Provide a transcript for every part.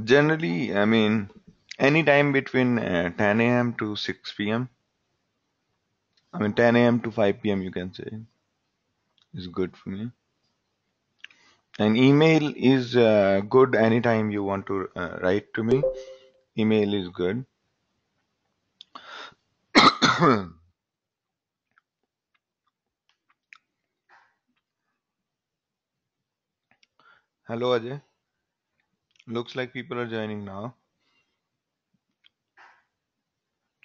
Generally, I mean, any time between 10 a.m. to 6 p.m. I mean, 10 a.m. to 5 p.m. you can say is good for me. And email is good anytime you want to write to me. Email is good. Hello, Ajay. Looks like people are joining now.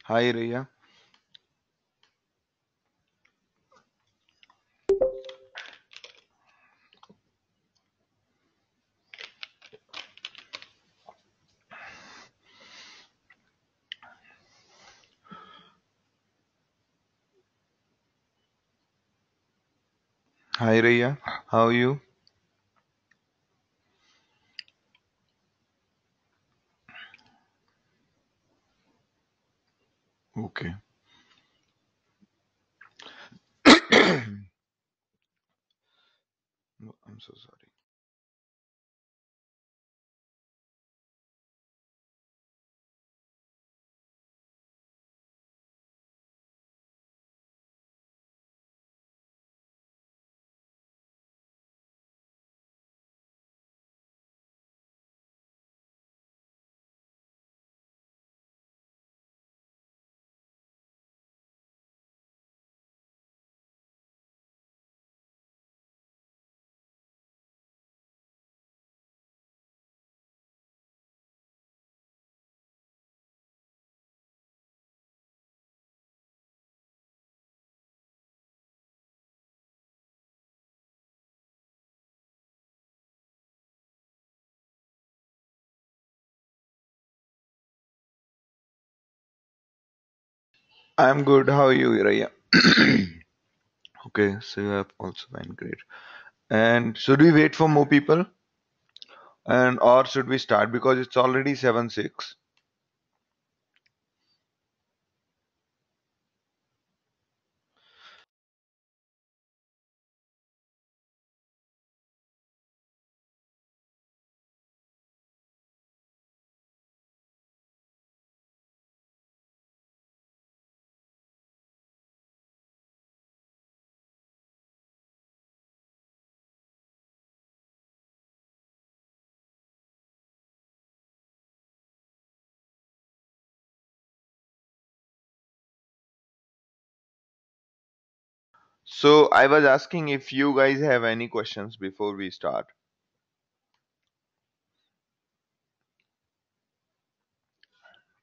Hi, Raya. Hi, Raya. How are you? Okay. No, I'm so sorry. I'm good. How are you, Raya? Okay, so you have also been great. And should we wait for more people? And or should we start because it's already 7:06? So I was asking if you guys have any questions before we start.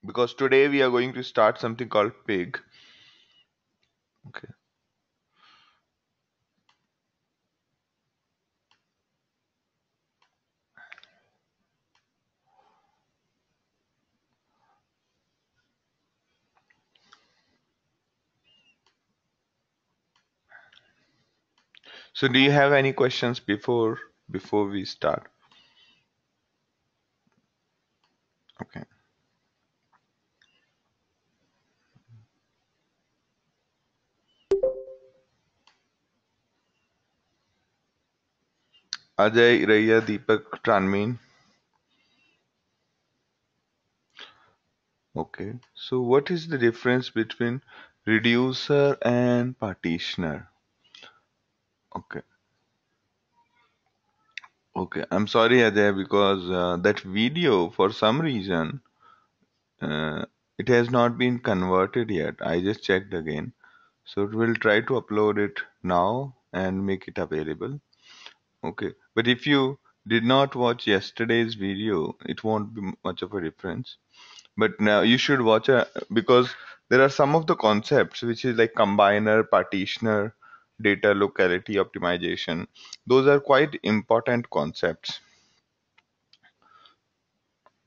Because today we are going to start something called pig. Okay. So do you have any questions before we start? Okay. Ajay, Raya, Deepak, Tranmeen. Okay. So what is the difference between reducer and partitioner? Okay. Okay. I'm sorry, Ajay, because that video for some reason uh, it has not been converted yet. I just checked again. So we'll try to upload it now and make it available. Okay. But if you did not watch yesterday's video, it won't be much of a difference. But now you should watch because there are some of the concepts which is like combiner, partitioner, data locality optimization. Those are quite important concepts.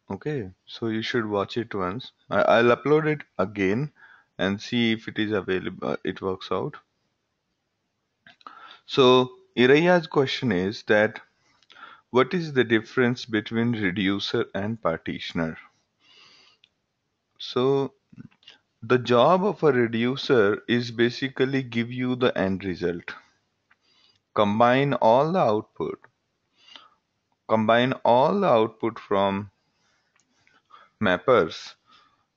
Okay, so you should watch it once. I'll upload it again and see if it is available. It works out. So Iraya's question is that what is the difference between reducer and partitioner? So the job of a reducer is basically give you the end result. Combine all the output. Combine all the output from mappers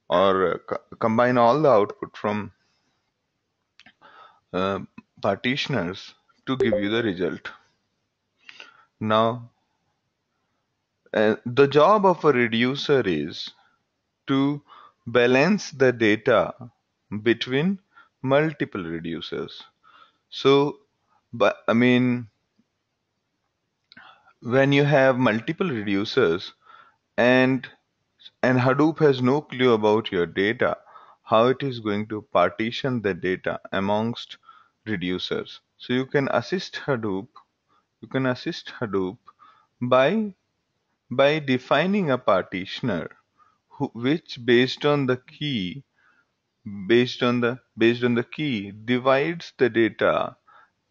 or combine all the output from uh, partitioners to give you the result. Now, the job of a reducer is to balance the data between multiple reducers. So, but I mean, when you have multiple reducers and Hadoop has no clue about your data, how it is going to partition the data amongst reducers. So you can assist Hadoop by defining a partitioner which based on the key divides the data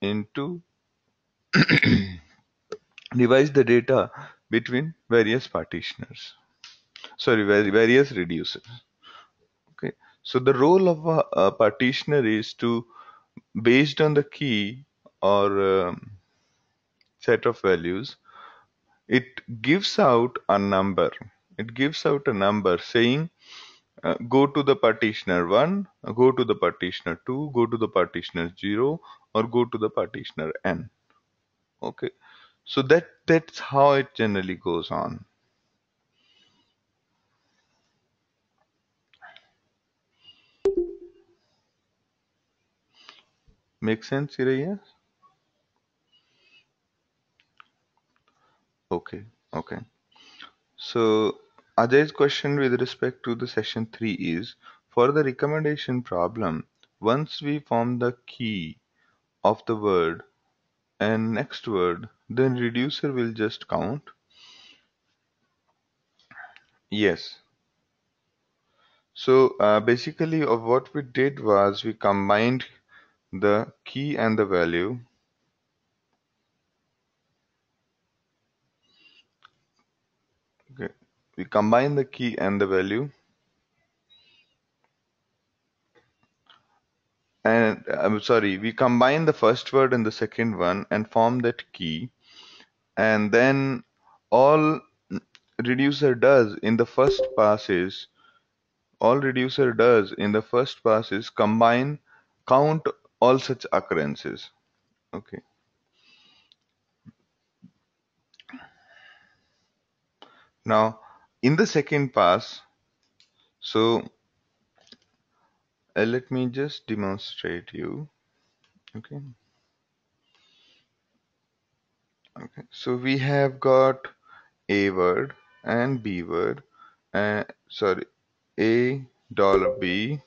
into divides the data between various partitioners. Sorry, various reducers. Okay. So the role of a partitioner is to, based on the key or set of values, it gives out a number. It gives out a number saying, go to the partitioner 1, go to the partitioner 2, go to the partitioner 0, or go to the partitioner n. Okay. So that's how it generally goes on. Make sense, Iraya? Okay. Okay. So Ajay's question with respect to the session 3 is, for the recommendation problem, once we form the key of the word and next word, then reducer will just count. Yes. So basically what we did was we combined the key and the value. Okay. We combine the key and the value, and I'm sorry, we combine the first word and the second one and form that key, and then all reducer does in the first pass is combine, count all such occurrences. Okay. Now in the second pass, so let me just demonstrate you. Okay. Okay. So we have got a word and b word, sorry, a dollar b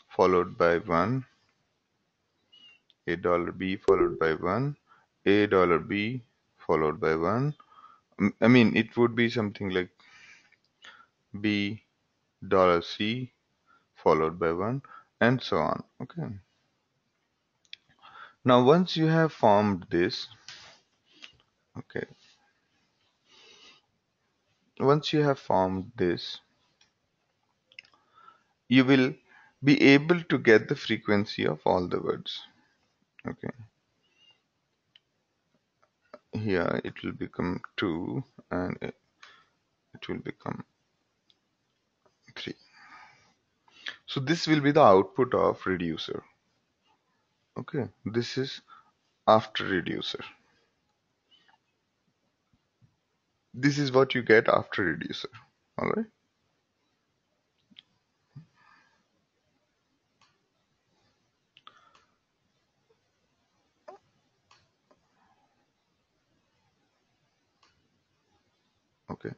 followed by 1, a dollar b followed by 1, a dollar b followed by 1. I mean, it would be something like b dollar c followed by 1, and so on. Okay. Now once you have formed this, okay, once you have formed this, you will be able to get the frequency of all the words. Okay. Here it will become 2 and it will become 3. So this will be the output of reducer. Okay, this is after reducer. This is what you get after reducer. All right. Okay.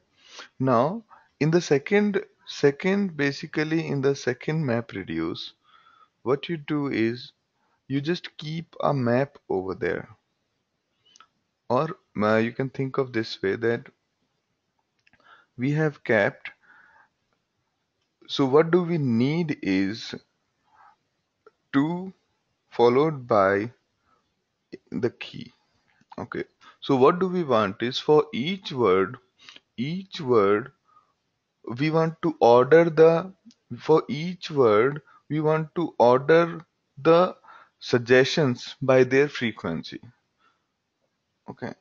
Now in the basically in the second map reduce, what you do is you just keep a map over there, or you can think of this way that we have kept. So what do we need is 2 followed by the key. Okay. So what do we want is for each word we want to order for each word we want to order the suggestions by their frequency. Okay.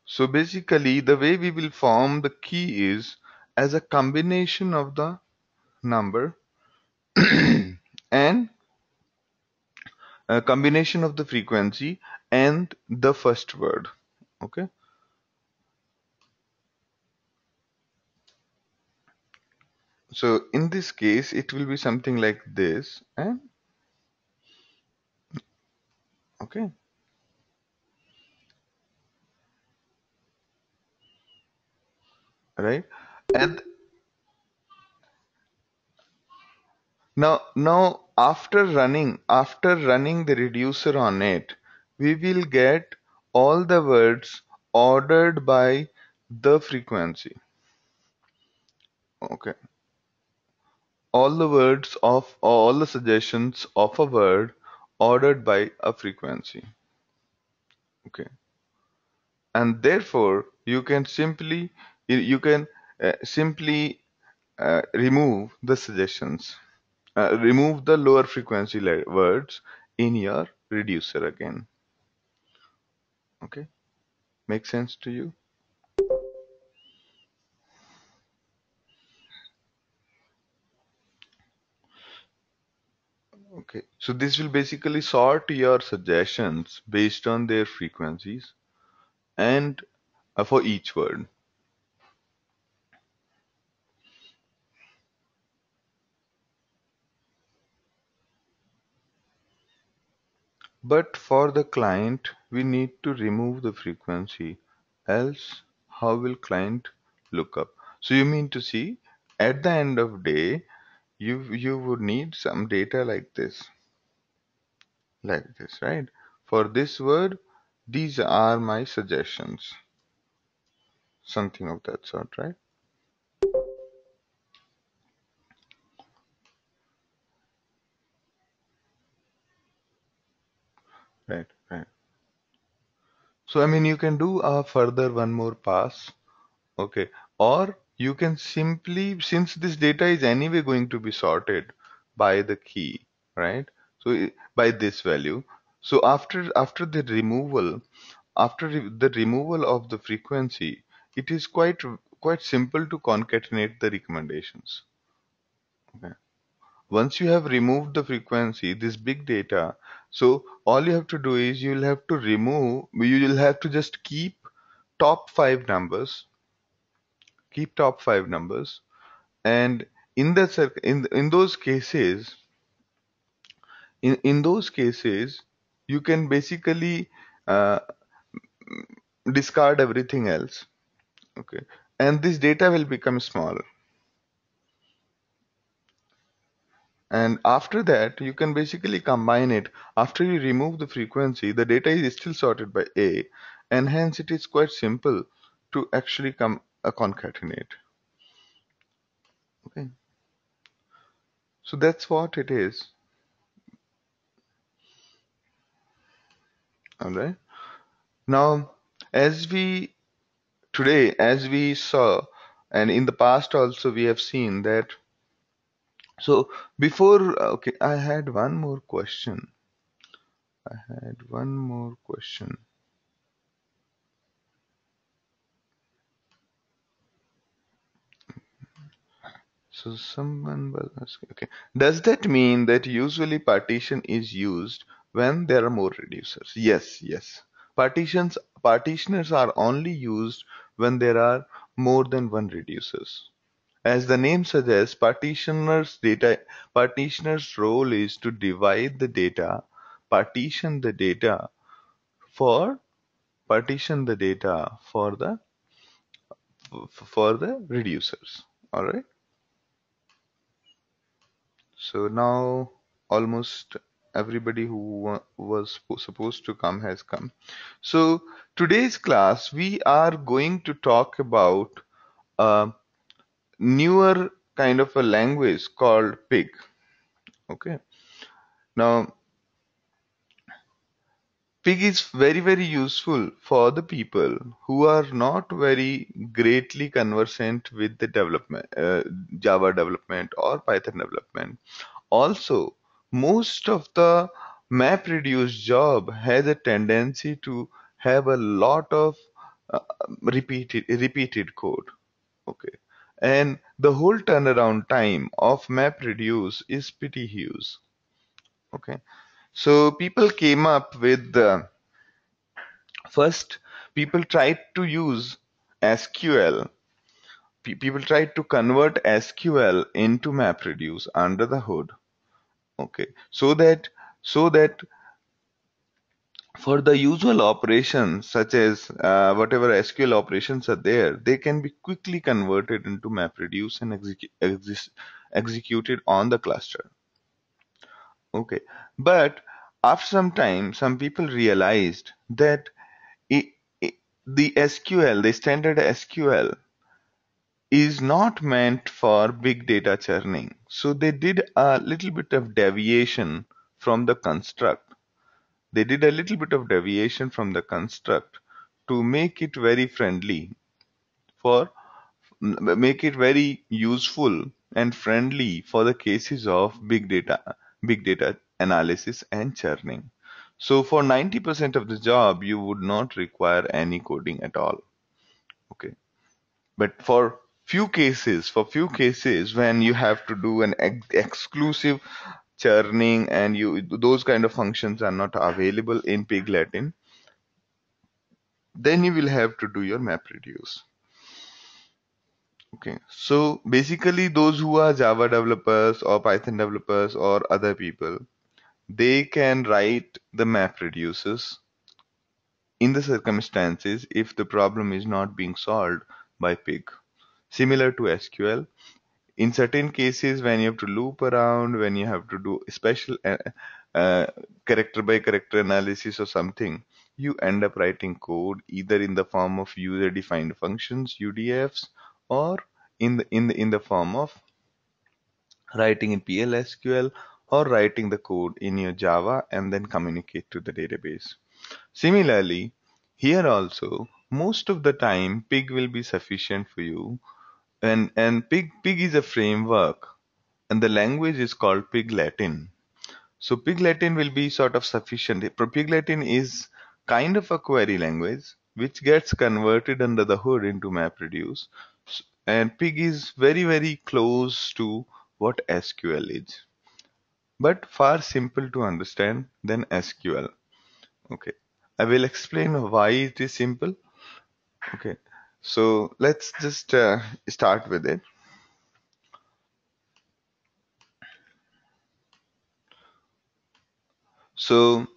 So basically the way we will form the key is as a combination of the number and a combination of the frequency and the first word. Okay, so in this case it will be something like this, and okay, right. And now after running the reducer on it, we will get all the words ordered by the frequency. Okay, all the suggestions of a word ordered by a frequency. Okay, and therefore you can simply remove the suggestions, remove the lower frequency words in your reducer again. Okay, make sense to you? Okay, so this will basically sort your suggestions based on their frequencies and for each word. But for the client, we need to remove the frequency. Else, how will client look up? So you mean to see, at the end of day, you would need some data like this, right? For this word, these are my suggestions, something of that sort, right? Right, right. So I mean, you can do a further one more pass. Okay. Or you can simply, since this data is anyway going to be sorted by the key, right? So by this value. So after the removal, the removal of the frequency, it is quite simple to concatenate the recommendations. Okay. Once you have removed the frequency, this big data, so all you have to do is you will have to just top five numbers, keep top five numbers, and in those cases, in those cases you can basically uh, discard everything else. Okay, and this data will become small, and after that you can basically combine it. After you remove the frequency, the data is still sorted by A, and hence it is quite simple to actually come concatenate. Okay, so that's what it is. All right, now as we today, as we saw, and in the past also, we have seen that. So before, okay, I had one more question. I had one more question. So someone was asking, okay, does that mean that usually partition is used when there are more reducers? Yes, yes. Partitioners are only used when there are more than one reducers. As the name suggests, partitioner's role is to divide the data, partition the data for partition the data for the reducers. All right. So now almost everybody who was supposed to come has come. So today's class we are going to talk about a newer kind of a language called pig. Okay. Now pig is very useful for the people who are not very greatly conversant with the Java development or Python development. Also, most of the MapReduce job has a tendency to have a lot of uh, repeated code. Okay, And the whole turnaround time of MapReduce is pretty huge. Okay, so people came up with the first, people tried to use SQL. People tried to convert SQL into MapReduce under the hood. Okay, so that for the usual operations such as whatever SQL operations are there, they can be quickly converted into MapReduce and executed on the cluster. Okay, but after some time, some people realized that i the SQL, the standard SQL, is not meant for big data churning. So they did a little bit of deviation from the construct. They did a little bit of deviation from the construct to make it very friendly for make it very useful and friendly for the cases of big data analysis and churning. So for 90% of the job, you would not require any coding at all. Okay. But for few cases when you have to do an exclusive churning and those kind of functions are not available in Pig Latin, then you will have to do your MapReduce. Okay, so basically those who are Java developers or Python developers or other people, they can write the MapReduces in the circumstances if the problem is not being solved by Pig. Similar to SQL, in certain cases when you have to loop around, when you have to do special uh, character by character analysis or something, you end up writing code either in the form of user defined functions, UDFs, or in the form of writing in PLSQL, or writing the code in your Java and then communicate to the database. Similarly, here also most of the time Pig will be sufficient for you, and Pig is a framework, and the language is called Pig Latin. So Pig Latin will be sort of sufficient. Pig Latin is kind of a query language which gets converted under the hood into MapReduce, and Pig is very close to what SQL is, but far simple to understand than SQL. Okay, I will explain why it is simple. Okay, so let's just start with it. So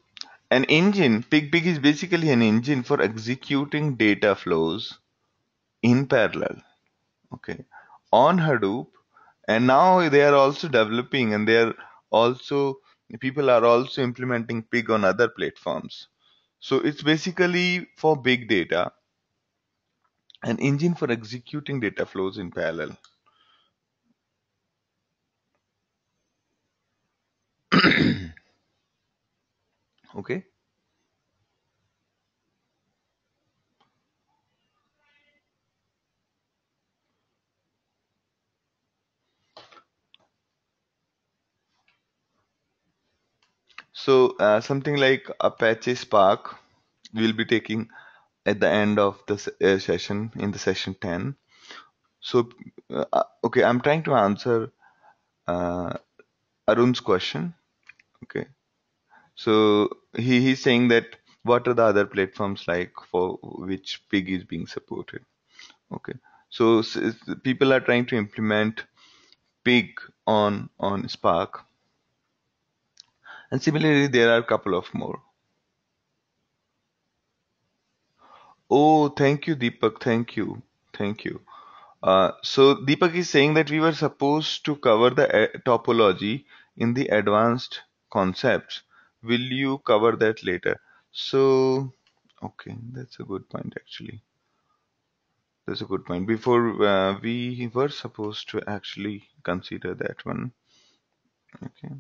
Pig is basically an engine for executing data flows in parallel. Okay, on Hadoop, and now they are also developing, and they are also people are also implementing Pig on other platforms. So it's basically for big data, an engine for executing data flows in parallel. Okay, so something like Apache Spark we'll be taking at the end of the session in the session 10. So, okay, I'm trying to answer uh, Arun's question. Okay, so he's saying that what are the other platforms like for which Pig is being supported? Okay, so people are trying to implement Pig on Spark, and similarly there are a couple of more. Oh, thank you, Deepak. Thank you. So Deepak is saying that we were supposed to cover the topology in the advanced concepts. Will you cover that later? So, okay, that's a good point actually. That's a good point. Before we were supposed to actually consider that one. Okay,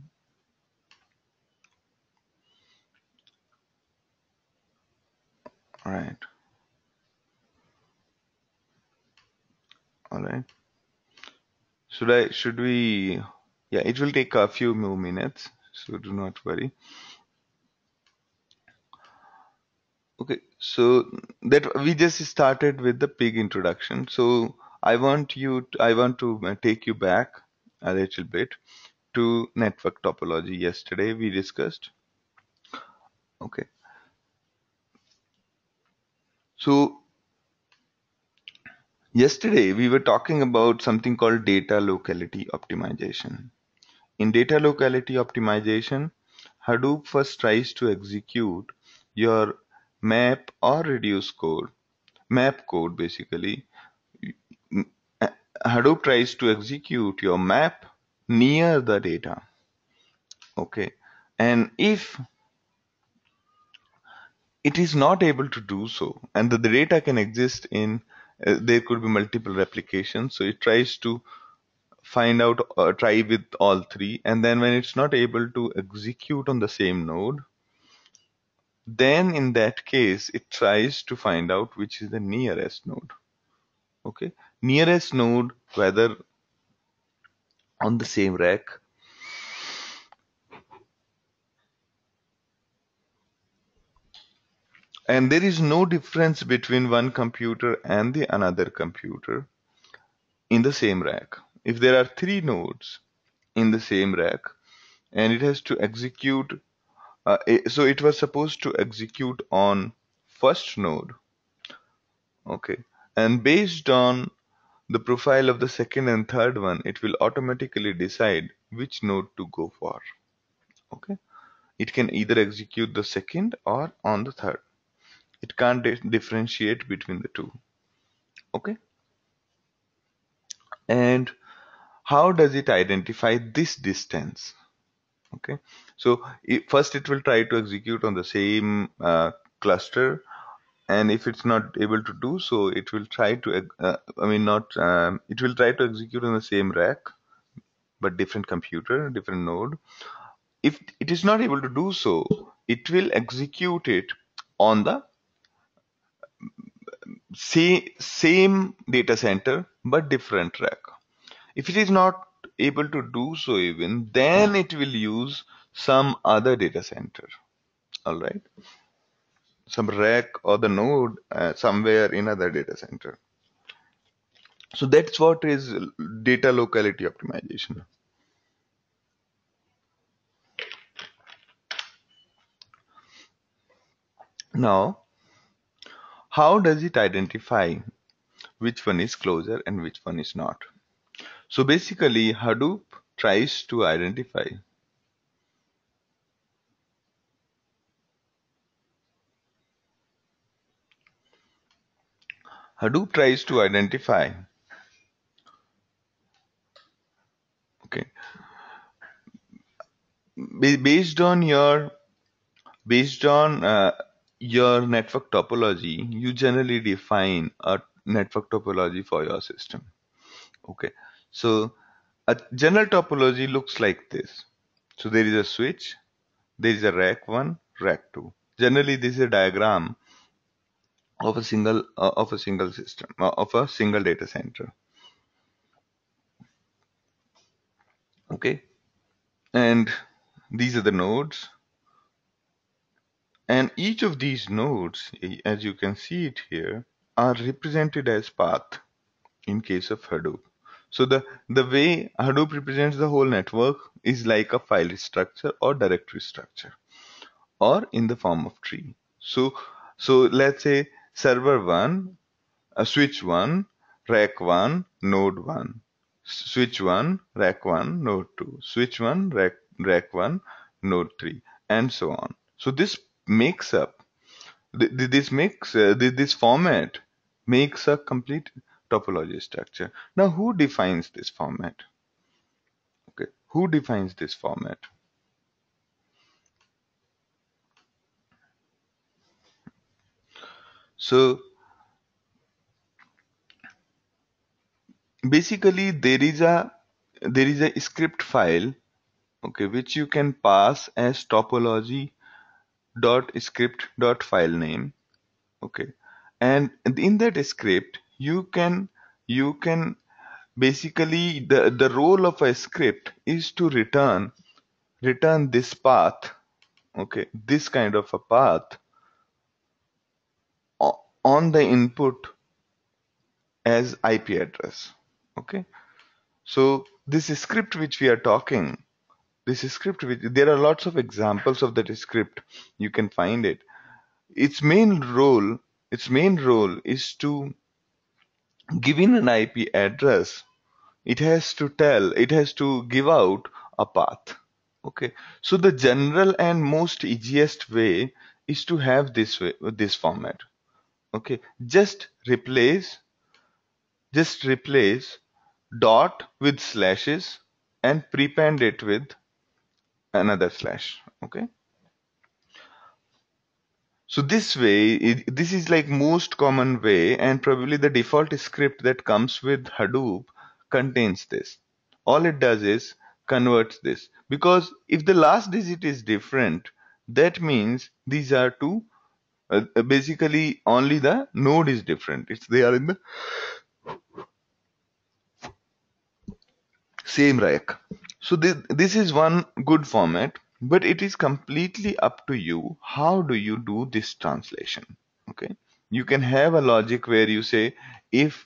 all right, all right. Should we? Yeah, it will take a few more minutes, so do not worry. Okay, so that we just started with the pig introduction. So I want to take you back a little bit to network topology. Yesterday we discussed. Okay. So yesterday we were talking about something called data locality optimization. In data locality optimization, Hadoop first tries to execute your map code basically. M- Hadoop tries to execute your map near the data. Okay. And if it is not able to do so, and the data can exist in, there could be multiple replications. So it tries to find out, try with all three. And then when it's not able to execute on the same node, then in that case, it tries to find out which is the nearest node. Okay. Nearest node, whether on the same rack. And there is no difference between one computer and the another computer in the same rack. If there are three nodes in the same rack and it has to execute, so it was supposed to execute on first node. Okay. And based on the profile of the second and third one, it will automatically decide which node to go for. Okay. It can either execute the second or on the third. It can't differentiate between the two. Okay. And how does it identify this distance? Okay. So first it will try to execute on the same cluster, and if it's not able to do so, it will try to I mean not it will try to execute on the same rack but different computer, different node. If it is not able to do so, it will execute it on the same data center but different rack. If it is not able to do so even, then it will use some other data center. All right, some rack or the node somewhere in other data center. So that's what is data locality optimization. Now, how does it identify which one is closer and which one is not? So basically, tries to identify Hadoop tries to identify, okay, based on your network topology, you generally define a network topology for your system. Okay, so a general topology looks like this. So there is a switch, there is a rack 1, rack 2. Generally, this is a diagram of a single system, of a single data center. Okay, and these are the nodes, and each of these nodes, as you can see it here, are represented as path in case of Hadoop. So the way Hadoop represents the whole network is like a file structure or directory structure, or in the form of tree. So let's say server 1, switch 1, rack 1, node 1. Switch 1, rack 1, node 2. Switch 1, rack 1, node 3, and so on. So this makes up, this format makes a complete topology structure. Now, who defines this format? Okay, who defines this format? So basically, there is a script file, okay, which you can pass as topology dot script dot file name. Okay, and in that script you can basically, the role of a script is to return this path, okay, this kind of a path on the input as IP address. Okay. So this script which we are talking, this script which there are lots of examples of that script. You can find it. Its main role, its main role is to given an IP address, it has to give out a path. Okay. So the general and most easiest way is to have this format. Okay. Just replace dot with slashes and prepend it with another slash. Okay. So this way, this is like most common way, and probably the default script that comes with Hadoop contains this. All it does is converts this, because if the last digit is different, that means these are two. Basically, only the node is different. It's they are in the same rack. So this is one good format, but it is completely up to you. How do you do this translation? Okay, you can have a logic where you say if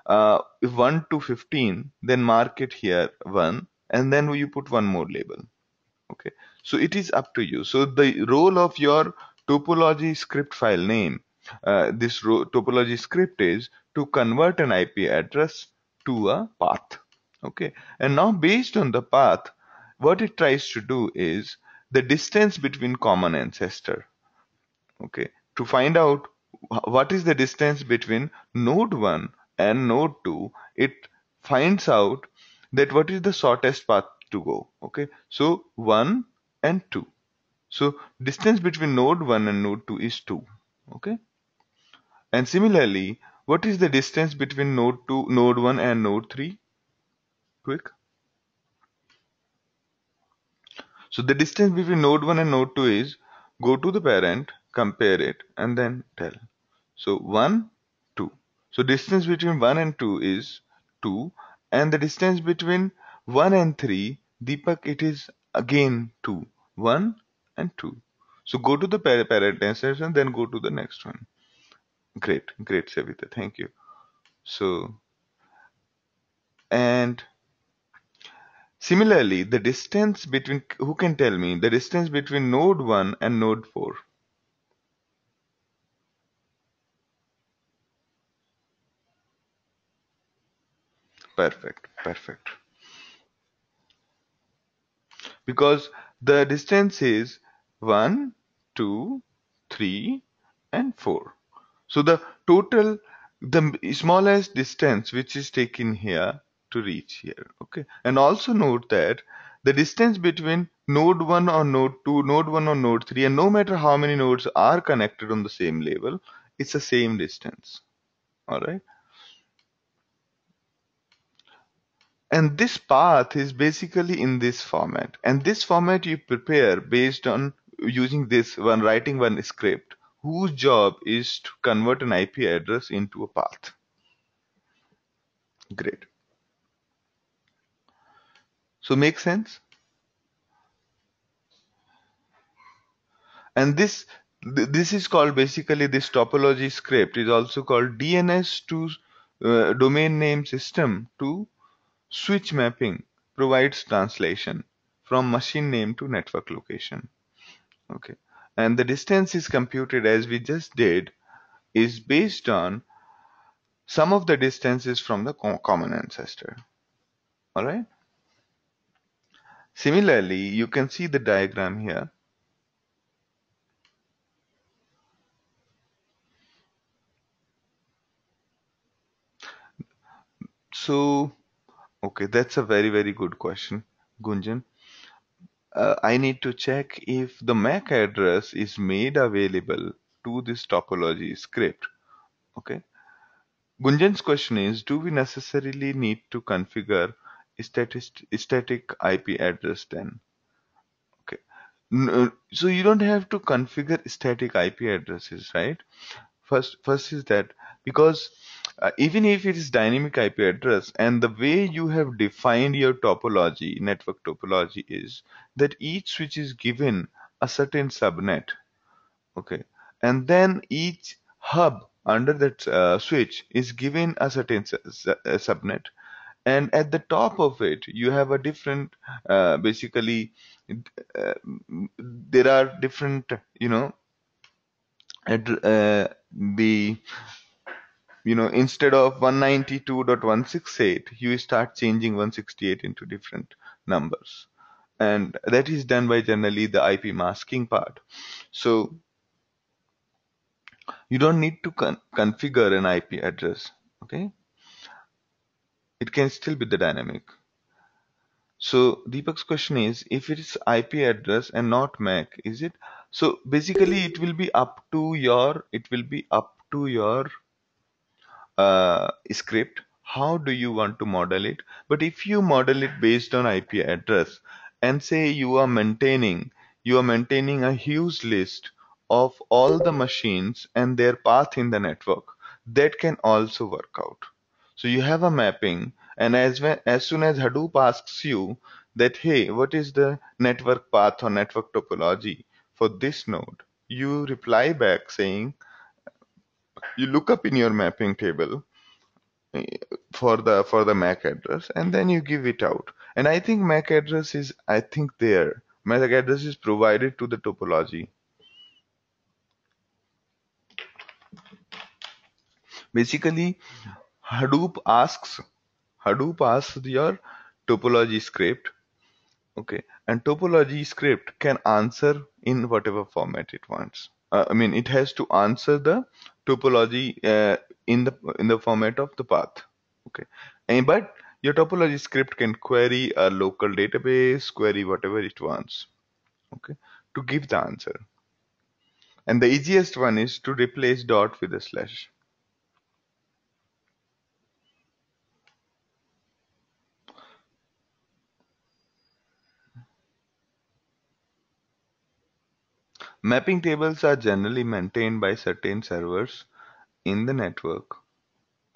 1 to 15, then mark it here 1, and then you put one more label. Okay, so it is up to you. So the role of your topology script file name, topology script is to convert an IP address to a path. Okay, and now based on the path, what it tries to do is the distance between common ancestor. Okay, to find out what is the distance between node 1 and node 2, it finds out that what is the shortest path to go. Okay, so 1 and 2. So distance between node 1 and node 2 is 2. Okay, and similarly, what is the distance between node 1 and node 3? Quick. So the distance between node 1 and node 2 is go to the parent, compare it, and then tell. So 1, 2. So distance between 1 and 2 is 2, and the distance between 1 and 3, Deepak, it is again 2. 1 and 2. So go to the parent instance and then go to the next one. Great, great, Savita. Thank you. So, and similarly, the distance between, who can tell me, the distance between node 1 and node 4? Perfect, perfect. Because the distance is 1, 2, 3, and 4. So the total, the smallest distance which is taken here to reach here. Okay. And also note that the distance between node 1 or node 2, node 1 or node 3, and no matter how many nodes are connected on the same level, it's the same distance. All right. And this path is basically in this format. And this format you prepare based on using this one, writing one script whose job is to convert an IP address into a path. Great. So make sense? And this is called basically this topology script is also called DNS to domain name system to switch mapping provides translation from machine name to network location. Okay. And the distance is computed as we just did is based on some of the distances from the common ancestor. All right. Similarly, you can see the diagram here. So, okay, that's a very, very good question, Gunjan. I need to check if the MAC address is made available to this topology script. Okay. Gunjan's question is, do we necessarily need to configure static IP address then? Okay. So you don't have to configure static IP addresses, right? First is that because even if it is dynamic IP address, and the way you have defined your topology, network topology, is that each switch is given a certain subnet, okay, and then each hub under that switch is given a certain subnet, and at the top of it you have a different, basically, uh, there are different, the, instead of 192.168, you start changing 168 into different numbers, and that is done by generally the IP masking part. So you don't need to configure an IP address. Okay, it can still be the dynamic. So Deepak's question is, if it is IP address and not MAC, is it? So basically, it will be up to your script. How do you want to model it? But if you model it based on IP address, and say you are maintaining a huge list of all the machines and their path in the network, that can also work out. So you have a mapping, and as soon as Hadoop asks you that, hey, what is the network path or network topology for this node? You reply back saying, you look up in your mapping table for the MAC address, and then you give it out. And I think MAC address is, I think there MAC address is provided to the topology. Basically, Hadoop asks your topology script. Okay, and topology script can answer in whatever format it wants. I mean, it has to answer the topology in the format of the path. Okay, and but your topology script can query a local database, query whatever it wants. Okay, to give the answer. And the easiest one is to replace dot with a slash. Mapping tables are generally maintained by certain servers in the network.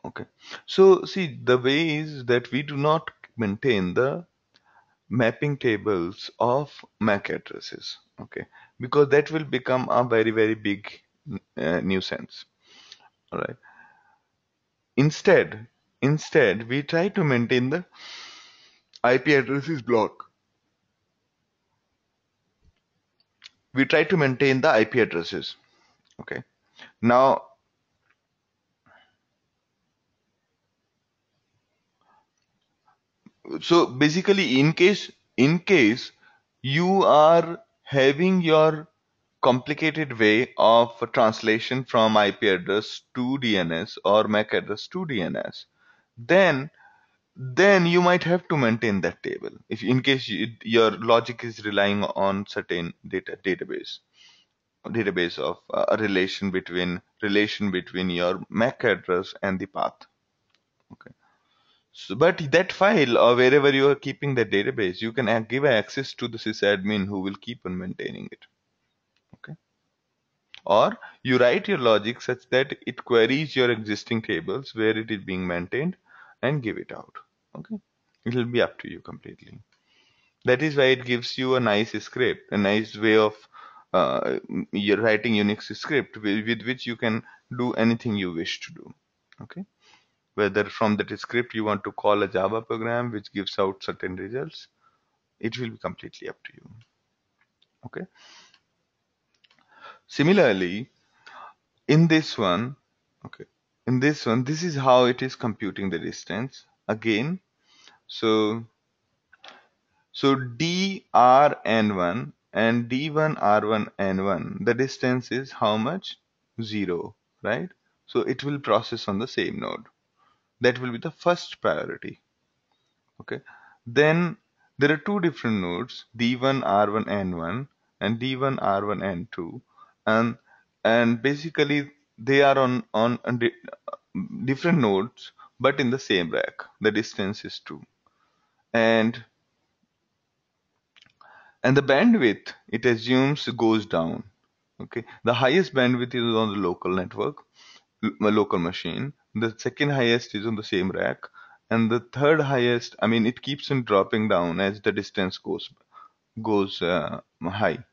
Okay. So see, the way is that we do not maintain the mapping tables of MAC addresses. Okay. Because that will become a very, very big nuisance. All right. Instead, we try to maintain the IP addresses block. We try to maintain the IP addresses. Okay. Now, so basically, in case you are having your complicated way of translation from IP address to DNS or MAC address to DNS, then you might have to maintain that table if in case your logic is relying on certain database of a relation between your MAC address and the path. Okay. So, but that file or wherever you are keeping the database, you can give access to the sysadmin who will keep on maintaining it. Okay. Or you write your logic such that it queries your existing tables where it is being maintained and give it out. Okay. It will be up to you completely. That is why it gives you a nice script, a nice way of you're writing Unix script with which you can do anything you wish to do. Okay. Whether from that script you want to call a Java program which gives out certain results, it will be completely up to you. Okay. Similarly, in this one, okay, this is how it is computing the distance again. So, drn1 and d1r1n1, the distance is how much? 0, right? So it will process on the same node. That will be the first priority. Okay. Then there are two different nodes, D1 R1 N1 and D1 R1 N2, and basically they are on different nodes but in the same rack. The distance is 2, and the bandwidth it assumes goes down. Okay, the highest bandwidth is on the local network, local machine. The second highest is on the same rack, and the third highest, I mean, it keeps on dropping down as the distance goes high.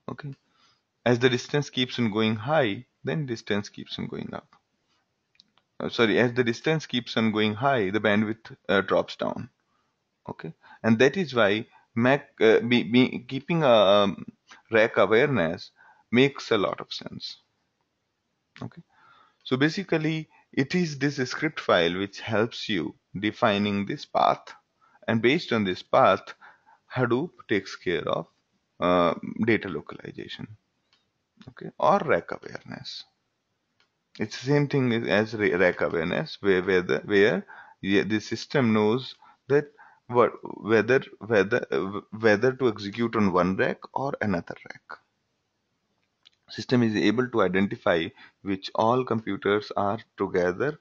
Okay, as the distance keeps on going high, then distance keeps on going up. sorry, as the distance keeps on going high, the bandwidth drops down. Okay, and that is why keeping a rack awareness makes a lot of sense. Okay, so basically, it is this script file which helps you defining this path, and based on this path, Hadoop takes care of uh, data localization, okay, or rack awareness. It's the same thing as rack awareness, where the system knows that what whether to execute on one rack or another rack. System is able to identify which all computers are together,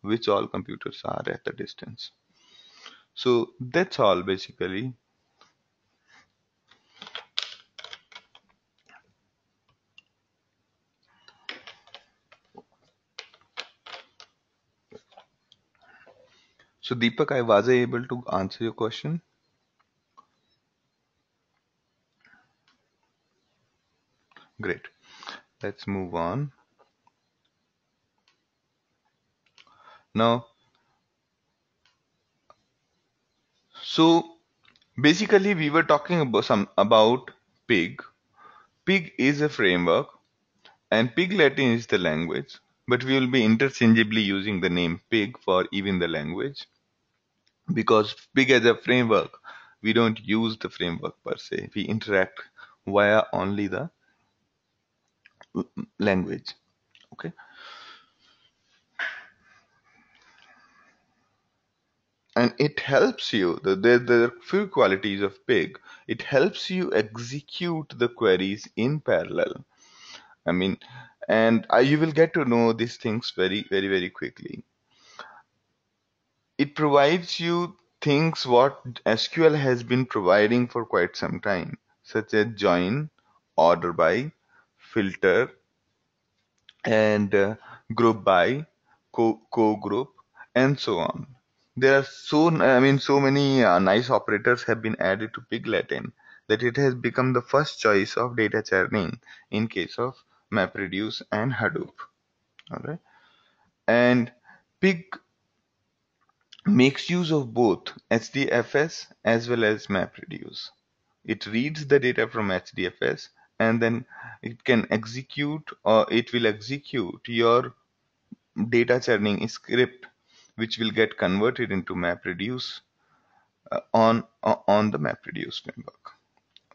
which all computers are at a distance. So that's all basically. So Deepak, I was able to answer your question. Great. Let's move on. Now, so basically we were talking about Pig. Pig is a framework and Pig Latin is the language, but we will be interchangeably using the name Pig for even the language because Pig as a framework, we don't use the framework per se. We interact via only the language. Okay. And it helps you. There are few qualities of Pig. It helps you execute the queries in parallel. I mean, and you will get to know these things very quickly. It provides you things what SQL has been providing for quite some time, such as join, order by, filter, and group by, co-group, and so on. There are so many nice operators have been added to Pig Latin that it has become the first choice of data churning in case of MapReduce and Hadoop. All right, and Pig makes use of both HDFS as well as MapReduce. It reads the data from HDFS and then it can execute or it will execute your data churning script which will get converted into MapReduce on the MapReduce framework.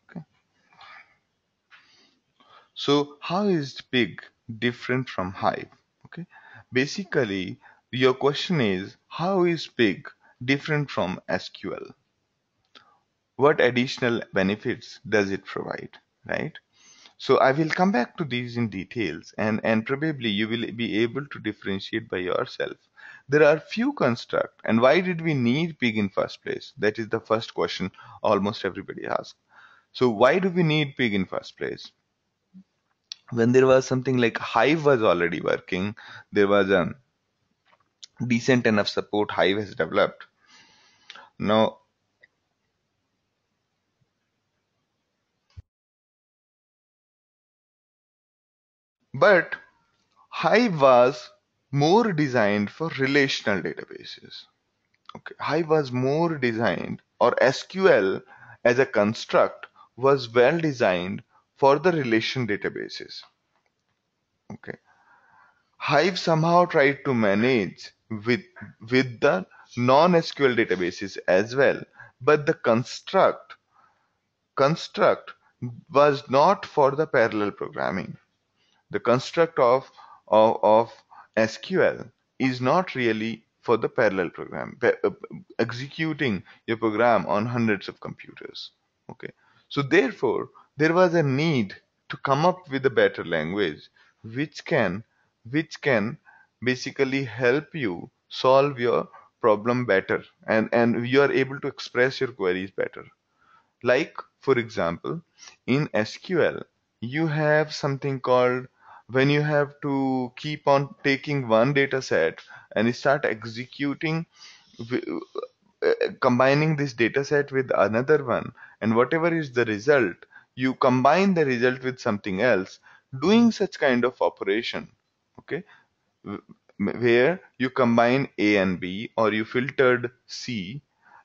Okay. So how is Pig different from Hive? Okay. Basically, your question is how is Pig different from SQL? What additional benefits does it provide, right? So I will come back to these in details and probably you will be able to differentiate by yourself. There are few construct and why did we need Pig in first place? That is the first question almost everybody asks. So why do we need Pig in first place? When there was something like Hive was already working, there was a decent enough support Hive has developed. Now, but Hive was more designed for relational databases. Okay. Hive was more designed, or SQL as a construct was well designed for the relation databases. Okay. Hive somehow tried to manage with the non-SQL databases as well, but the construct was not for the parallel programming. The construct of SQL is not really for the parallel executing your program on hundreds of computers. Okay, so therefore there was a need to come up with a better language which can which can basically help you solve your problem better and you are able to express your queries better. Like, for example, in SQL, you have something called when you have to keep on taking one data set and start executing, combining this data set with another one, and whatever is the result, you combine the result with something else, doing such kind of operation. Okay, where you combine A and B, or you filtered C,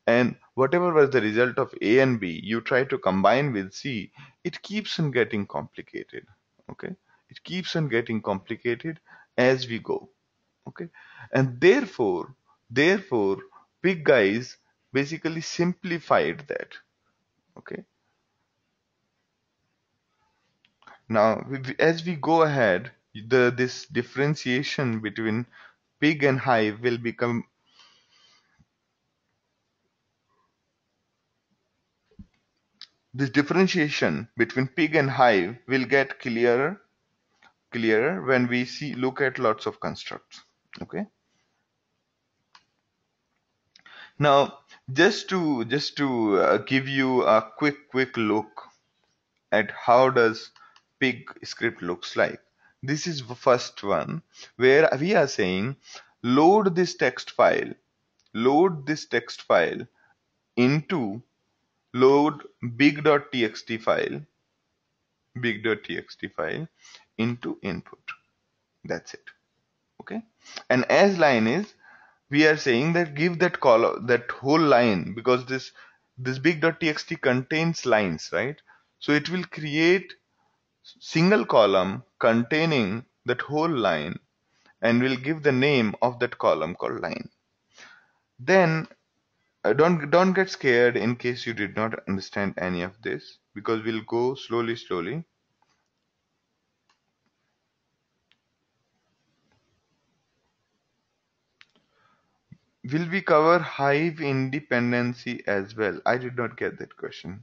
and whatever was the result of A and B, you try to combine with C, it keeps on getting complicated. Okay, it keeps on getting complicated as we go. Okay, and therefore, big guys basically simplified that. Okay, now as we go ahead, this differentiation between pig and hive will become This differentiation between pig and hive will get clearer when we look at lots of constructs. Okay. Now, just to give you a quick look at how does pig script looks like. This is the first one where we are saying load this text file, load this text file into load big.txt file, big.txt file into input. That's it. Okay. And as line is, we are saying that give that column, that whole line, because this big.txt contains lines, right? So it will create single column containing that whole line, and will give the name of that column called line. Then don't get scared in case you did not understand any of this, because we'll go slowly. Will we cover hive independency as well? I did not get that question.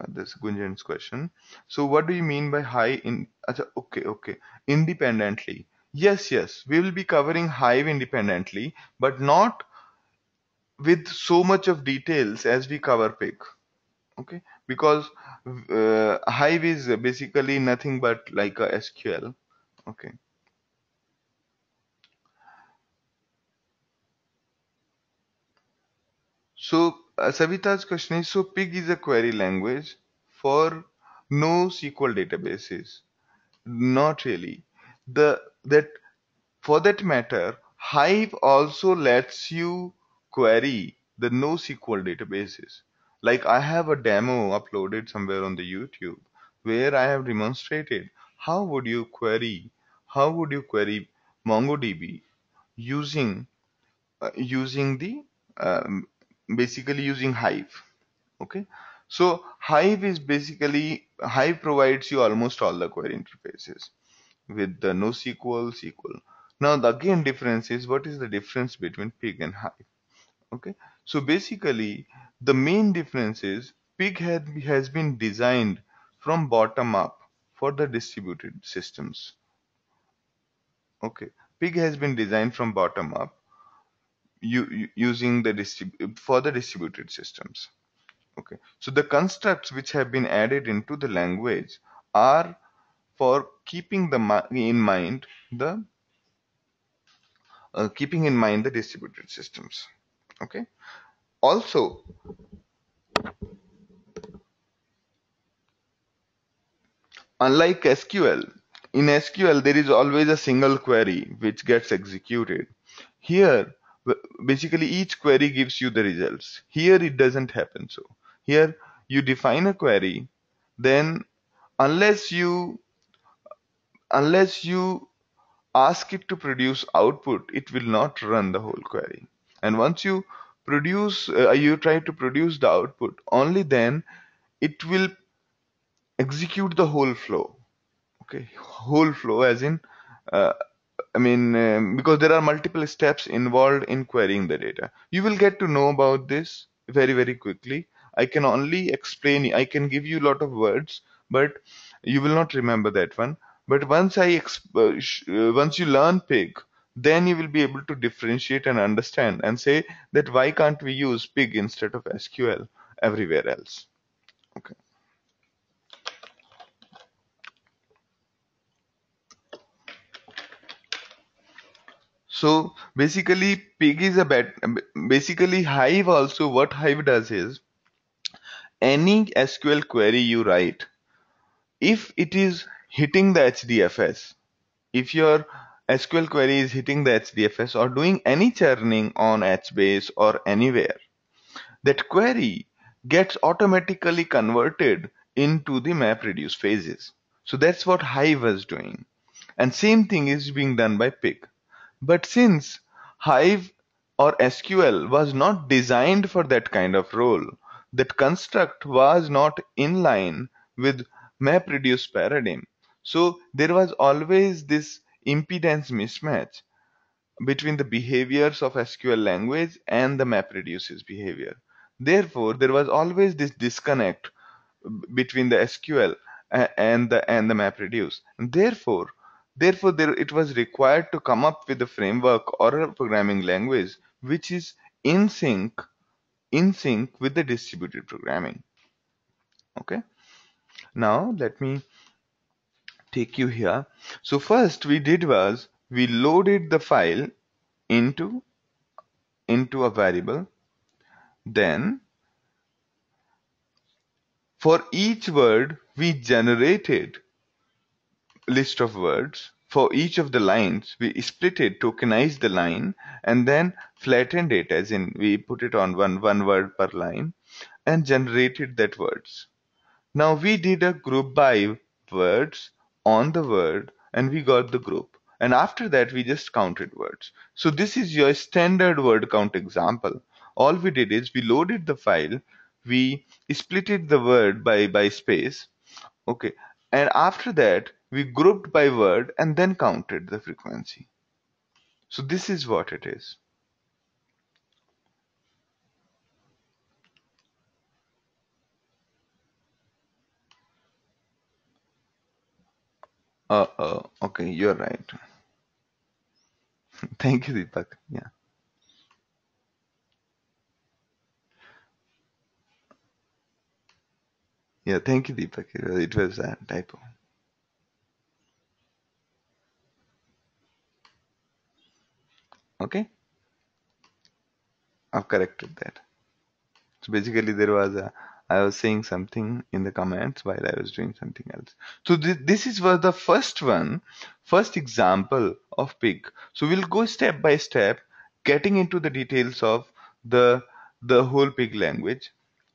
This Gunjan's question. So what do you mean by high in? Okay. Independently. Yes. We will be covering hive independently, but not with so much of details as we cover pig. Okay, because hive is basically nothing but like a SQL. Okay. So Savita's question is, so pig is a query language for NoSQL databases. Not really. The that For that matter, Hive also lets you query the NoSQL databases. Like I have a demo uploaded somewhere on the YouTube where I have demonstrated how would you query MongoDB using using the um, basically using Hive. Okay, so Hive provides you almost all the query interfaces with the NoSQL, SQL. Now the again difference is, what is the difference between pig and hive? Okay, so basically the main difference is has been designed from bottom up for the distributed systems. Okay, pig has been designed from bottom up using the for the distributed systems. Okay, so the constructs which have been added into the language are for keeping in mind the the distributed systems. Okay. Also, unlike SQL, in SQL there is always a single query which gets executed. Here, basically each query gives you the results. Here it doesn't happen so. Here you define a query, then unless you unless you ask it to produce output, it will not run the whole query. And once you try to produce the output, only then it will execute the whole flow. Okay, whole flow as in, uh, because there are multiple steps involved in querying the data. You will get to know about this very quickly. I can only explain, I can give you a lot of words, but you will not remember that one. But once you learn pig, then you will be able to differentiate and understand and say that why can't we use pig instead of SQL everywhere else. Okay. So basically, pig is a bad. Basically, Hive also, what Hive does is, any SQL query you write, if it is hitting the HDFS, if your SQL query is hitting the HDFS or doing any churning on HBase or anywhere, that query gets automatically converted into the MapReduce phases. So that's what Hive was doing. And same thing is being done by Pig. But since Hive or SQL was not designed for that kind of role, that construct was not in line with MapReduce paradigm. So there was always this impedance mismatch between the behaviors of SQL language and the MapReduce's behavior. Therefore, there was always this disconnect between the SQL and the MapReduce. And therefore it was required to come up with a framework or a programming language which is in sync with the distributed programming. Okay. Now let me take you here. So first we did was we loaded the file into a variable. Then for each word we generated list of words. For each of the lines, we split it, tokenized the line, and then flattened it, as in we put it on one word per line, and generated that words. Now we did a group by words on the word, and we got the group. And after that, we just counted words. So this is your standard word count example. All we did is we loaded the file, we splitted the word by space. Okay. And after that, we grouped by word and then counted the frequency. So this is what it is. Okay, you're right. Thank you, Deepak. Yeah. Yeah, thank you, Deepak. It was a typo. Okay, I've corrected that. So basically, I was saying something in the comments while I was doing something else. So this is was the first example of pig. So we'll go step by step, getting into the details of the whole pig language.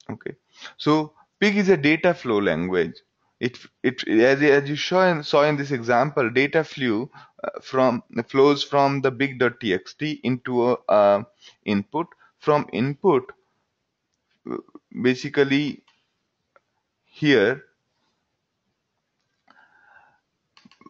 Okay. So pig is a data flow language. It as you saw in this example, data flows from the big.txt into a input. From input, basically here,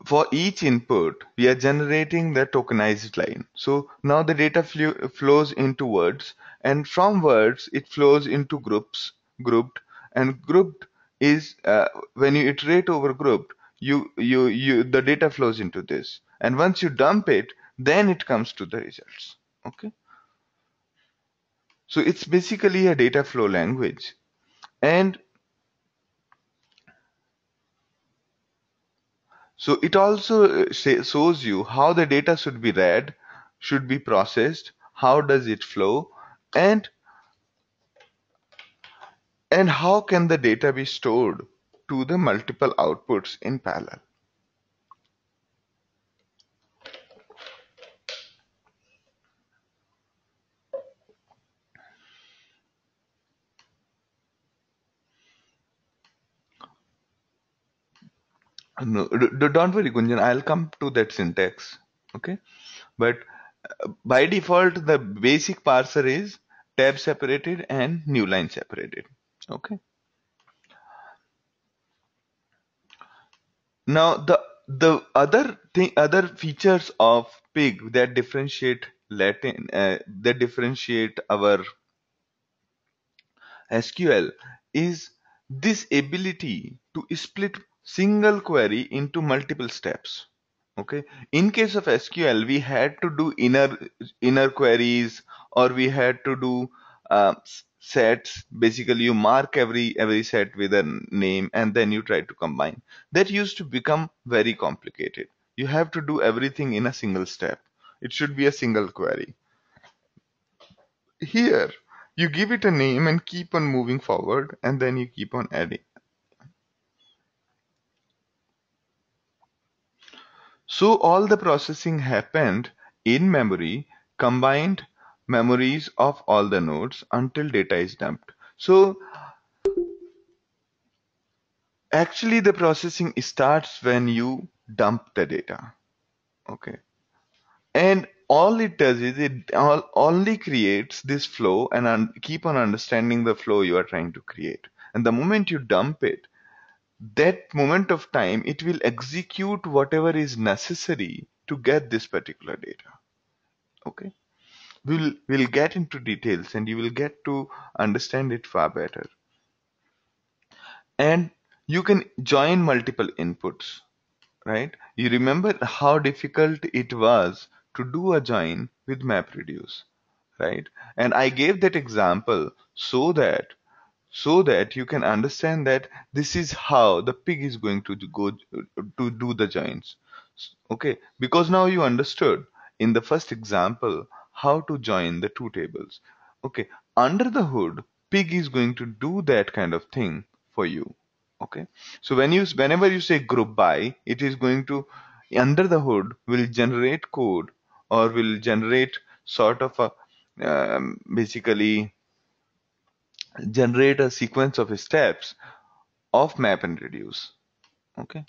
for each input we are generating the tokenized line. So now the data flows into words, and from words it flows into grouped. And grouped is when you iterate over grouped, you the data flows into this, and once you dump it, then it comes to the results. Okay. So it's basically a data flow language. And so it also shows you how the data should be read, should be processed, how does it flow, and how can the data be stored to the multiple outputs in parallel. No, don't worry, Gunjan, I'll come to that syntax. Okay, but by default, the basic parser is tab separated and new line separated. Okay. Now other features of pig that differentiate Latin, that differentiate our SQL is this ability to split single query into multiple steps. Okay. In case of SQL, we had to do inner queries, or we had to do sets. Basically, you mark every set with a name, and then you try to combine. That used to become very complicated. You have to do everything in a single step. It should be a single query. Here, you give it a name and keep on moving forward, and then you keep on adding. So all the processing happened in memory, combined memories of all the nodes until data is dumped. So actually the processing starts when you dump the data. Okay. And all it does is only creates this flow and keep on understanding the flow you are trying to create. And the moment you dump it, that moment of time, it will execute whatever is necessary to get this particular data. Okay. We'll get into details and you will get to understand it far better. And you can join multiple inputs, right? You remember how difficult it was to do a join with MapReduce, right? And I gave that example so that you can understand that this is how the pig is going to go to do the joins. Okay, because now you understood in the first example how to join the two tables. Okay, under the hood, pig is going to do that kind of thing for you. Okay, so whenever you say group by, it is going to under the hood will generate code or will generate sort of a basically generate a sequence of steps of map and reduce. Okay,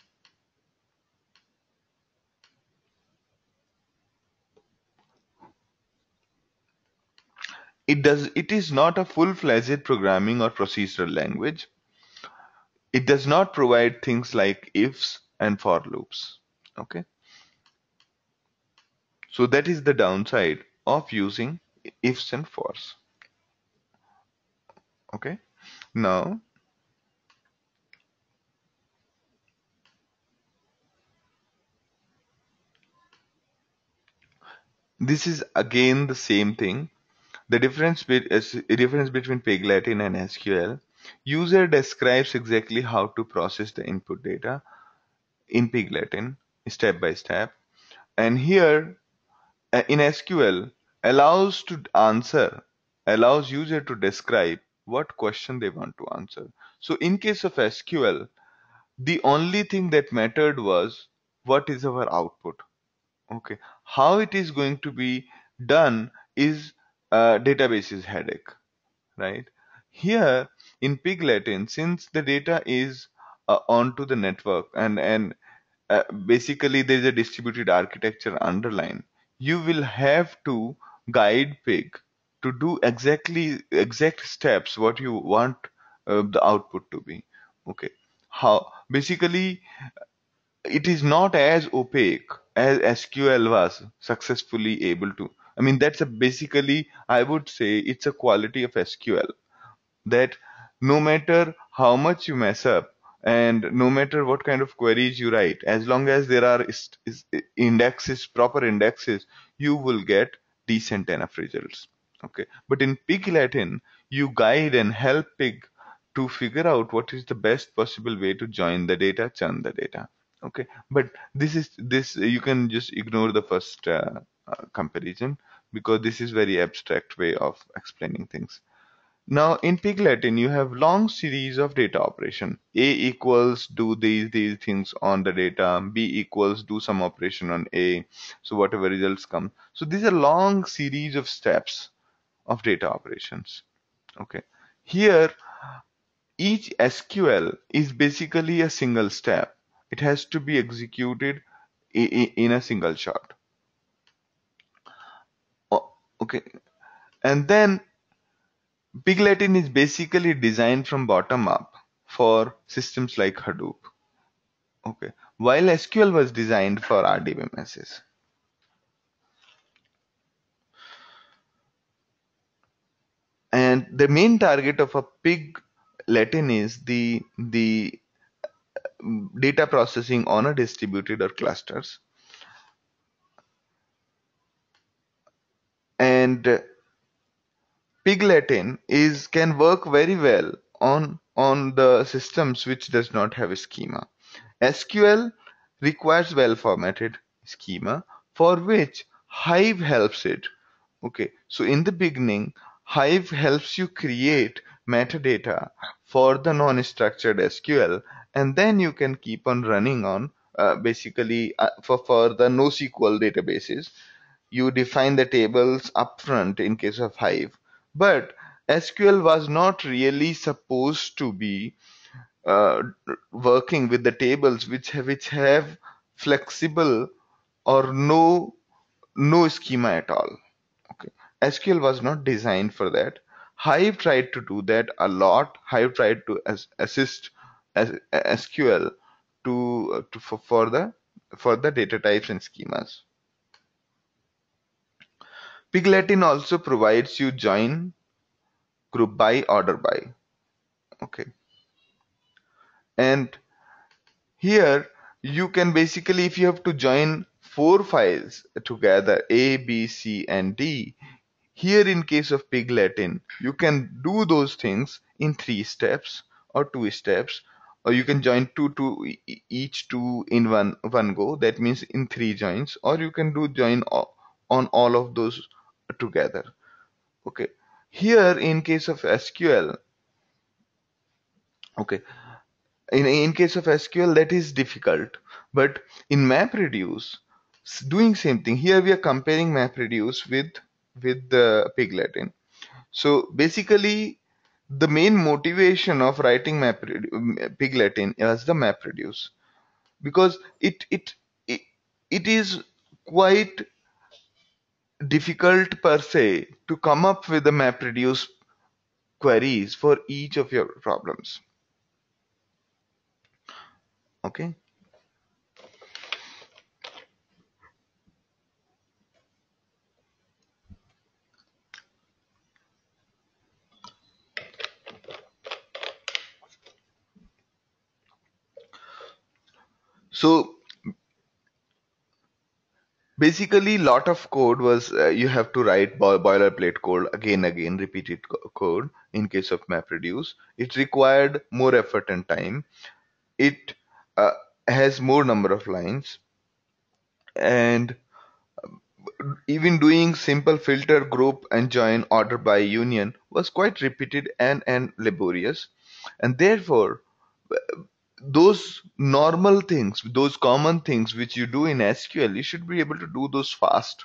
it is not a full-fledged programming or procedural language. It does not provide things like ifs and for loops. Okay, so that is the downside of using ifs and fors. Okay, now this is again the same thing. The difference between Pig Latin and SQL. User describes exactly how to process the input data in Pig Latin step by step, and here in SQL allows user to describe what question they want to answer. So in case of SQL, the only thing that mattered was what is our output. Okay, how it is going to be done is database's headache, right? Here in Pig Latin, since the data is onto the network and basically there is a distributed architecture underlying, you will have to guide Pig to do exact steps what you want the output to be. Okay, how basically it is not as opaque as SQL was successfully able to. I mean, that's a basically, I would say, it's a quality of SQL that no matter how much you mess up and no matter what kind of queries you write, as long as there are indexes, proper indexes, you will get decent enough results. Okay, but in Pig Latin, you guide and help Pig to figure out what is the best possible way to join the data, churn the data. Okay, but this you can just ignore the first comparison because this is very abstract way of explaining things. Now in Pig Latin, you have long series of data operation. A equals do these things on the data. B equals do some operation on A. So whatever results come. So these are long series of steps of data operations. Okay. Here, each SQL is basically a single step. It has to be executed in a single shot. Okay. And then Pig Latin is basically designed from bottom up for systems like Hadoop. Okay. While SQL was designed for RDBMSs. And the main target of a Pig Latin is the data processing on a distributed or clusters. And Pig Latin is can work very well on the systems which does not have a schema. SQL requires well formatted schema for which Hive helps it. Okay, so in the beginning, Hive helps you create metadata for the non-structured SQL, and then you can keep on running on basically for the NoSQL databases, you define the tables upfront in case of Hive. But SQL was not really supposed to be uh, working with the tables which have flexible or no schema at all. Okay. SQL was not designed for that. Hive tried to do that a lot. Hive tried to assist SQL for the data types and schemas. Piglatin also provides you join, group by, order by. Okay. And here you can basically, if you have to join four files together, A, B, C, and D, here in case of Pig Latin, you can do those things in 3 steps or 2 steps, or you can join each two in one go. That means in 3 joins, or you can do join on all of those together. Okay. Here in case of SQL, okay, in case of SQL that is difficult, but in MapReduce, doing same thing. Here we are comparing MapReduce with the Piglatin. So basically, the main motivation of writing Piglatin is the MapReduce, because it it is quite difficult per se to come up with the MapReduce queries for each of your problems. Okay. So basically, lot of code was you have to write boilerplate code again, repeated code in case of MapReduce. It required more effort and time. It uh, has more number of lines, and even doing simple filter, group, and join, order by, union was quite repeated and laborious, and therefore those normal things, those common things which you do in SQL, you should be able to do those fast.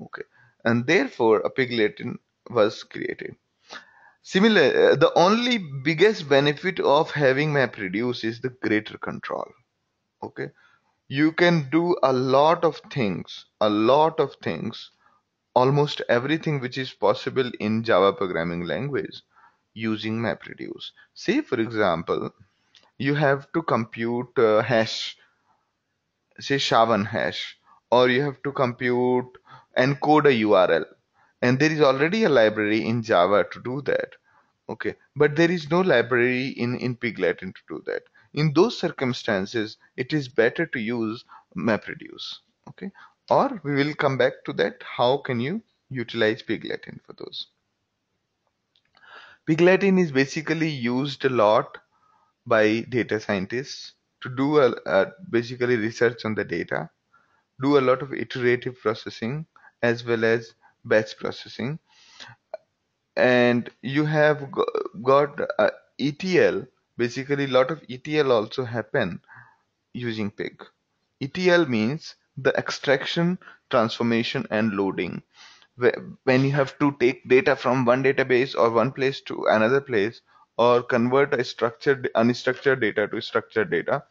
Okay. And therefore, a pigletin was created. Similar, the only biggest benefit of having MapReduce is the greater control. Okay. You can do a lot of things, almost everything which is possible in Java programming language using MapReduce. Say, for example, you have to compute hash, say SHA-1 hash, or you have to compute encode a URL, and there is already a library in Java to do that. Okay, but there is no library in Piglatin to do that. In those circumstances, it is better to use MapReduce. Okay, or we will come back to that. How can you utilize Piglatin for those? Piglatin is basically used a lot by data scientists to do basically research on the data, do a lot of iterative processing as well as batch processing. And you have got ETL. Basically, a lot of ETL also happen using Pig. ETL means the extraction, transformation, and loading. When you have to take data from one database or one place to another place, or convert a structured, unstructured data to structured data,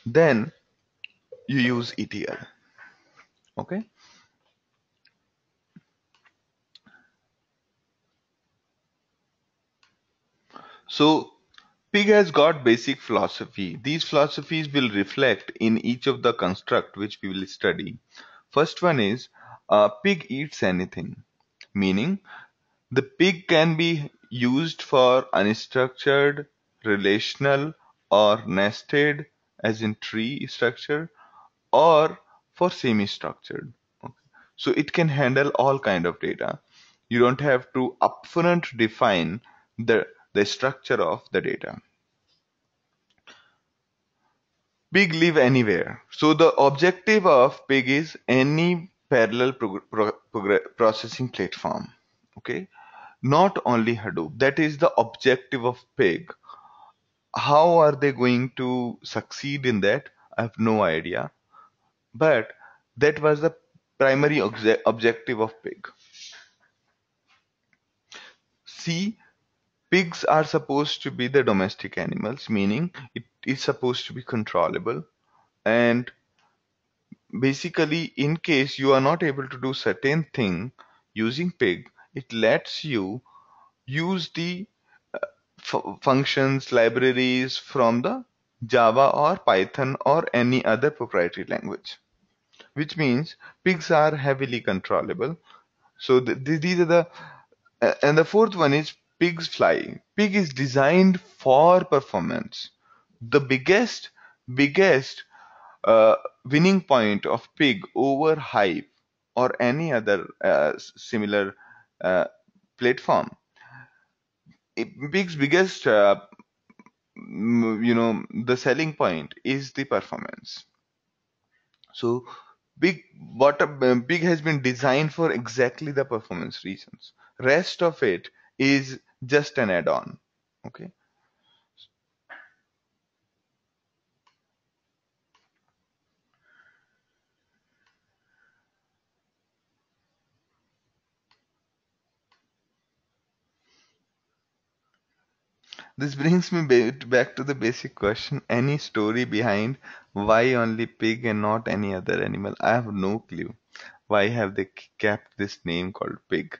then you use ETL. Okay. So Pig has got basic philosophy. These philosophies will reflect in each of the construct which we will study. First one is pig eats anything, meaning the pig can be used for unstructured, relational, or nested, as in tree structure, or for semi-structured. Okay. So it can handle all kind of data. You don't have to upfront define the structure of the data. Pig live anywhere. So the objective of Pig is any parallel processing platform. Okay, not only Hadoop. That is the objective of Pig. How are they going to succeed in that? I have no idea. But that was the primary objective of pig. See, pigs are supposed to be the domestic animals, meaning it is supposed to be controllable. And basically, in case you are not able to do certain thing using pig, it lets you use the functions, libraries from the Java or Python or any other proprietary language, which means pigs are heavily controllable. So these are the and the fourth one is pigs fly. Pig is designed for performance. The biggest uh, winning point of pig over hype or any other similar uh, platform. Pig's biggest the selling point is the performance. So big has been designed for exactly the performance reasons. Rest of it is just an add-on. Okay. This brings me back to the basic question. Any story behind why only pig and not any other animal? I have no clue. Why have they kept this name called pig?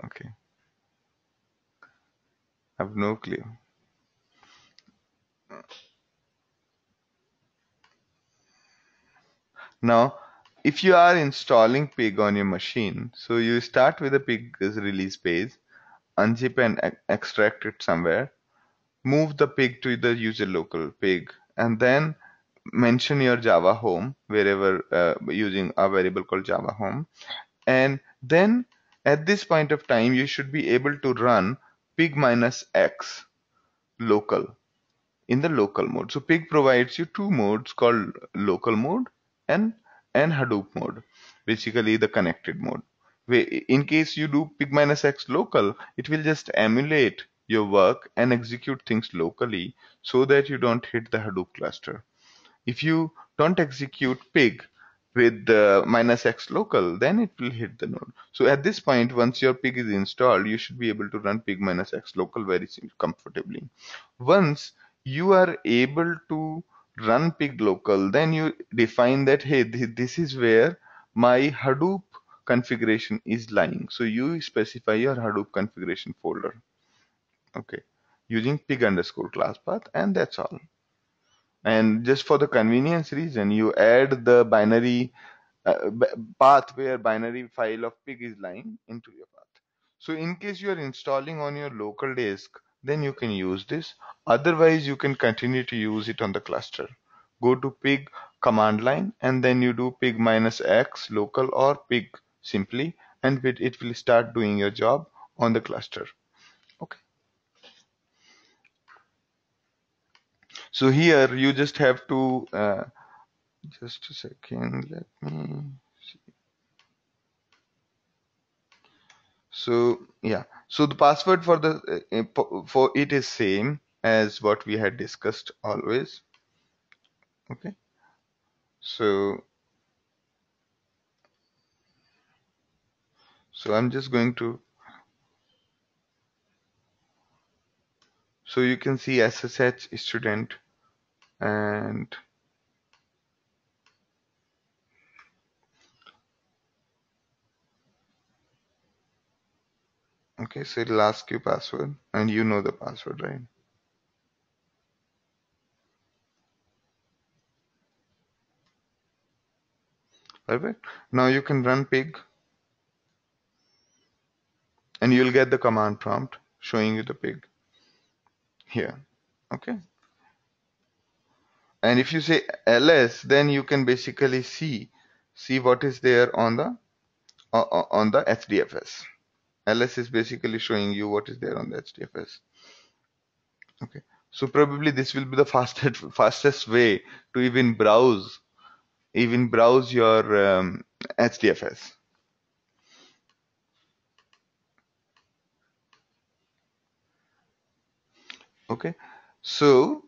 Okay, I have no clue. Now, if you are installing pig on your machine, so you start with a pig's release page, unzip and extract it somewhere, move the pig to the user local pig, and then mention your Java home wherever using a variable called Java home. And then at this point of time, you should be able to run pig minus x local in the local mode. So pig provides you two modes called local mode and Hadoop mode, basically the connected mode. In case you do pig minus x local, it will just emulate your work and execute things locally so that you don't hit the Hadoop cluster. If you don't execute pig with the minus x local, then it will hit the node. So at this point, once your pig is installed, you should be able to run pig minus x local very comfortably. Once you are able to run pig local, then you define that, hey, this is where my Hadoop configuration is lying. So you specify your Hadoop configuration folder. Okay. Using pig underscore class path, and that's all. And just for the convenience reason, you add the binary path where binary file of pig is lying into your path. So in case you are installing on your local disk, then you can use this. Otherwise, you can continue to use it on the cluster. Go to pig command line and then you do pig minus x local or pig simply, and it will start doing your job on the cluster. Okay. So here you just have to just a second. Let me. So yeah, so the password for the for it is same as what we had discussed always. Okay, so I'm just going to, so you can see SSH student, and okay, so it'll ask you password and you know the password, right? Perfect. Now you can run pig and you'll get the command prompt showing you the pig here. Okay, and if you say ls, then you can basically see what is there on the on the HDFS. ls is basically showing you what is there on the HDFS. Okay, so probably this will be the fastest way to even browse your HDFS. Okay, So,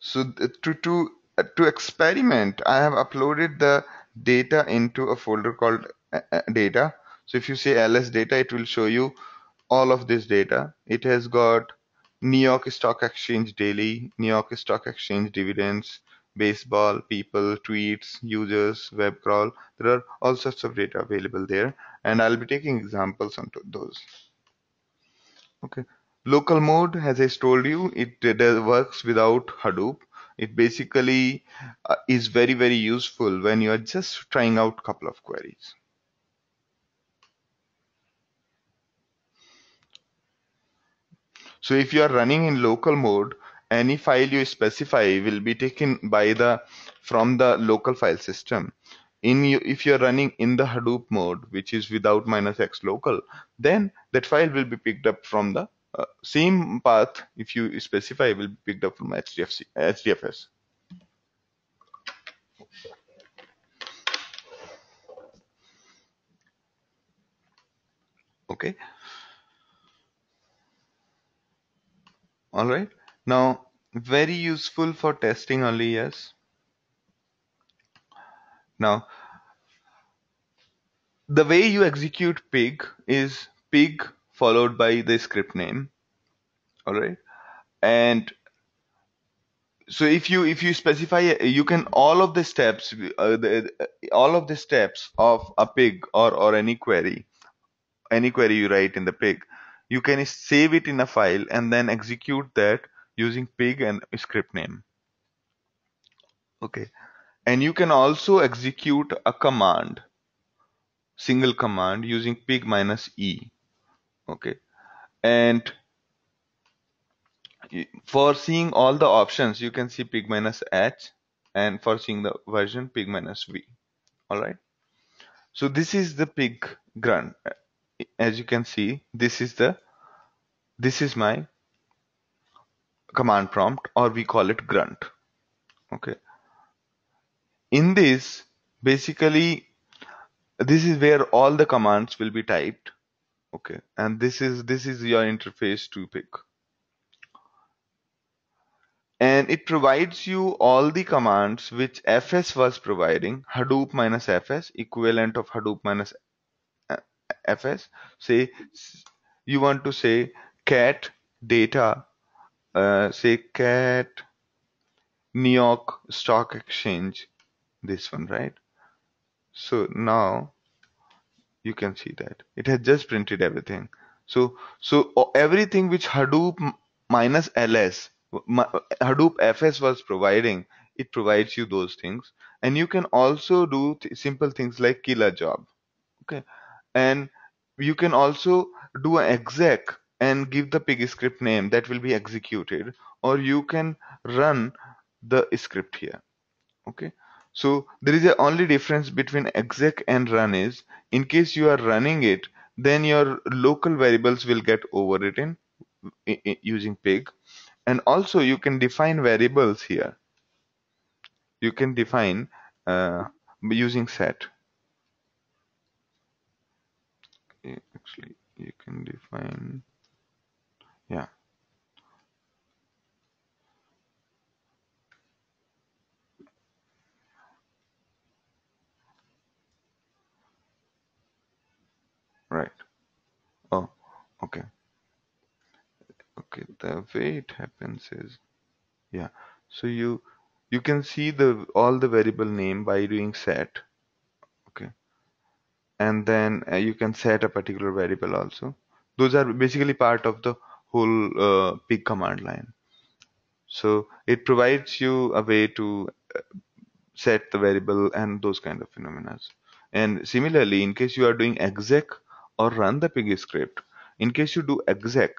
to experiment, I have uploaded the data into a folder called data. So if you say ls data, it will show you all of this data. It has got New York Stock Exchange daily, New York Stock Exchange dividends, baseball, people, tweets, users, web crawl. There are all sorts of data available there, and I'll be taking examples on those. Okay. Local mode, as I told you, it works without Hadoop. It basically is very, very useful when you are just trying out a couple of queries. So if you are running in local mode, any file you specify will be taken by the from the local file system. If you're running in the Hadoop mode, which is without -x local, then that file will be picked up from the same path. If you specify, will be picked up from HDFS. Okay, all right. Now, very useful for testing only, yes. Now, the way you execute pig is pig followed by the script name. All right. And so if you specify, you can all of the steps of a pig or any query you write in the pig, you can save it in a file and then execute that using pig and script name. Okay. And you can also execute a command, single command using pig -e. Okay. And for seeing all the options, you can see pig -h, and for seeing the version pig -v. All right. So this is the pig grunt. As you can see, this is my command prompt, or we call it grunt. Okay. In this, basically, this is where all the commands will be typed. Okay. And this is your interface to pig. And it provides you all the commands which fs was providing. Hadoop -fs, equivalent of Hadoop -fs. Say you want to say cat data, say cat New York Stock Exchange, this one, right? So now you can see that it has just printed everything. So everything which Hadoop -ls, Hadoop FS was providing, it provides you those things. And you can also do simple things like kill a job. Okay. And you can also do an exec and give the pig script name that will be executed, or you can run the script here. Okay. So there is a only difference between exec and run is, in case you are running it, then your local variables will get overwritten using pig. And also you can define variables here. You can define using set. Actually, you can define, yeah, right. Oh, okay. Okay, the way it happens is, yeah. So you can see the all the variable name by doing set. Okay. And then you can set a particular variable also. Those are basically part of the whole pig command line. So it provides you a way to set the variable and those kind of phenomena. And similarly, in case you are doing exec or run the pig script, in case you do exec,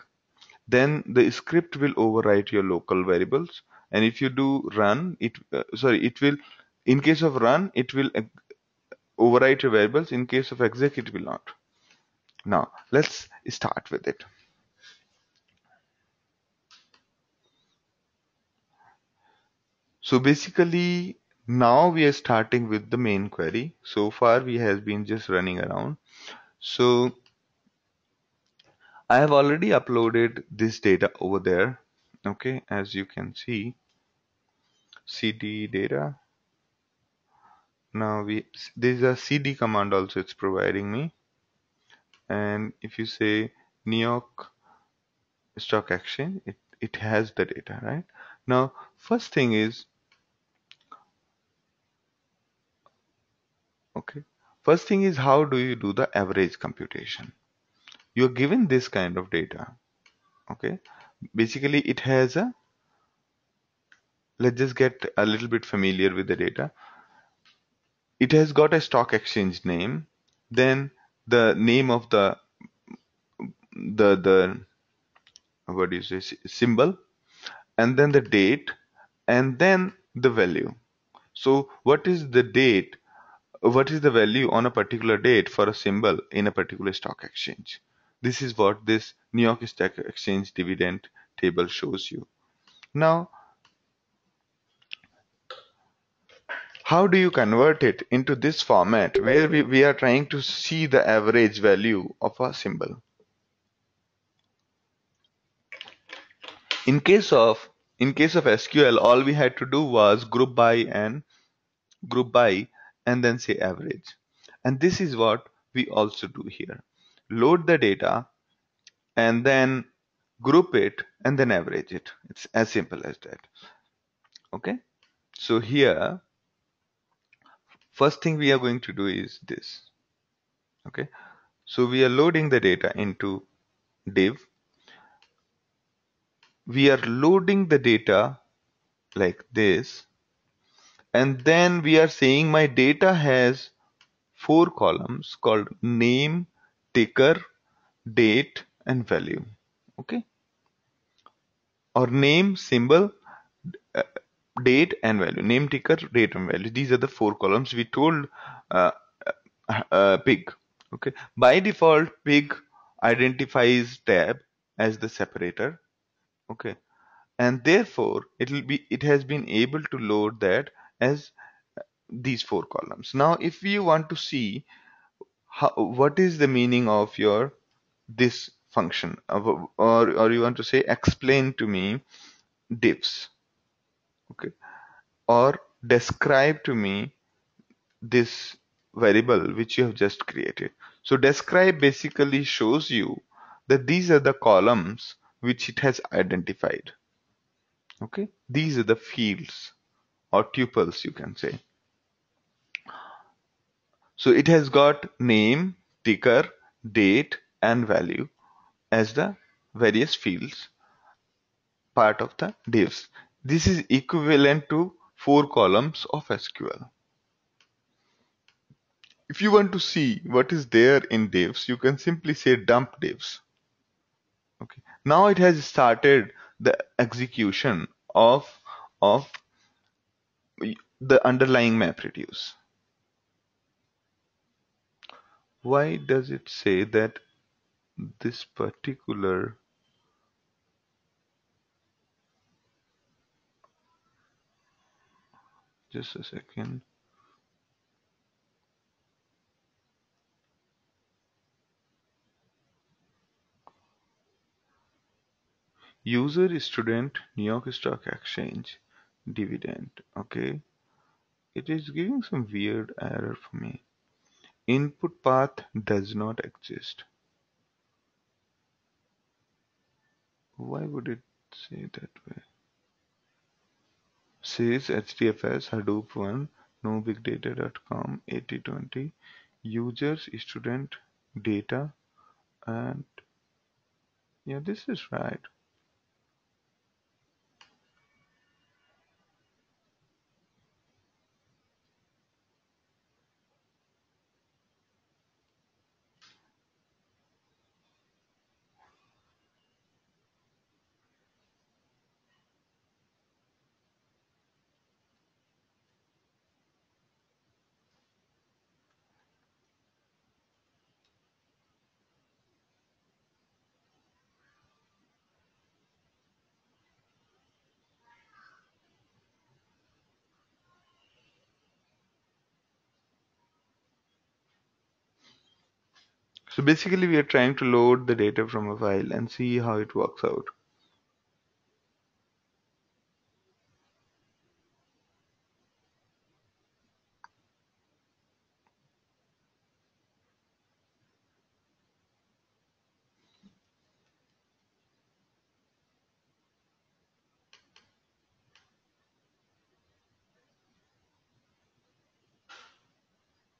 then the script will overwrite your local variables. And if you do run, it will, in case of run, it will overwrite your variables. In case of exec, it will not. Now, let's start with it. So basically, now we are starting with the main query. So far, we have been just running around. So I have already uploaded this data over there. Okay, as you can see, cd data. Now there's a cd command also it's providing me. And if you say New York Stock Exchange, it has the data, right? Now, first thing is, okay, first thing is how do you do the average computation? You're given this kind of data, okay? Basically, it has a, let's just get a little bit familiar with the data. It has got a stock exchange name, then the name of the what do you say, symbol, and then the date, and then the value. So what is the date? What is the value on a particular date for a symbol in a particular stock exchange? This is what this New York Stock Exchange dividend table shows you. Now, how do you convert it into this format where we are trying to see the average value of a symbol? In case of SQL, all we had to do was group by and then say average. And this is what we also do here. Load the data and then group it and then average it. It's as simple as that. Okay. So here, first thing we are going to do is this. Okay. So we are loading the data into div. We are loading the data like this. And then we are saying my data has 4 columns called name, ticker, date, and value. Okay. Or name, symbol, uh, date, and value. Name, ticker, date, and value. These are the 4 columns we told uh, pig. Okay. By default, pig identifies tab as the separator. Okay. And therefore, it has been able to load that as these 4 columns. Now, if you want to see what is the meaning of your this function, or you want to say explain to me divs, okay, or describe to me this variable which you have just created. So describe basically shows you that these are the columns which it has identified. Okay, these are the fields or tuples, you can say. So it has got name, ticker, date, and value as the various fields part of the divs. This is equivalent to 4 columns of SQL. If you want to see what is there in divs, you can simply say dump divs. Okay. Now it has started the execution of the underlying MapReduce. Why does it say that this particular, just a second. User student New York Stock Exchange dividend. Okay. It is giving some weird error for me. Input path does not exist. Why would it say that way? Says HDFS Hadoop 1 nobigdata.com 8020 users student data, and yeah, this is right. So basically we are trying to load the data from a file and see how it works out.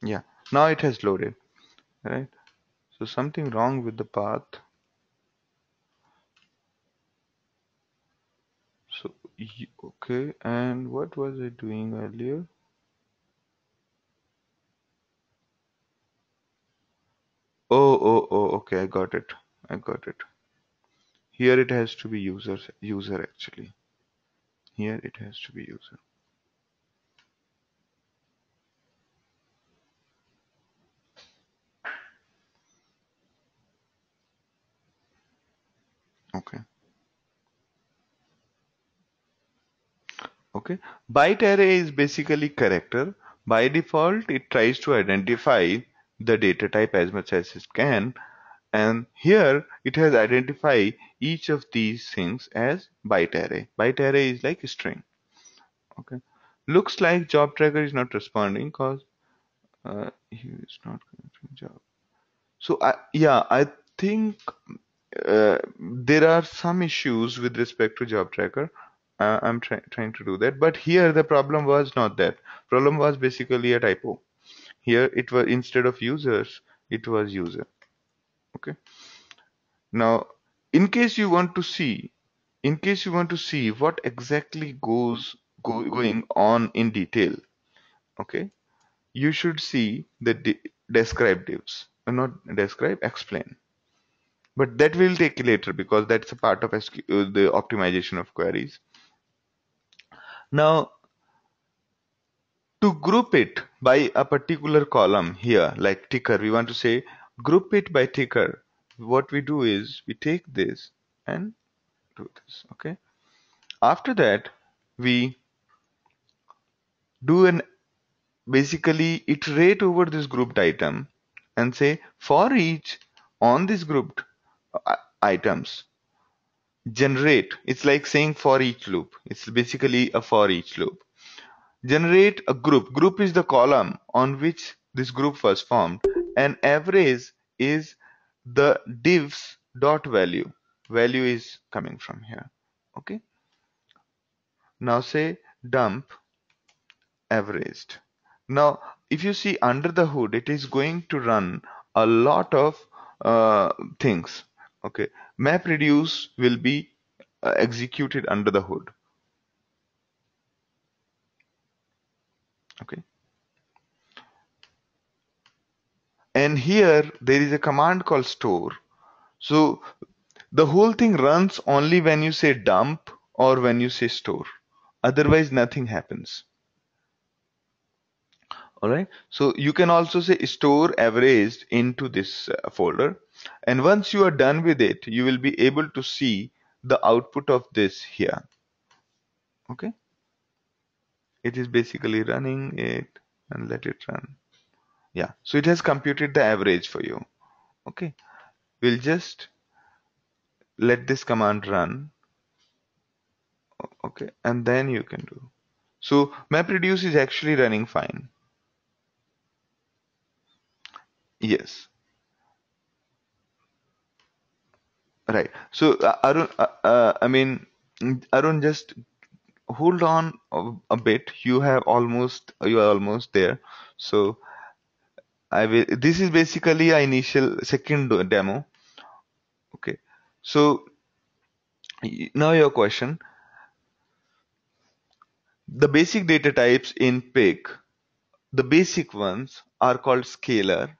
Yeah, now it has loaded, right? So something wrong with the path. So okay, and what was I doing earlier? Oh, okay, I got it. I got it. Here it has to be user actually. Here it has to be user. Okay. Okay. Byte array is basically character. By default, it tries to identify the data type as much as it can. And here it has identified each of these things as byte array. Byte array is like a string. Okay. Looks like job tracker is not responding because he is not connecting job. So yeah, I think there are some issues with respect to job tracker. I'm trying to do that, but here the problem was not that. Problem was basically a typo. Here it was instead of users, it was user. Okay. Now, in case you want to see, in case you want to see what exactly going on in detail, okay, you should see the describe divs, not describe, explain. But that will take later because that's a part of the optimization of queries. Now, to group it by a particular column here, like ticker, we want to say group it by ticker. What we do is we take this and do this. Okay. After that, we do an basically iterate over this grouped item and say for each on this grouped items generate. It's like saying for each loop. It's basically a for each loop. Generate a group. Group is the column on which this group was formed, and average is the divs dot value. Value is coming from here. Okay. Now say dump averaged. Now, if you see under the hood, it is going to run a lot of things. Okay. MapReduce will be executed under the hood. Okay. And here there is a command called store. So the whole thing runs only when you say dump or when you say store. Otherwise, nothing happens. All right. So you can also say store averaged into this folder. And once you are done with it, you will be able to see the output of this here. Okay. It is basically running it and let it run. Yeah. So it has computed the average for you. Okay. We'll just let this command run. Okay. And then you can do. So MapReduce is actually running fine. Yes. Right. So Arun, Arun, just hold on a bit. You are almost there. So I will. This is basically a initial second demo. Okay. So now your question. The basic data types in pig, the basic ones are called scalar,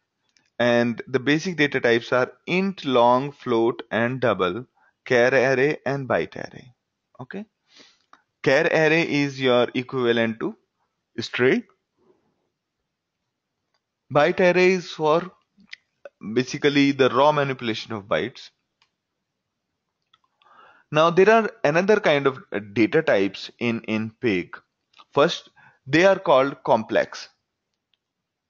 and the basic data types are int, long, float, and double, char array, and byte array. Okay. Char array is your equivalent to string. Byte array is for basically the raw manipulation of bytes. Now there are another kind of data types in pig. First, they are called complex.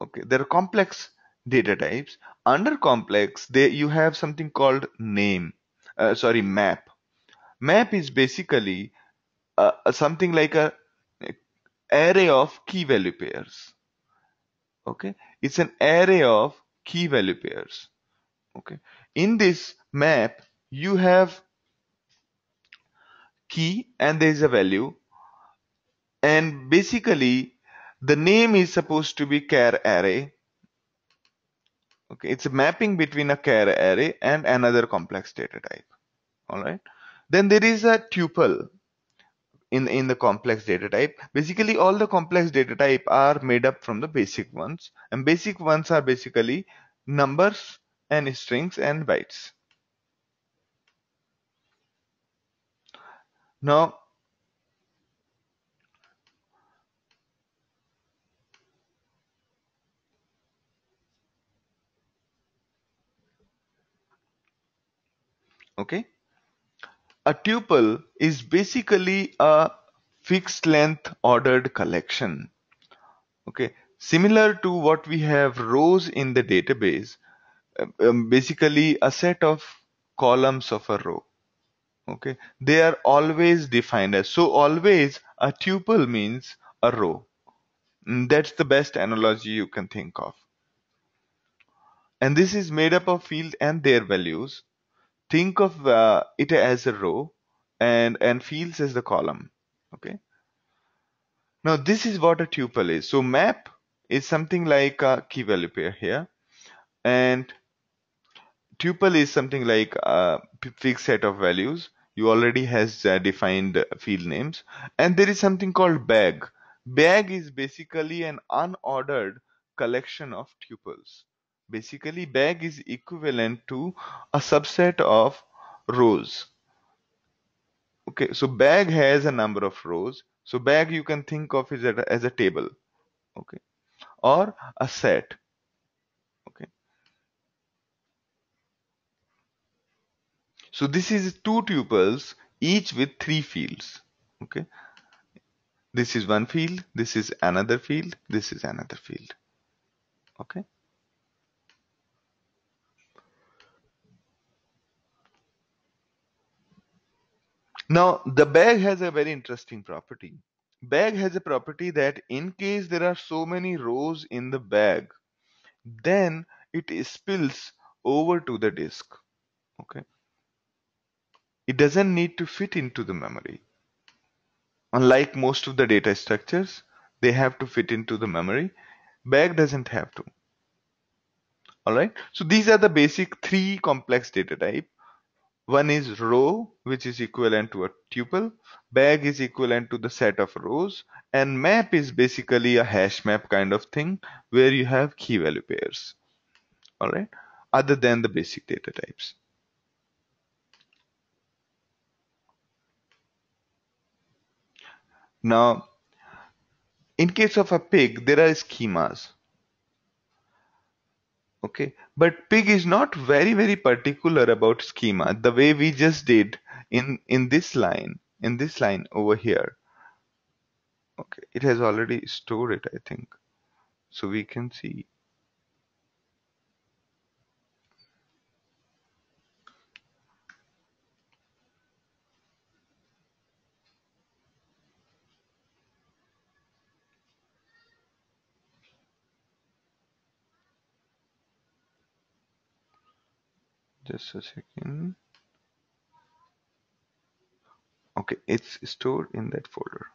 Okay, they're complex data types. Under complex, you have something called map. Map is basically something like a array of key value pairs. Okay, it's an array of key value pairs. Okay, in this map, you have key and there is a value, and basically the name is supposed to be char array. Okay, it's a mapping between a char array and another complex data type. All right. Then there is a tuple in the complex data type. Basically, all the complex data type are made up from the basic ones, and basic ones are basically numbers and strings and bytes. Now, okay, a tuple is basically a fixed length ordered collection. Okay, similar to what we have rows in the database, basically a set of columns of a row. Okay, they are always defined as, so always a tuple means a row. That's the best analogy you can think of. And this is made up of field and their values. Think of it as a row and fields as the column. Okay, now this is what a tuple is. So map is something like a key value pair here, and tuple is something like a fixed set of values. You already has defined field names, and there is something called bag. Bag is basically an unordered collection of tuples. Basically, bag is equivalent to a subset of rows. Okay, so bag has a number of rows. So bag you can think of it as a table, okay, or a set. Okay, so this is two tuples, each with three fields. Okay, this is one field, this is another field, this is another field. Okay. Now the bag has a very interesting property. Bag has a property that in case there are so many rows in the bag, then it spills over to the disk. Okay. It doesn't need to fit into the memory. Unlike most of the data structures, they have to fit into the memory. Bag doesn't have to. All right. So these are the basic three complex data type. One is row, which is equivalent to a tuple. Bag is equivalent to the set of rows. And map is basically a hash map kind of thing where you have key value pairs. All right. Other than the basic data types. Now, in case of a pig, there are schemas. Okay, but pig is not very particular about schema the way we just did in this line over here. Okay, it has already stored it, I think, so we can see. Just a second. Okay, it's stored in that folder.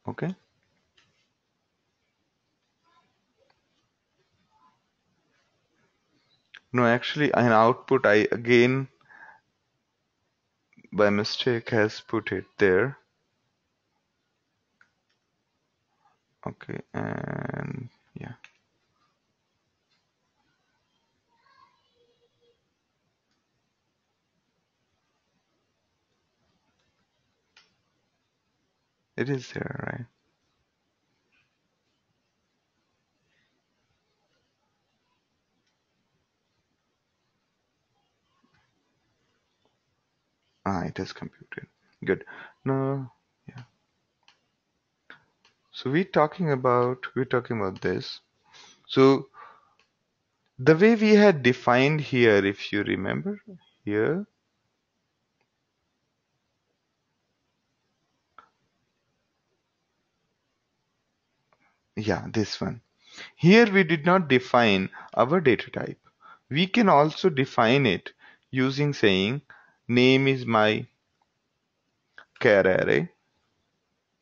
Okay, no, actually an output I again by mistake has put it there. Okay, and yeah, it is there, right? It is computed. Good. Now, yeah. So we're talking about this. So the way we had defined here, if you remember here, yeah, this one. Here we did not define our data type. We can also define it using saying name is my char array.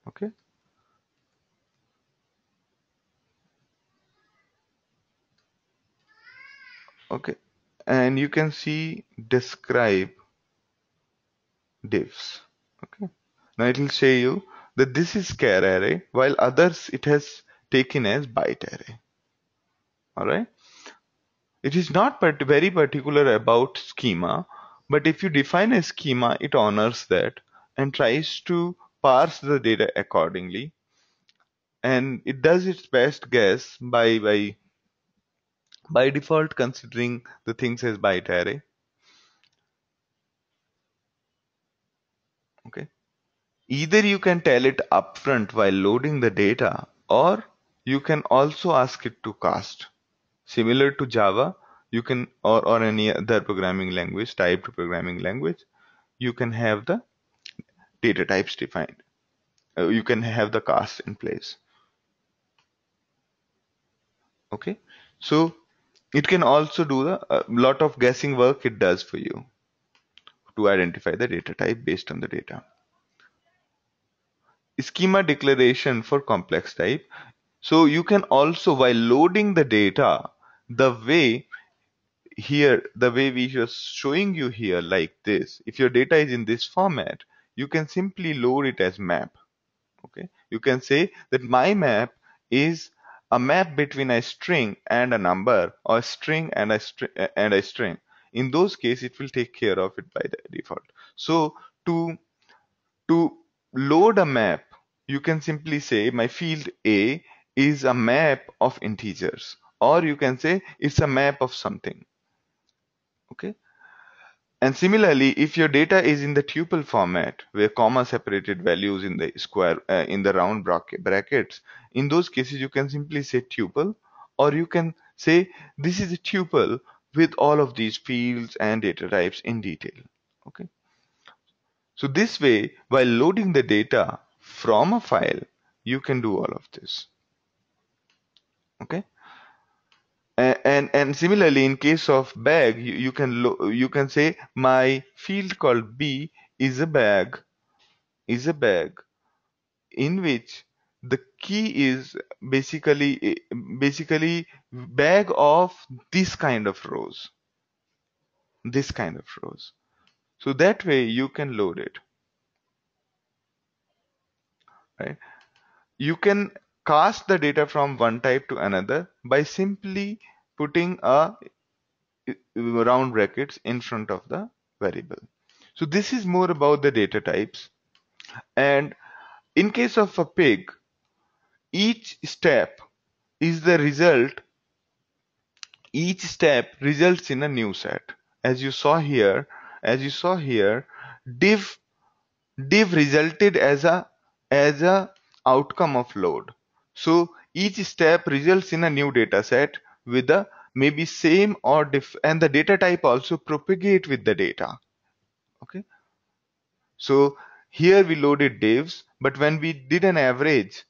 Okay. Okay. And you can see describe divs. Okay. Now it will show you that this is char array, while others it has taken as byte array. All right. It is not very particular about schema, but if you define a schema, it honors that and tries to parse the data accordingly. And it does its best guess by default considering the things as byte array. Okay. Either you can tell it upfront while loading the data, or you can also ask it to cast. Similar to Java, you can or any other programming language, typed programming language, you can have the data types defined. You can have the cast in place. Okay. So it can also do the lot of guessing work it does for you to identify the data type based on the data. Schema declaration for complex type. So you can also, while loading the data, the way the way we are showing you here like this, if your data is in this format, you can simply load it as map. Okay, you can say that my map is a map between a string and a number, or a string and a string. In those cases, it will take care of it by the default. So to to load a map, you can simply say my field A is a map of integers, or you can say it's a map of something. Okay. And similarly, if your data is in the tuple format, where comma separated values in the in the round brackets, in those cases you can simply say tuple, or you can say this is a tuple with all of these fields and data types in detail. Okay. So this way, while loading the data from a file, you can do all of this. Okay. And similarly, in case of bag, you can say my field called B is a bag in which the key is basically bag of this kind of rows. So that way you can load it, right? You can cast the data from one type to another by simply putting a round brackets in front of the variable. So this is more about the data types. And in case of a pig, each step is the result, each step results in a new set. As you saw here, div div resulted as a outcome of load. So each step results in a new data set with a maybe same or and the data type also propagate with the data. Okay. So here we loaded divs, but when we did an average,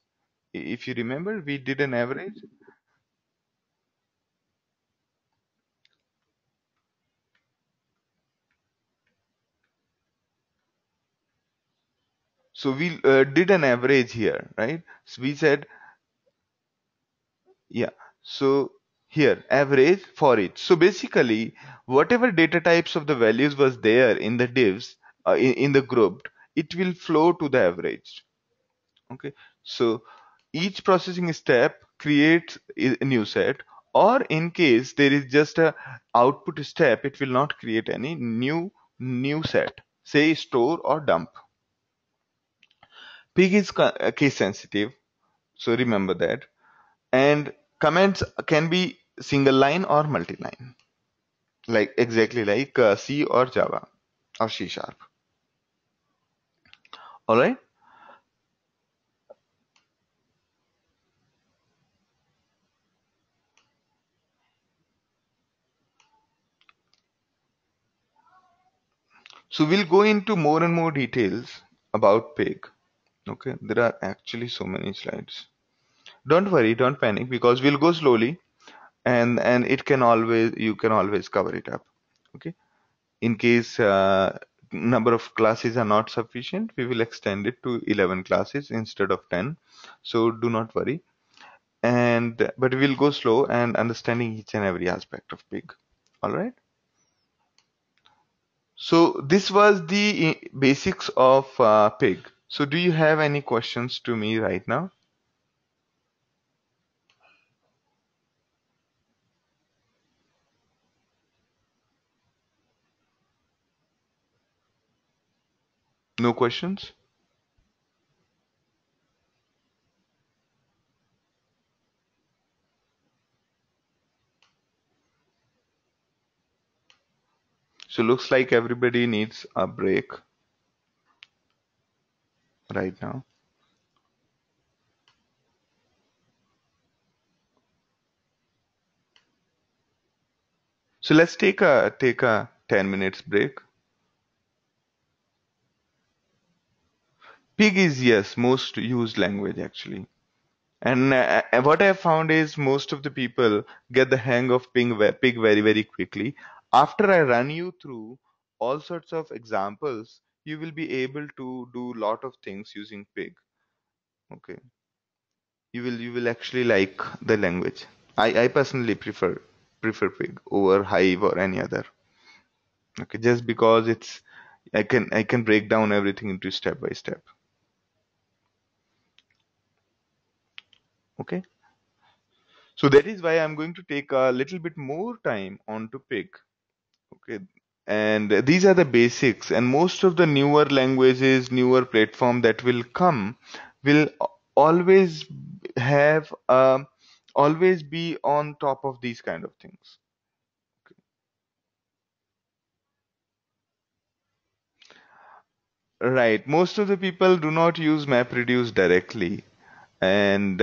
if you remember, we did an average. So we did an average here, right? So we said, yeah. So here, average for each. So basically, whatever data types of the values was there in the divs, in the grouped, it will flow to the average. Okay. So each processing step creates a new set, or in case there is just a output step, it will not create any new set, say store or dump. Pig is case sensitive, so remember that. And comments can be single line or multi-line, like exactly like C or Java or C sharp. All right. So we'll go into more and more details about pig. Okay, there are actually so many slides. Don't worry, don't panic, because we'll go slowly, and it can always, you can always cover it up. Okay, in case number of classes are not sufficient, we will extend it to 11 classes instead of 10. So do not worry. And but we'll go slow and understanding each and every aspect of pig. All right. So this was the basics of pig. So do you have any questions to me right now? No questions? So looks like everybody needs a break right now. So let's take a 10 minutes break. Pig is, yes, most used language actually. And what I found is most of the people get the hang of pig very, very quickly. After I run you through all sorts of examples, you will be able to do lot of things using pig. Okay. You will actually like the language. I personally prefer pig over hive or any other. Okay, just because it's I can break down everything into step by step. Okay. So that is why I'm going to take a little bit more time on to pig. Okay. And these are the basics, and most of the newer languages, newer platform that will come will always have always be on top of these kind of things. Right. Most of the people do not use MapReduce directly, and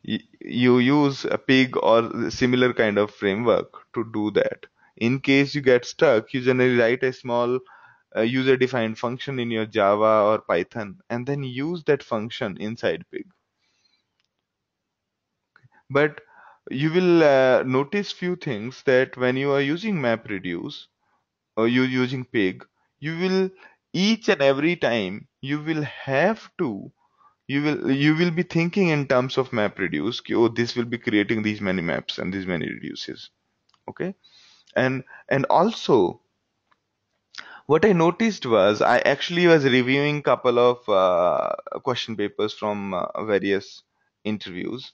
you use a pig or similar kind of framework to do that. In case you get stuck, you generally write a small user-defined function in your Java or Python, and then use that function inside pig. But you will notice few things that when you are using MapReduce or you using pig, you will each and every time you will have to you will be thinking in terms of map reduce. Oh, this will be creating these many maps and these many reduces. Okay. And also what I noticed was I actually was reviewing couple of question papers from various interviews.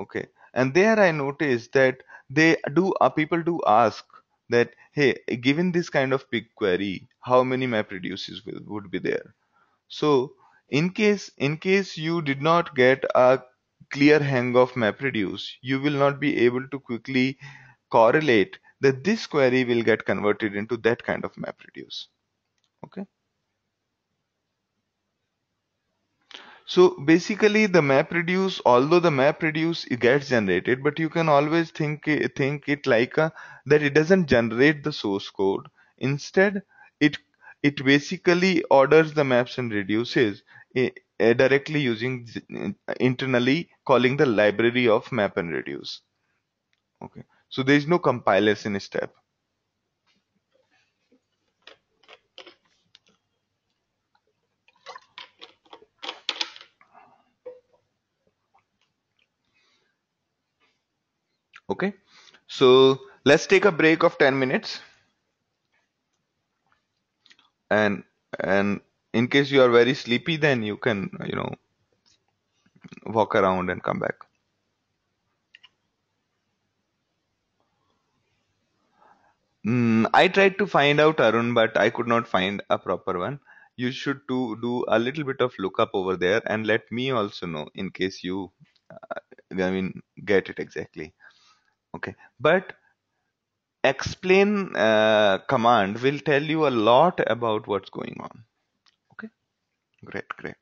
Okay. And there I noticed that people do ask that, hey, given this kind of big query, how many map reduces would be there? So in case you did not get a clear hang of MapReduce, you will not be able to quickly correlate that this query will get converted into that kind of MapReduce. Okay. So basically the MapReduce, although the MapReduce it gets generated, but you can always think it like that it doesn't generate the source code. Instead, it it basically orders the maps and reduces directly using internally calling the library of map and reduce. Okay. So there is no compilation step. Okay. So let's take a break of 10 minutes, and and in case you are very sleepy, then you can walk around and come back. I tried to find out Arun, but I could not find a proper one. You should do a little bit of lookup over there and let me also know in case you, get it exactly. Okay, but explain command will tell you a lot about what's going on. Okay, Great, great.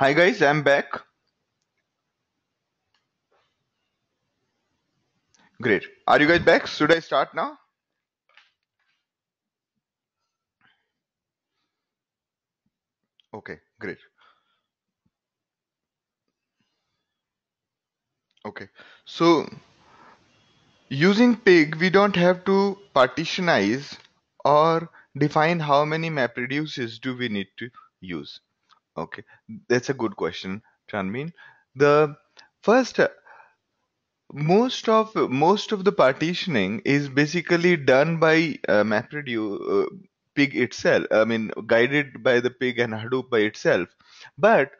Hi guys, I'm back. Great. Are you guys back? Should I start now? Okay, great. Okay. So using pig, we don't have to partitionize or define how many MapReduces do we need to use. Okay, that's a good question, Chanmin. The first, most of the partitioning is basically done by MapReduce pig itself. I mean, guided by the pig and Hadoop by itself. But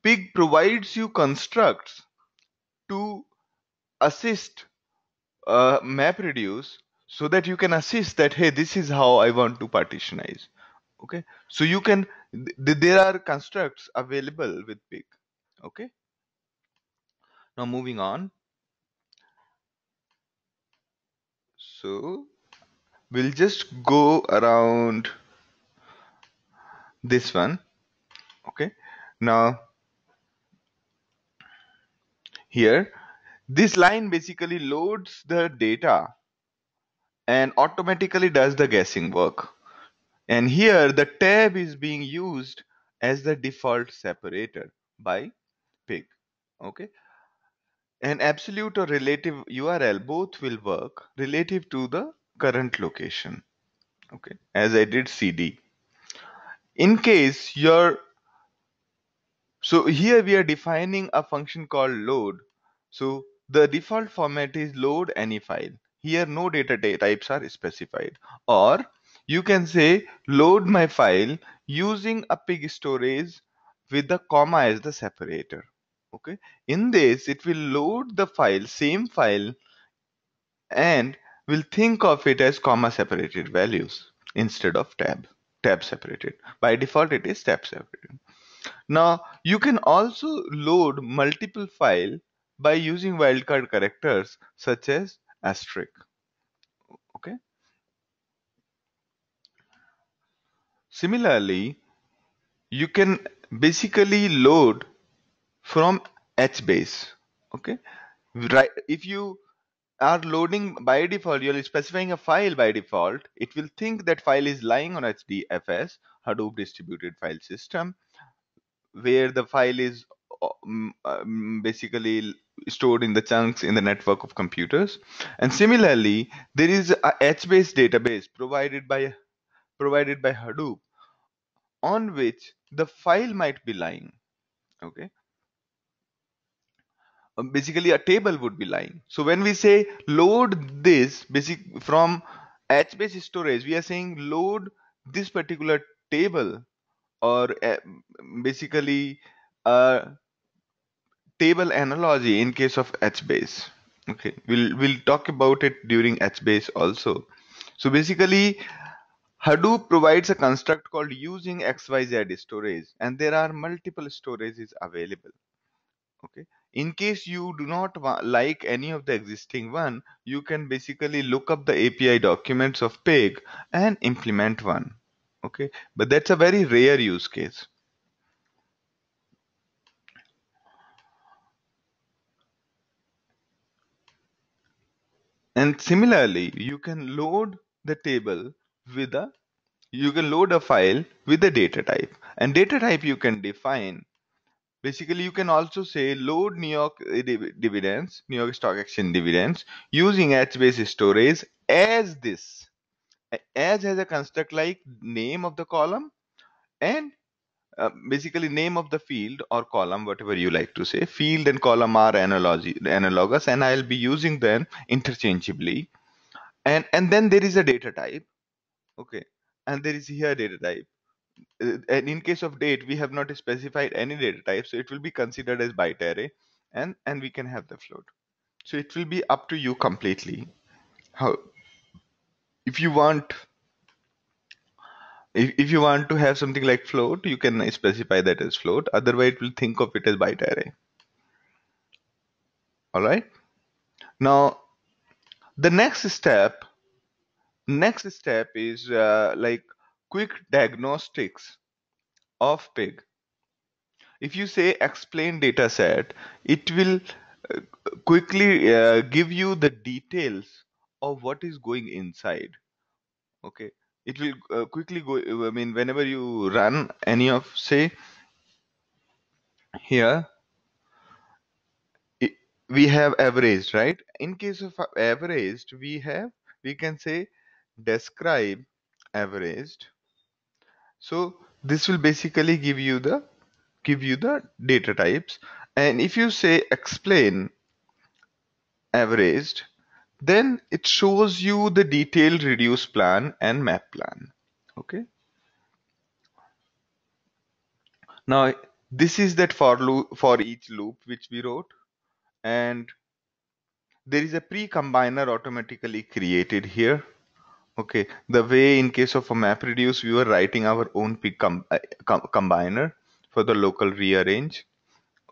pig provides you constructs to assist MapReduce so that you can assist that, hey, this is how I want to partitionize. Okay, so you can there are constructs available with pig. Okay, now moving on. So we'll just go around this one. Okay, now here this line basically loads the data and automatically does the guessing work. And here the tab is being used as the default separator by pig. Okay, an absolute or relative URL both will work relative to the current location. Okay, as I did CD. In case your So here we are defining a function called load. So the default format is load any file. Here no data types are specified. Or you can say load my file using a pig storage with the comma as the separator. Okay. In this, it will load the file, same file, and will think of it as comma separated values instead of tab separated. By default, it is tab separated. Now, you can also load multiple files by using wildcard characters such as asterisk. Okay. Similarly, you can basically load from HBase. Okay. Right. If you are loading by default, you're specifying a file by default. It will think that file is lying on HDFS, Hadoop Distributed File System, where the file is basically stored in the chunks in the network of computers. And similarly, there is a H-based database provided by Hadoop on which the file might be lying. Okay, basically a table would be lying. So when we say load this basic from H-based storage, we are saying load this particular table or basically a table analogy in case of HBase. Okay, we'll talk about it during HBase also. So basically, Hadoop provides a construct called using XYZ storage, and there are multiple storages available. Okay, in case you do not like any of the existing one, you can basically look up the API documents of Pig and implement one. Okay, but that's a very rare use case. And similarly, with a you can load a file with a data type, and data type you can define. Basically, you can also say load New York dividends, New York Stock Exchange dividends using H-based storage as this. As has a construct like name of the column and basically name of the field or column, whatever you like to say. Field and column are analogous, and I'll be using them interchangeably. And then there is a data type. Okay, and there is here data type. And in case of date, we have not specified any data type, so it will be considered as byte array, and we can have the float. So it will be up to you completely. How if you want if you want to have something like float, you can specify that as float. Otherwise, it will think of it as byte array. All right. Now the next step is like quick diagnostics of pig. if you say explain data set, it will uh, quickly give you the details of what is going inside. Okay, it will quickly go. I mean, whenever you run any of, say, here, i- we have averaged, right? In case of averaged, we can say describe averaged. So this will basically give you the data types. And if you say explain averaged, then it shows you the detailed reduce plan and map plan. Okay. Now this is that for loop, for each loop which we wrote, and there is a pre-combiner automatically created here. Okay, the way in case of a map reduce, we were writing our own combiner for the local rearrange.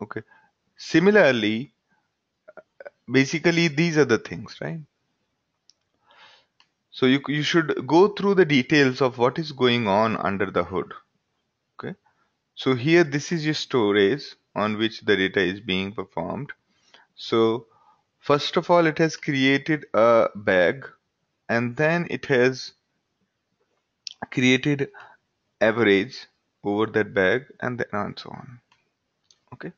Okay, similarly, basically these are the things, right? So you should go through the details of what is going on under the hood. Okay, so here this is your storage on which the data is being performed. So first of all, it has created a bag, and then it has created average over that bag, and then and so on. Okay,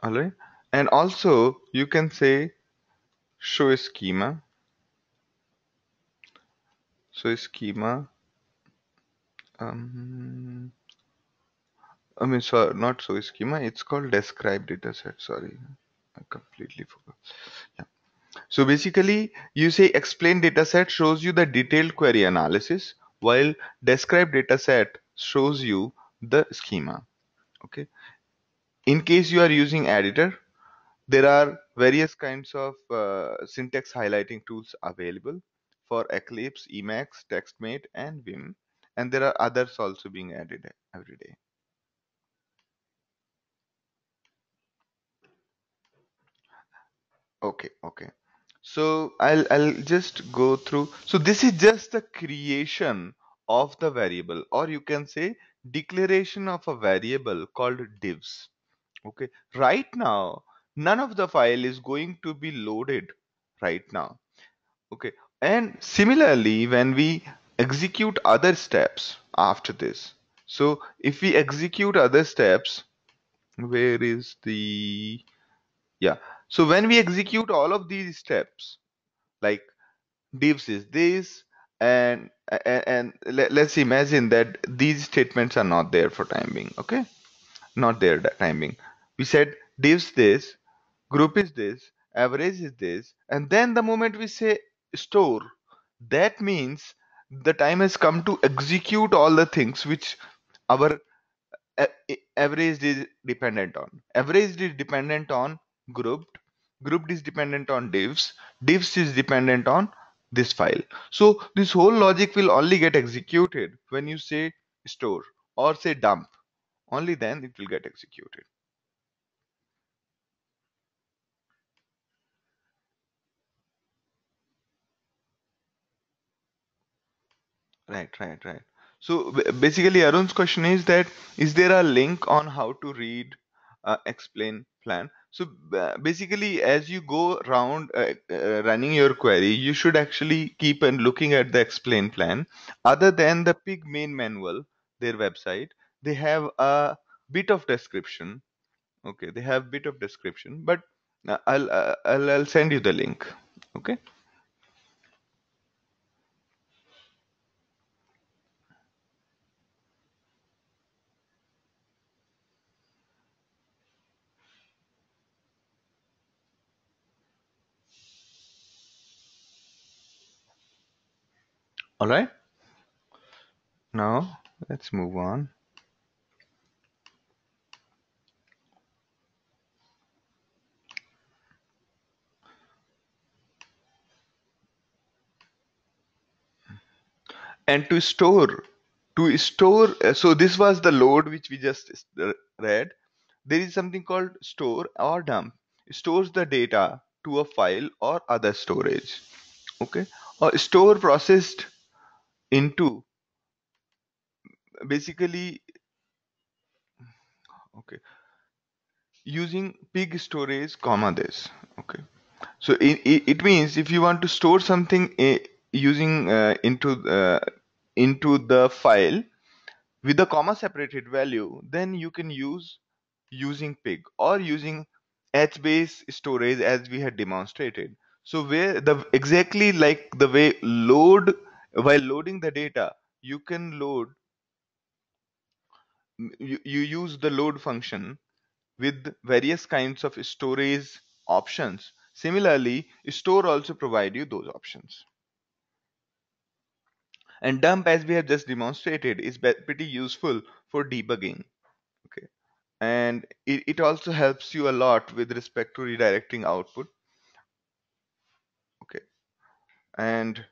all right. And also you can say show schema. So schema, um, I mean, so not so schema. It's called describe dataset. Sorry, I completely forgot. Yeah. So basically, you say explain dataset shows you the detailed query analysis, while describe dataset shows you the schema. Okay. In case you are using editor, there are various kinds of syntax highlighting tools available for Eclipse, Emacs, TextMate, and Vim, and there are others also being added every day. Okay, okay. So I'll just go through. So this is just the creation of the variable, or you can say declaration of a variable called divs. Okay. Right now, none of the file is going to be loaded right now. Okay. And similarly, when we execute other steps after this, so if we execute other steps, where is the, yeah. So when we execute all of these steps, like divs is this, and let's imagine that these statements are not there for time being. Okay, not there that time being. We said divs this, group is this, average is this, and then the moment we say store, that means the time has come to execute all the things which our averaged is dependent on. Averaged is dependent on grouped. Grouped is dependent on divs. Divs is dependent on this file. So this whole logic will only get executed when you say store or say dump. Only then it will get executed. Right, right, right. So basically, Arun's question is that is there a link on how to read, explain plan? So basically, as you go around running your query, you should actually keep on looking at the explain plan. Other than the Pig main manual, their website, they have a bit of description. Okay, they have bit of description, but I'll send you the link. Okay, all right. Now let's move on. And to store so this was the load which we just read. There is something called store or dump. It stores the data to a file or other storage. Okay, or store processed into basically, okay, using pig storage comma this. Okay, so it means if you want to store something using into the file with a comma separated value, then you can use using pig or using h-base storage as we had demonstrated. So where the exactly like the way load, while loading the data, you can load, you use the load function with various kinds of storage options. Similarly, store also provide you those options. And dump, as we have just demonstrated, is pretty useful for debugging. Okay, and it also helps you a lot with respect to redirecting output. Okay, and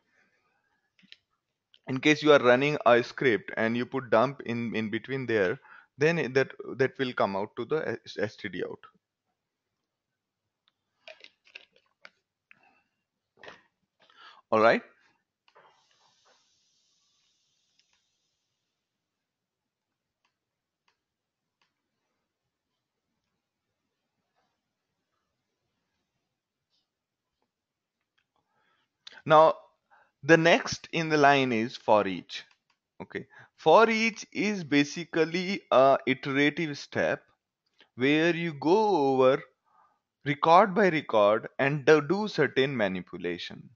in case you are running a script and you put dump in between there, then that will come out to the std out. All right. Now the next in the line is for each. Okay, for each is basically a iterative step where you go over record by record and do certain manipulation.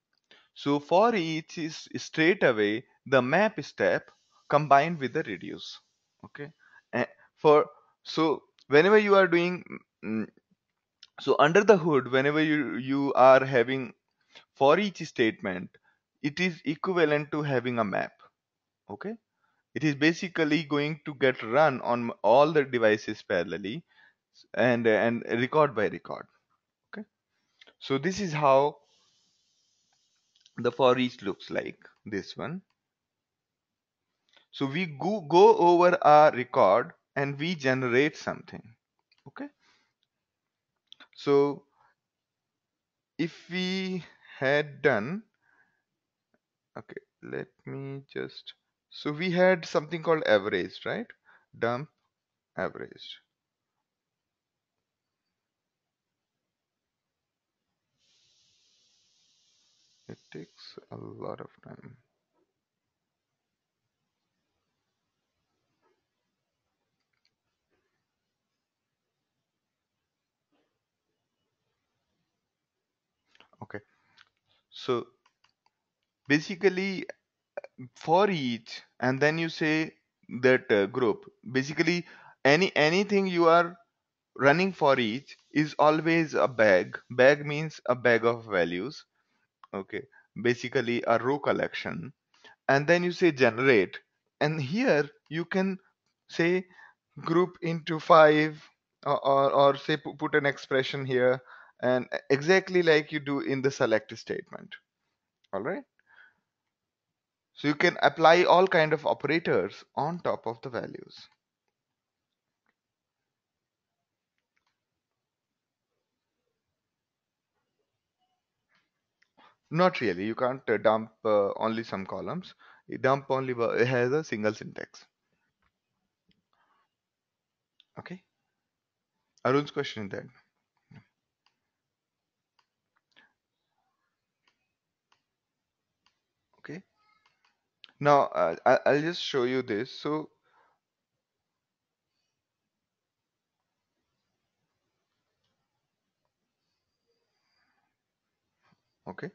So for each is straight away the map step combined with the reduce. Okay, and for, so whenever you are doing, mm, so under the hood, whenever you are having for each statement, it is equivalent to having a map. Okay, it is basically going to get run on all the devices parallelly and record by record. Okay, so this is how the for each looks like, this one. So we go over a record and we generate something. Okay, so if we had done, okay, let me just, so we had something called average, right? Dump average. It takes a lot of time. Okay, so basically for each, and then you say that group, basically anything you are running for each is always a bag means a bag of values. Okay, basically a row collection. And then you say generate, and here you can say group into five, or say put an expression here, and exactly like you do in the select statement. All right, so you can apply all kind of operators on top of the values. Not really, you can't dump only some columns. You dump only it has a single syntax. Okay, Arun's question is that. Okay, now I'll just show you this. So okay,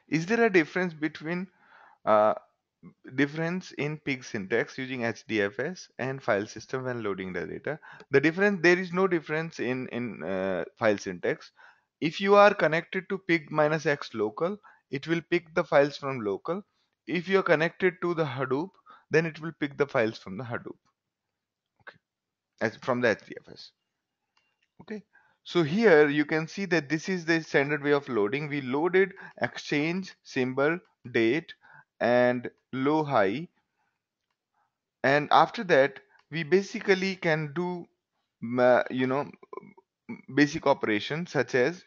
is there a difference between uh, difference in pig syntax using HDFS and file system when loading the data? The difference, there is no difference in file syntax. If you are connected to pig minus x local, it will pick the files from local. If you are connected to the Hadoop, then it will pick the files from the Hadoop. Okay, as from the HDFS. Okay, So here you can see that this is the standard way of loading. We loaded exchange, symbol, date, and low high, and after that we basically can do basic operations such as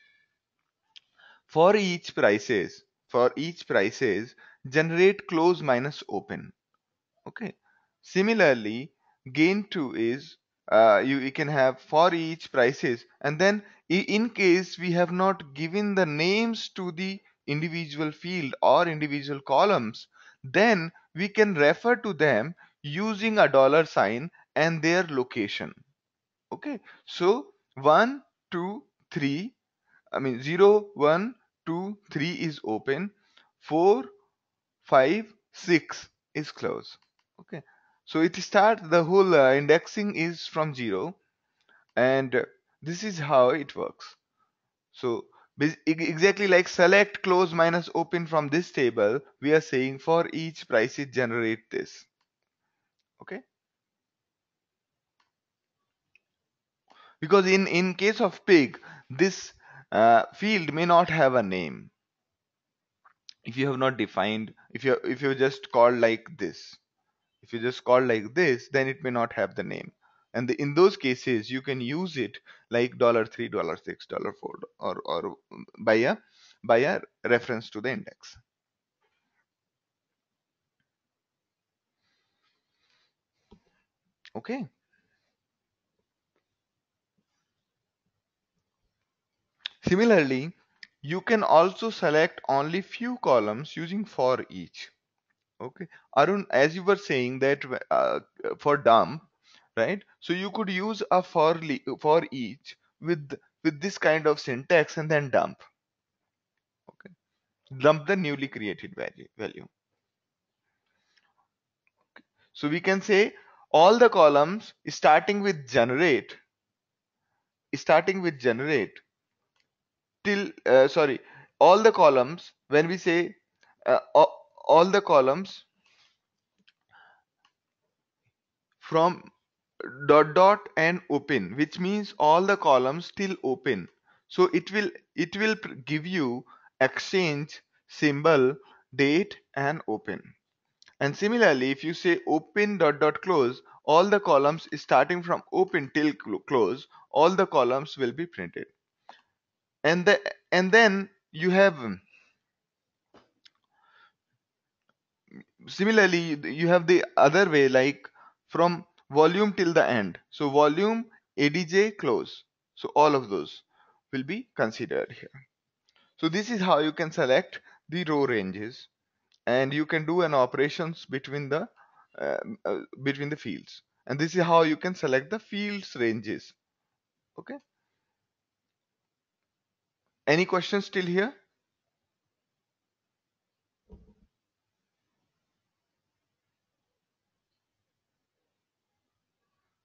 for each prices generate close minus open. Okay. Similarly, gain 2 is you can have for each prices, and then in case we have not given the names to the individual field or individual columns, then we can refer to them using a dollar sign and their location. Okay. So 1, 2, 3, I mean 0, 1, 2, 3 is open, 4, 5, 6 is close. Okay. So it starts, the whole indexing is from 0, and this is how it works. So exactly like select close minus open from this table, we are saying for each price it generate this. Okay. Because in case of pig, this field may not have a name if you have not defined, if you just call like this. If you just call like this, then it may not have the name. And in those cases, you can use it like $3, $6, $4, or by a reference to the index. Okay. Similarly, you can also select only few columns using for each. Okay. Arun, as you were saying that for dump, right? So you could use a for each with this kind of syntax and then dump. Okay. Dump the newly created value. So we can say all the columns starting with generate till sorry, all the columns when we say all the columns from dot and open, which means all the columns still open. So it will give you exchange, symbol, date, and open. And similarly, if you say open dot close, all the columns starting from open till close, all the columns will be printed. And then you have similarly you have the other way, like from volume till the end. So volume, ADJ, close. So all of those will be considered here. So this is how you can select the row ranges, and you can do an operations between the fields, and this is how you can select the fields ranges. Okay. Any questions still here?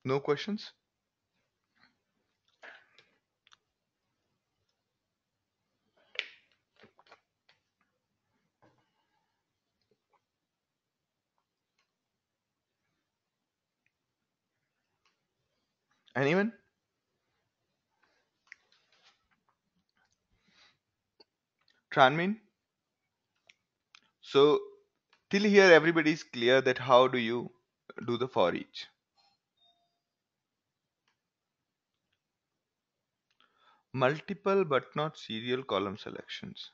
No questions? Anyone? Tranmin? So till here everybody is clear that how do you do the for each. Multiple but not serial column selections.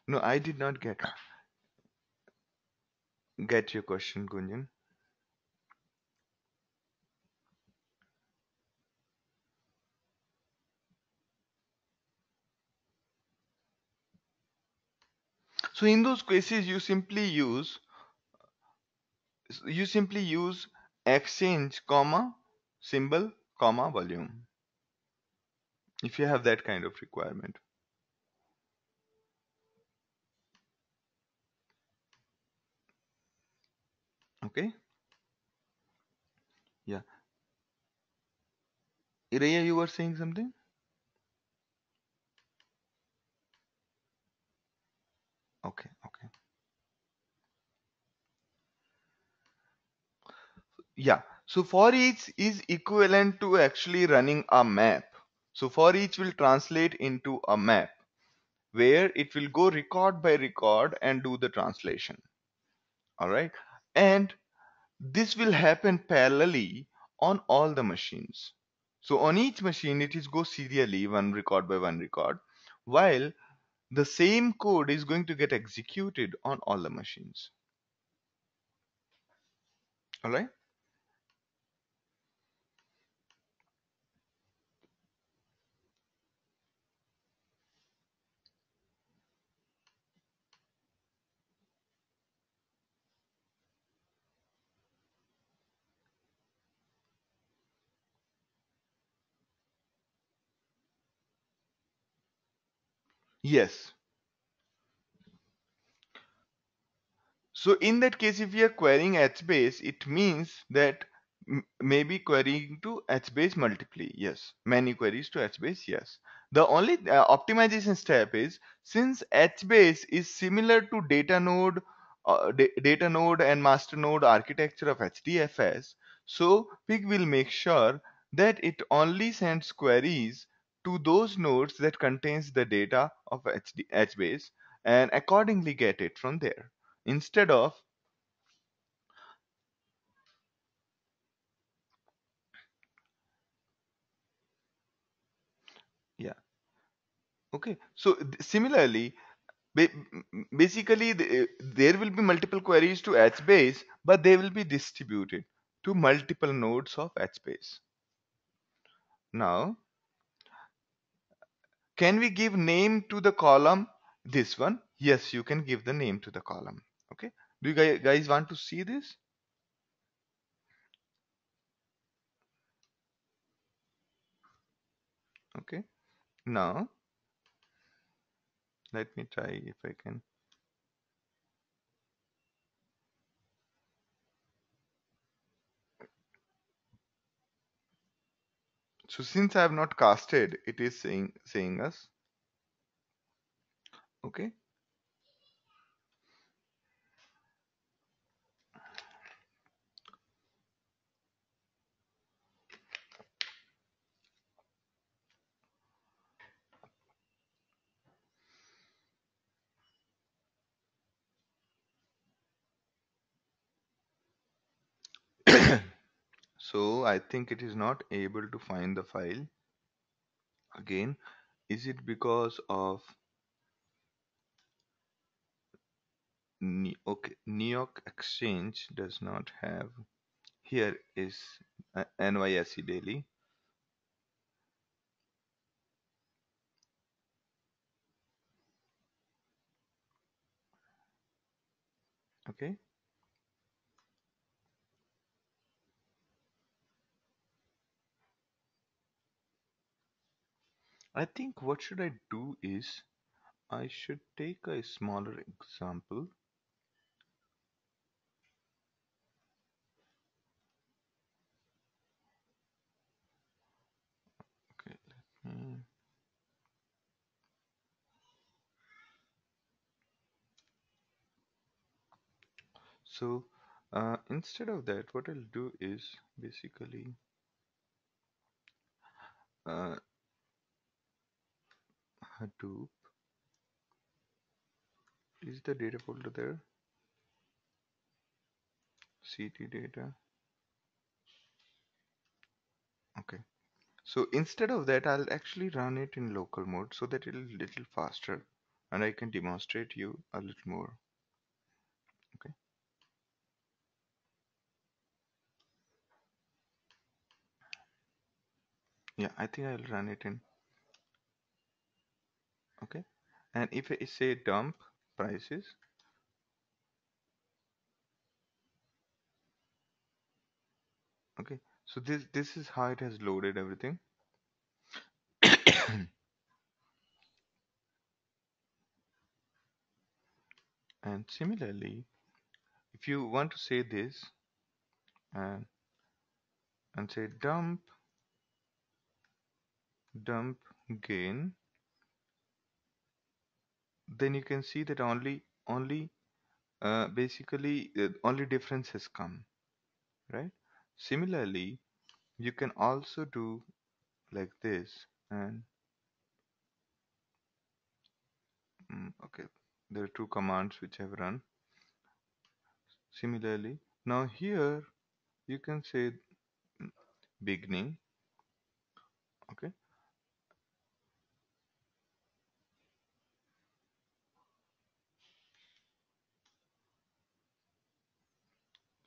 No, I did not get your question, Gunjan. So in those cases you simply use exchange, comma, symbol, comma, volume, if you have that kind of requirement. Okay. Yeah. Ireya, you were saying something? Okay, okay. Yeah. So for each is equivalent to actually running a map. So for each will translate into a map where it will go record by record and do the translation. All right. And this will happen parallelly on all the machines. So on each machine, it is go serially, one record by one record, while the same code is going to get executed on all the machines. All right. Yes. So in that case, if we are querying HBase, it means that maybe querying to HBase multiply. Yes. Many queries to HBase. Yes. The only optimization step is, since HBase is similar to data node and master node architecture of HDFS, so Pig will make sure that it only sends queries to those nodes that contains the data of HBase and accordingly get it from there instead of. Yeah. Okay, so similarly, basically there will be multiple queries to HBase, but they will be distributed to multiple nodes of HBase. Now, can we give name to the column? This one, yes, you can give the name to the column. Okay, do you guys want to see this? Okay, now let me try if I can. So since I have not casted, it is saying us. Okay. So I think it is not able to find the file. Again, is it because of okay, New York Exchange does not have. Here is NYSE daily. Okay. I think what should I do is I should take a smaller example. Okay, let me. So instead of that, what I'll do is basically uh, Hadoop. Is the data folder there? CT data. Okay. So instead of that, I'll actually run it in local mode so that it'll little faster and I can demonstrate you a little more. Okay. Yeah, I think I'll run it in. Okay. And if I say dump prices, okay. So this is how it has loaded everything. And similarly, if you want to say this and say dump gain, then you can see that only basically only difference has come, right? Similarly, you can also do like this, and okay, there are two commands which I've run. Similarly, now here you can say beginning. Okay,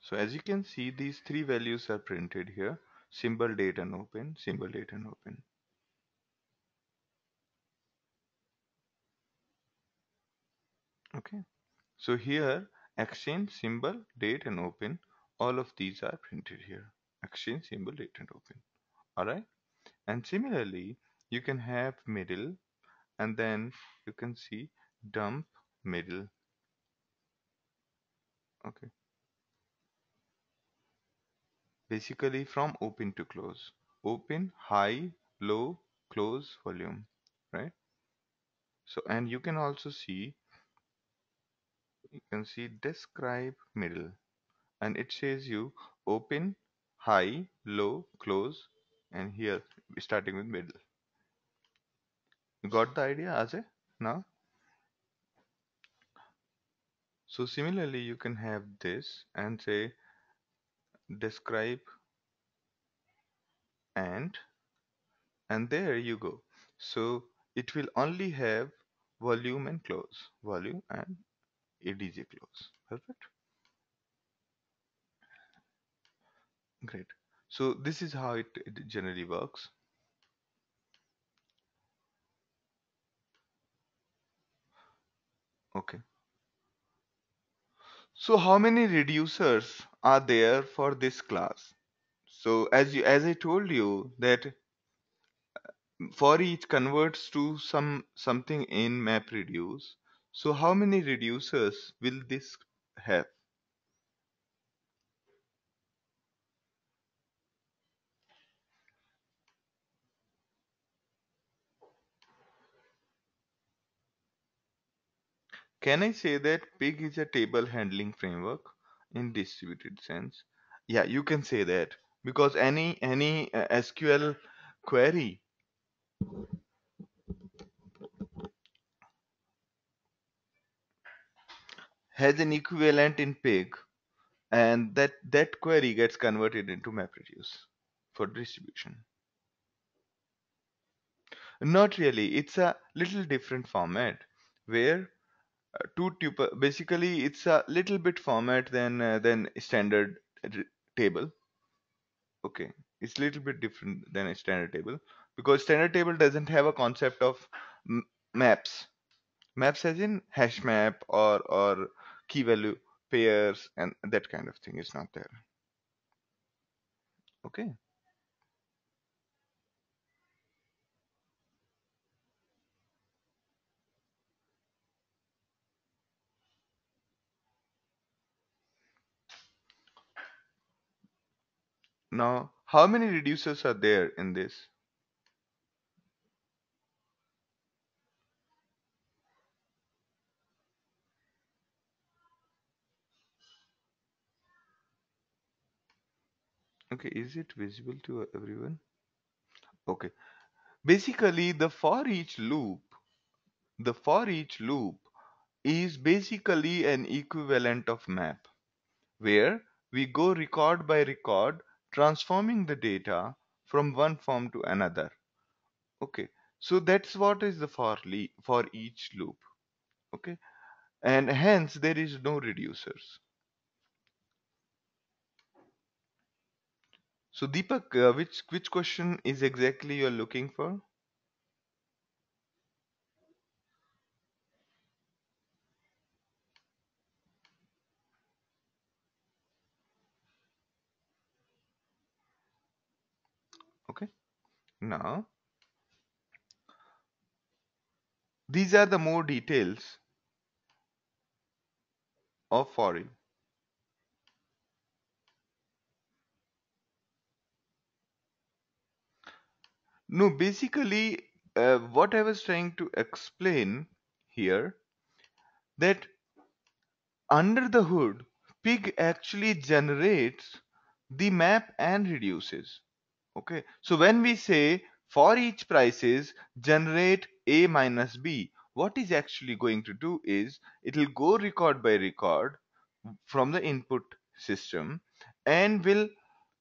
so as you can see, these three values are printed here: symbol, date, and open. Symbol, date, and open. Okay, so here exchange, symbol, date, and open. All of these are printed here: exchange, symbol, date, and open. All right, and similarly, you can have middle, and then you can see dump middle. Okay, basically from open to close. Open, high, low, close, volume, right? So, and you can see describe middle, and it says you open, high, low, close, and here starting with middle. You got the idea, Ajay? Now, so similarly, you can have this and say describe and there you go. So it will only have volume and close, volume and ADJ close. Perfect. Great. So this is how it generally works. Okay. So how many reducers are there for this class? So as I told you that for each converts to something in map reduce. So how many reducers will this have? Can I say that pig is a table handling framework in distributed sense? Yeah, you can say that because any SQL query has an equivalent in pig, and that query gets converted into MapReduce for distribution. Not really. It's a little different format where two tuple basically it's a little bit format than standard table. Okay, it's a little bit different than a standard table because standard table doesn't have a concept of maps. Maps as in hash map or key value pairs and that kind of thing is not there. Okay. Now, how many reducers are there in this? Okay, is it visible to everyone? Okay. Basically, the for each loop is basically an equivalent of map, where we go record by record, transforming the data from one form to another. Okay, so that's what is the for each loop. Okay, and hence there is no reducers. So Deepak, which question is exactly you're looking for? Okay, now these are the more details of for you. No, basically, what I was trying to explain here that under the hood, pig actually generates the map and reduces. Okay, so when we say for each prices generate a minus b, what is actually going to do is it will go record by record from the input system and will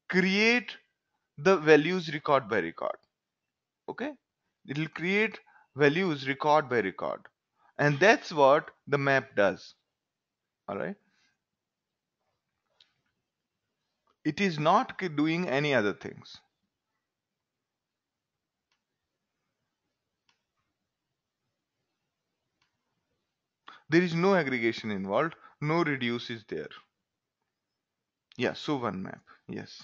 create the values record by record. Okay, it will create values record by record, and that's what the map does. All right, it is not doing any other things. There is no aggregation involved, no reduce is there. Yeah, so one map. Yes.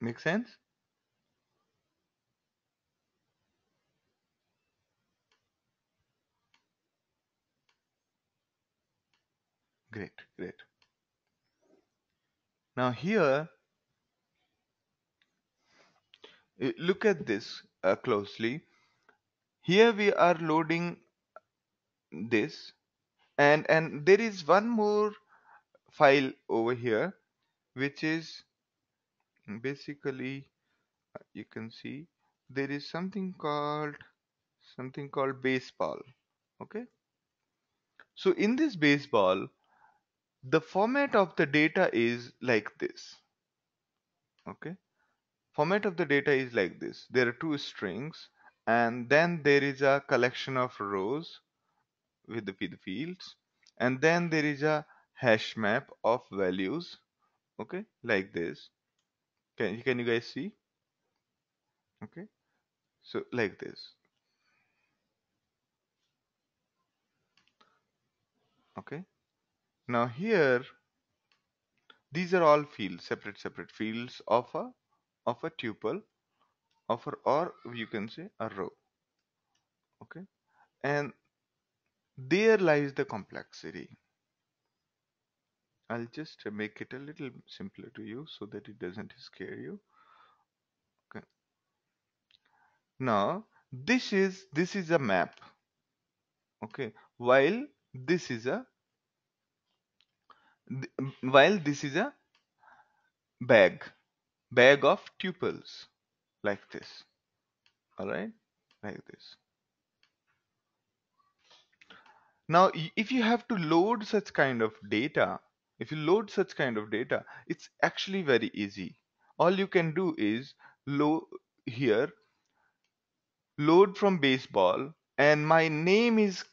Make sense? Great, great. Now here, look at this closely. Here we are loading this, and there is one more file over here, which is basically you can see there is something called baseball. Okay, so in this baseball, the format of the data is like this. Okay, format of the data is like this. There are two strings, and then there is a collection of rows with the fields, and then there is a hash map of values. Okay, like this. Can you guys see? Okay, so like this. Okay, now here these are all fields, separate fields of a tuple of a, or you can say a row. Okay, and there lies the complexity. I'll just make it a little simpler to you so that it doesn't scare you. Okay. Now this is a map. Okay. This is a while this is a bag bag of tuples like this. All right, like this. Now, if you have to load such kind of data, if you load such kind of data, it's actually very easy. All you can do is load here load from baseball, and my name is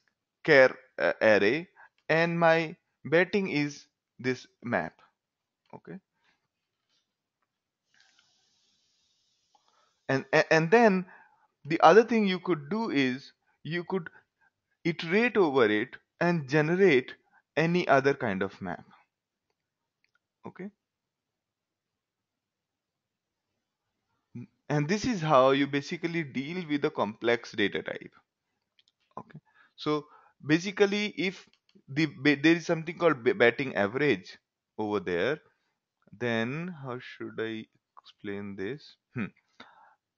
care array, and my betting is this map. Okay, and then the other thing you could do is you could iterate over it and generate any other kind of map. Okay, and this is how you basically deal with a complex data type. Okay, so basically if there is something called betting average over there, then how should I explain this?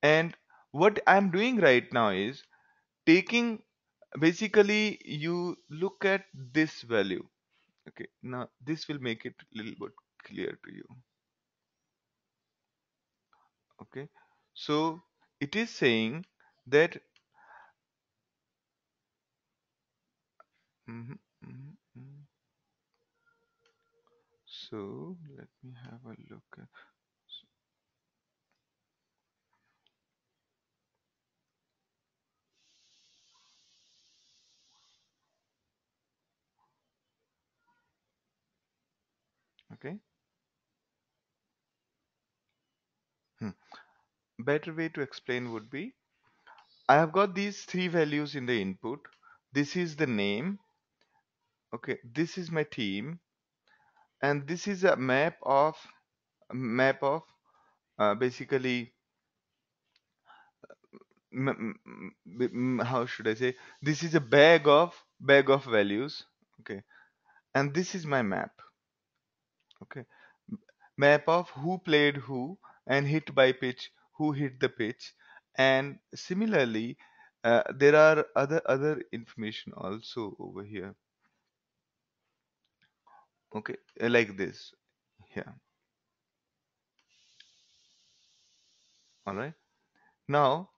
And what I'm doing right now is taking, basically you look at this value. Okay, now this will make it a little bit clear to you. Okay, so it is saying that mhm, mhm, mhm. So let me have a look at, okay. Hmm. Better way to explain would be I have got these three values in the input. This is the name. Okay, this is my team, and this is a map of basically how should I say, this is a bag of values. Okay, and this is my map. Okay, map of who played who and hit by pitch, who hit the pitch, and similarly There are other information also over here. Okay, like this. Yeah. All right. Now,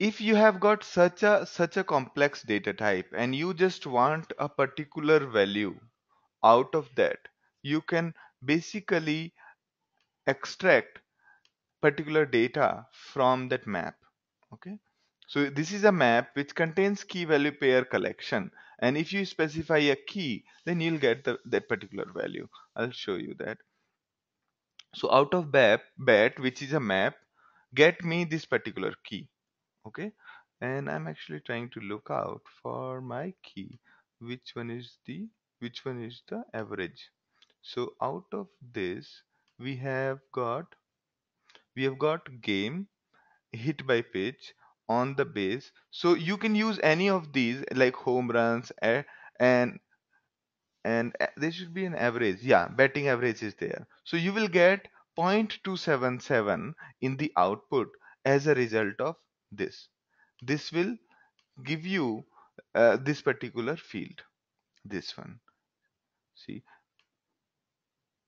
if you have got such a complex data type and you just want a particular value out of that, you can basically extract particular data from that map. Okay, so this is a map which contains key value pair collection, and if you specify a key, then you'll get that particular value. I'll show you that. So out of bat, which is a map, get me this particular key. Okay, and I'm actually trying to look out for my key. which one is the which one is the average? So out of this, we have got we have got game, hit by pitch, on the base. So you can use any of these like home runs, and there should be an average. Yeah, batting average is there. So you will get 0.277 in the output as a result of this. This will give you this particular field. This one. See,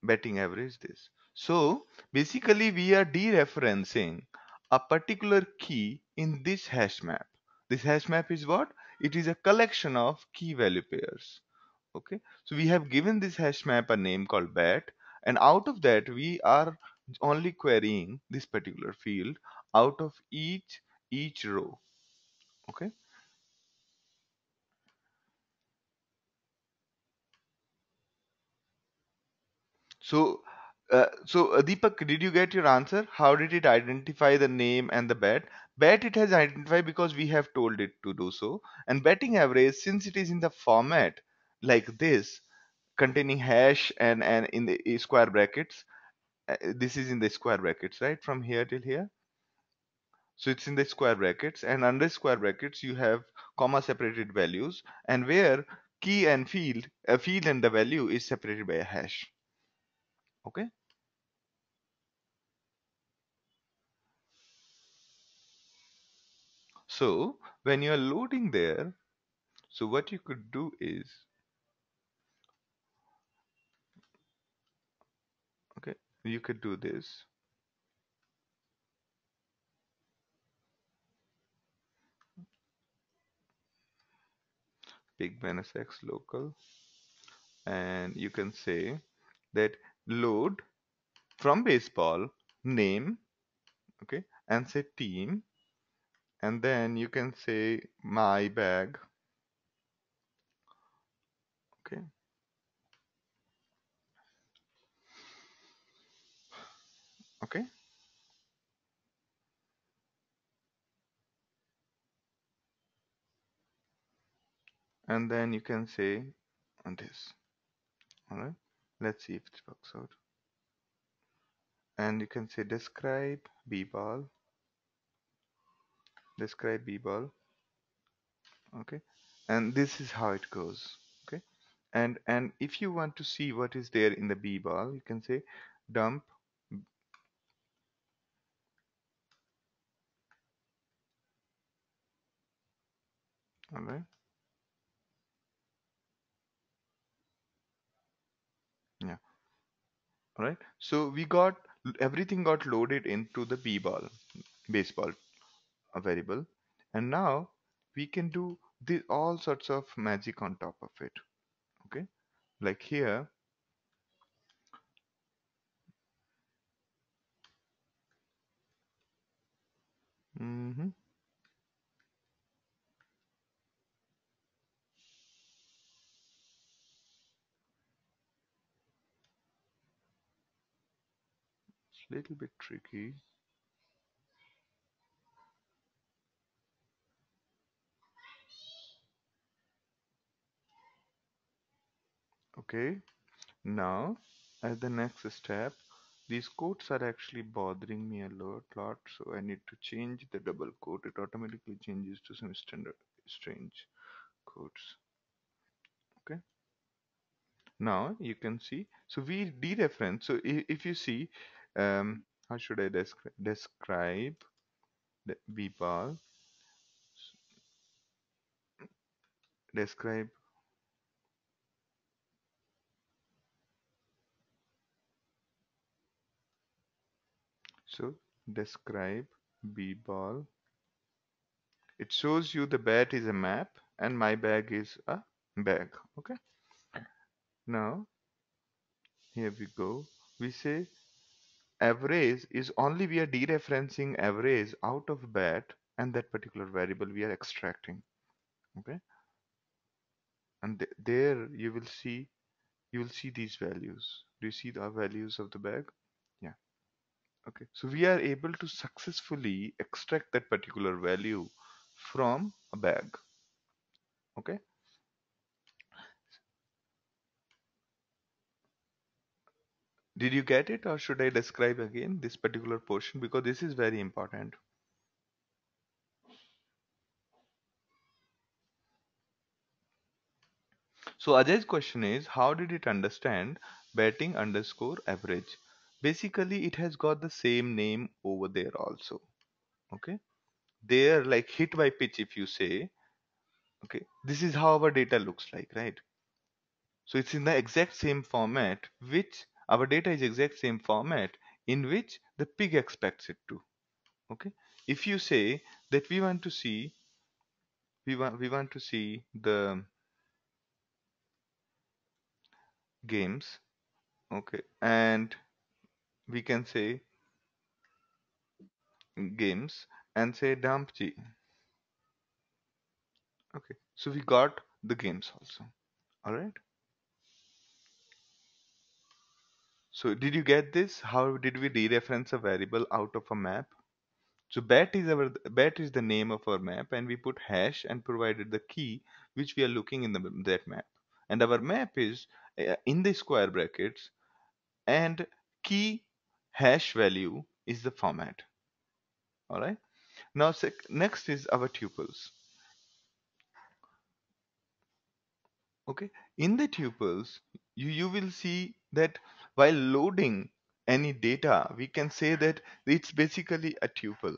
batting average this. So basically we are dereferencing a particular key in this hash map. This hash map is what? It is a collection of key value pairs. Okay, so we have given this hash map a name called bat, and out of that we are only querying this particular field out of each row. Okay, so Deepak, did you get your answer? How did it identify the name and the bet? Bet it has identified because we have told it to do so. And betting average, since it is in the format like this, containing hash and in the square brackets, this is in the square brackets, right? From here till here. So it's in the square brackets, and under square brackets you have comma separated values, and where key and field, a field and the value is separated by a hash. Okay. So when you are loading there, so what you could do is, okay, you could do this. Big minus x local, and you can say that load from baseball name, okay, and say team, and then you can say my bag, okay, okay, and then you can say this. All right, let's see if it works out. And you can say describe b-ball, okay, and this is how it goes. Okay, and if you want to see what is there in the b-ball, you can say dump. All right, yeah, all right, so we got everything got loaded into the b-ball baseball a variable, and now we can do all sorts of magic on top of it. Okay, like here. hmm it's a little bit tricky. Okay, now, as the next step, these quotes are actually bothering me a lot, so I need to change the double quote. It automatically changes to some standard strange quotes. Okay. Now you can see. So we dereference. So if you see, how should I describe the b-ball? describe. So describe b ball. It shows you the bat is a map and my bag is a bag. Okay. Now here we go. We say average is only we are dereferencing average out of bat and that particular variable we are extracting. Okay. And there you will see these values. Do you see the values of the bag? Yeah. Okay. So we are able to successfully extract that particular value from a bag. Okay. Did you get it or should I describe again this particular portion because this is very important. So Ajay's question is how did it understand batting underscore average? Basically it has got the same name over there also. Okay. There like hit by pitch if you say, okay, this is how our data looks like, right? So it's in the exact same format which our data is exact same format in which the pig expects it to. Okay. If you say that we want to see the games, okay, and we can say games and say dump g. Okay, so we got the games also. All right. So did you get this? How did we dereference a variable out of a map? So bat is the name of our map, and we put hash and provided the key which we are looking in that map. And our map is in the square brackets, and key hash value is the format. All right. Now next is our tuples. Okay. In the tuples, you will see that while loading any data, we can say that it's basically a tuple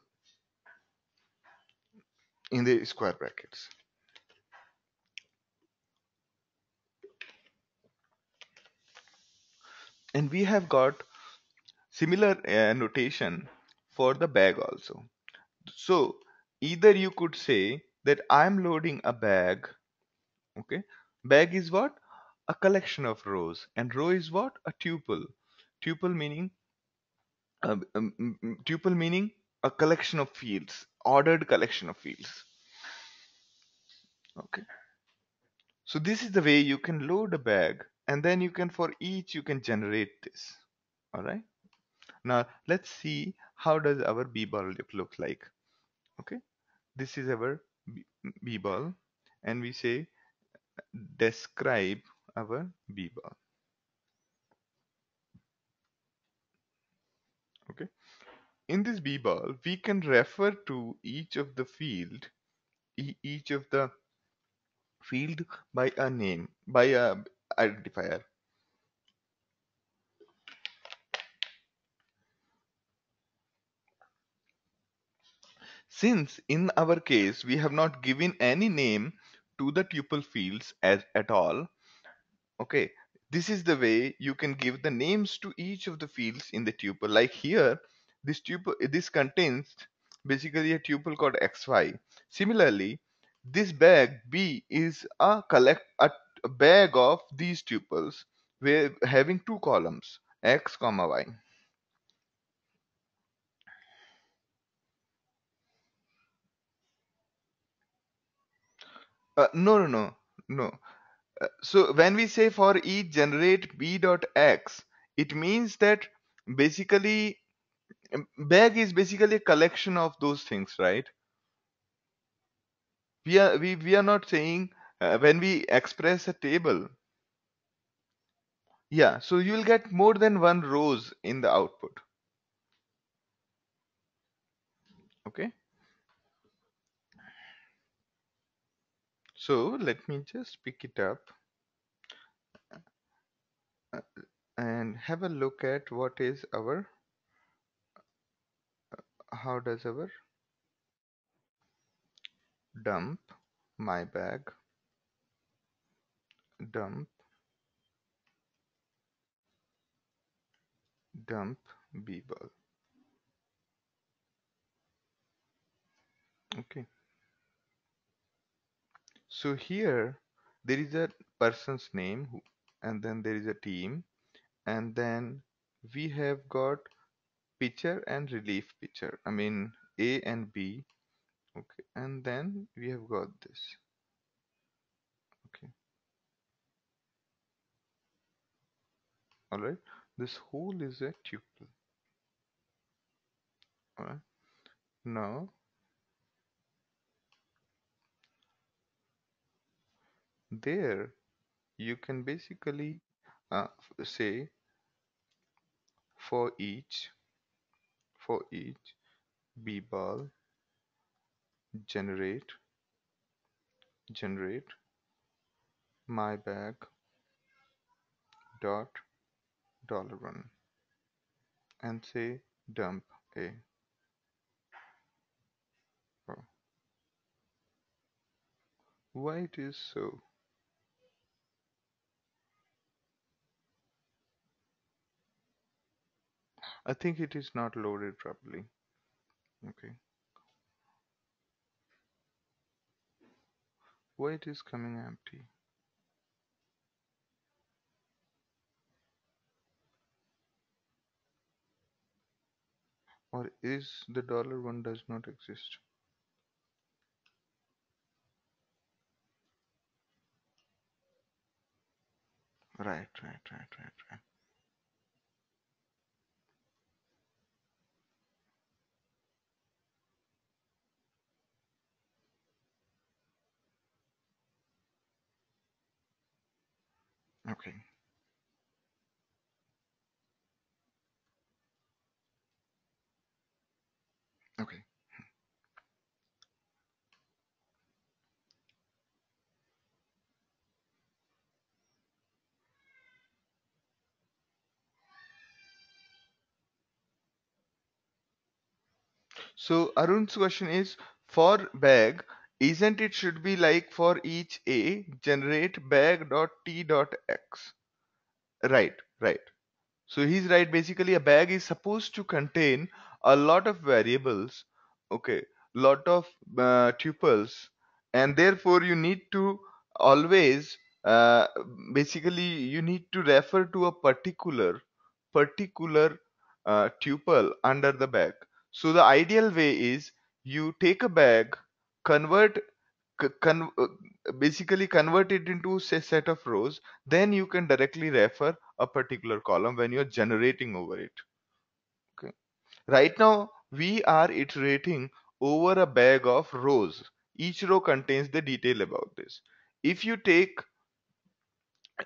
in the square brackets. And we have got similar notation for the bag also. So either you could say that I'm loading a bag. Okay. Bag is what? A collection of rows. And row is what? A tuple. Tuple meaning tuple meaning a collection of fields, ordered collection of fields. Okay. So this is the way you can load a bag and then you can for each you can generate this. All right. Now let's see how does our b-ball look like. Okay. This is our b-ball and we say describe our b-ball. Okay. In this b-ball, we can refer to each of the each of the field by a name, by a identifier. Since in our case we have not given any name to the tuple fields at all, okay, this is the way you can give the names to each of the fields in the tuple. Like here, this contains basically a tuple called xy. Similarly, this bag B is a bag of these tuples where having two columns x comma y. No. So when we say for each generate b dot x, it means that basically bag is basically a collection of those things, right? We are not saying when we express a table, yeah. So you will get more than one rows in the output. Okay. So let me just pick it up uh, and have a look at what is our how does our dump my bag dump dump bball. Okay, so here there is a person's name and then there is a team, and then we have got picture and relief picture, I mean A and B. Okay, and then we have got this. Okay, all right, this whole is a tuple. All right, now there you can basically say for each b-ball generate my bag dot $1 and say dump a. Oh, why it is so? I think it is not loaded properly. Okay, why it is coming empty? Or is the $1 does not exist? Right. Okay, okay. So Arun's question is, for bag, isn't it should be like for each A generate bag dot t dot x? Right. So he's right. Basically, a bag is supposed to contain a lot of variables, okay, lot of tuples, and therefore you need to always, basically, you need to refer to a particular tuple under the bag. So the ideal way is you take a bag, convert c- con- uh, basically convert it into a set of rows, then you can directly refer a particular column when you're generating over it. Okay, right now we are iterating over a bag of rows. Each row contains the detail about this. If you take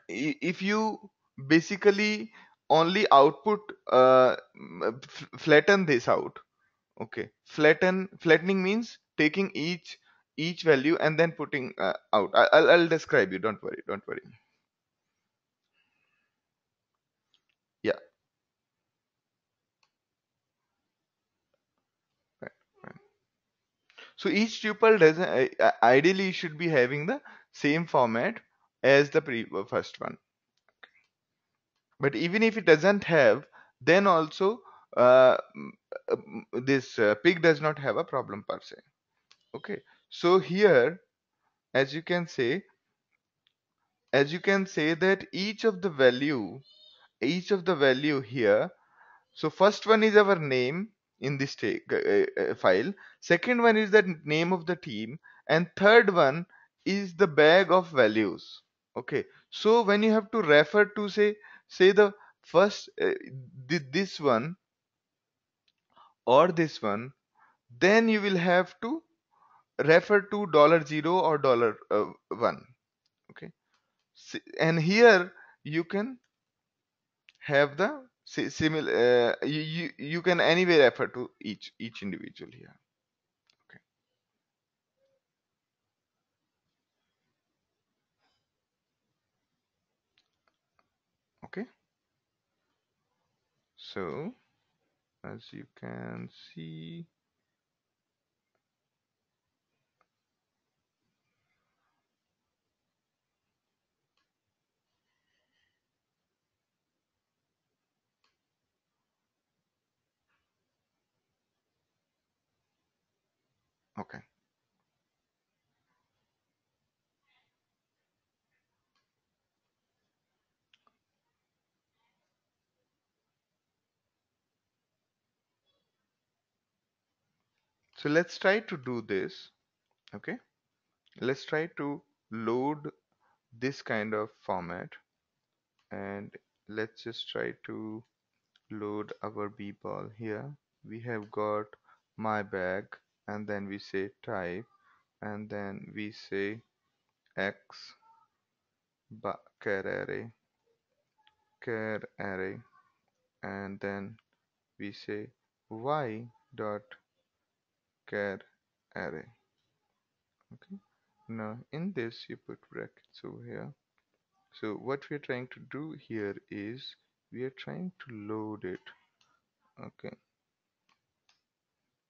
if you basically only output flatten this out. Okay, flattening means taking each value and then putting out. I'll describe you. Don't worry. Yeah, right, right. So each tuple does ideally should be having the same format as the first one. But even if it doesn't have, then also this pig does not have a problem per se. Okay, so here as you can say that each of the value here. So first one is our name in this file. Second one is the name of the team, and third one is the bag of values. Okay. So when you have to refer to say the first this one or this one, then you will have to refer to $0 or $1. Okay. And here you can have the similar you can anyway refer to each individual here. Okay, okay, so as you can see, Okay. So let's try to do this. Okay. Let's try to load this kind of format, and let's just try to load our b ball here. We have got my bag, and then we say type, and then we say x char array, char array, and then we say y dot char array. Okay. Now in this you put brackets over here. So what we are trying to do here is we are trying to load it. Okay.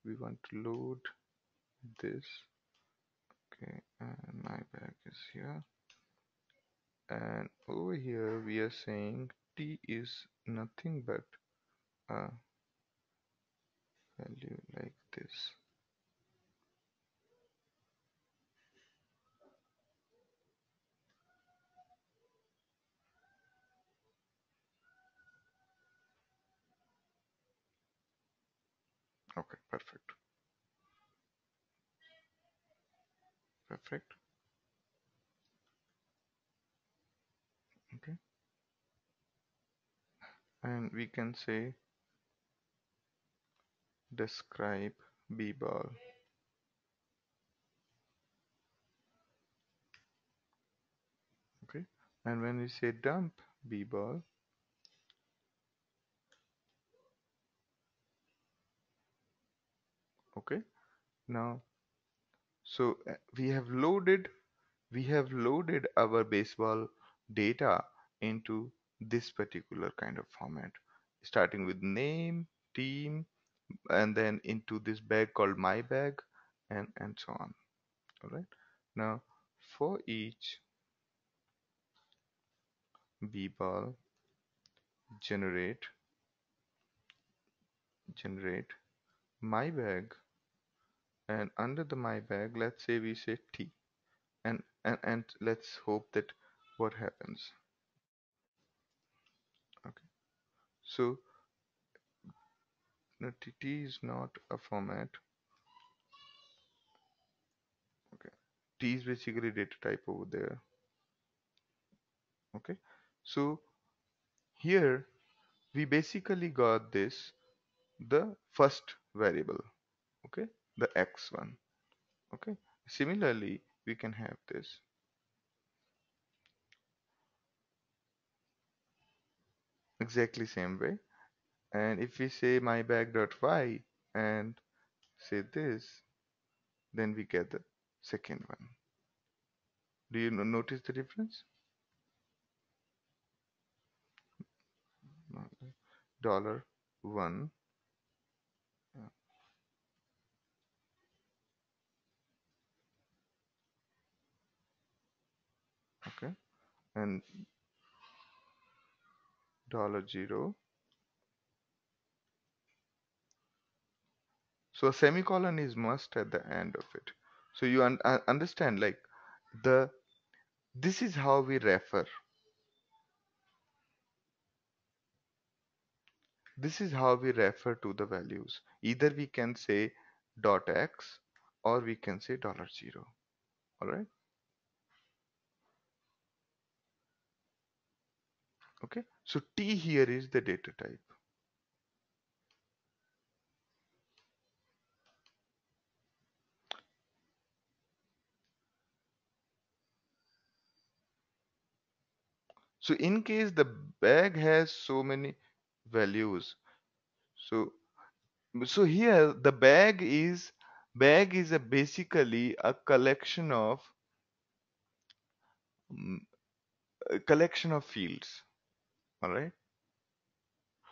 We want to load this. Okay, and my bag is here. And over here we are saying t is nothing but a value like this. Okay, perfect. Perfect. Okay. And we can say describe b ball. Okay. And when we say dump b ball, okay. Now, so we have loaded our baseball data into this particular kind of format, starting with name, team, and then into this bag called my bag, and so on. All right. Now, for each b ball, generate my bag, and under the my bag, let's say we say t, and let's hope that what happens. Okay. So no, t is not a format. Okay. T is basically data type over there. Okay. So here we basically got this, the first variable. Okay. The x1. Okay. Similarly, we can have this exactly same way. And if we say my bag.y and say this, then we get the second one. Do you notice the difference? $1. uh, Okay. And $0. So a semicolon is must at the end of it. So you understand, like, the this is how we refer. This is how we refer to the values. Either we can say .x or we can say $0. All right. Okay. So T here is the data type. So in case the bag has so many values, so so here the bag is basically mm, a collection of fields. All right.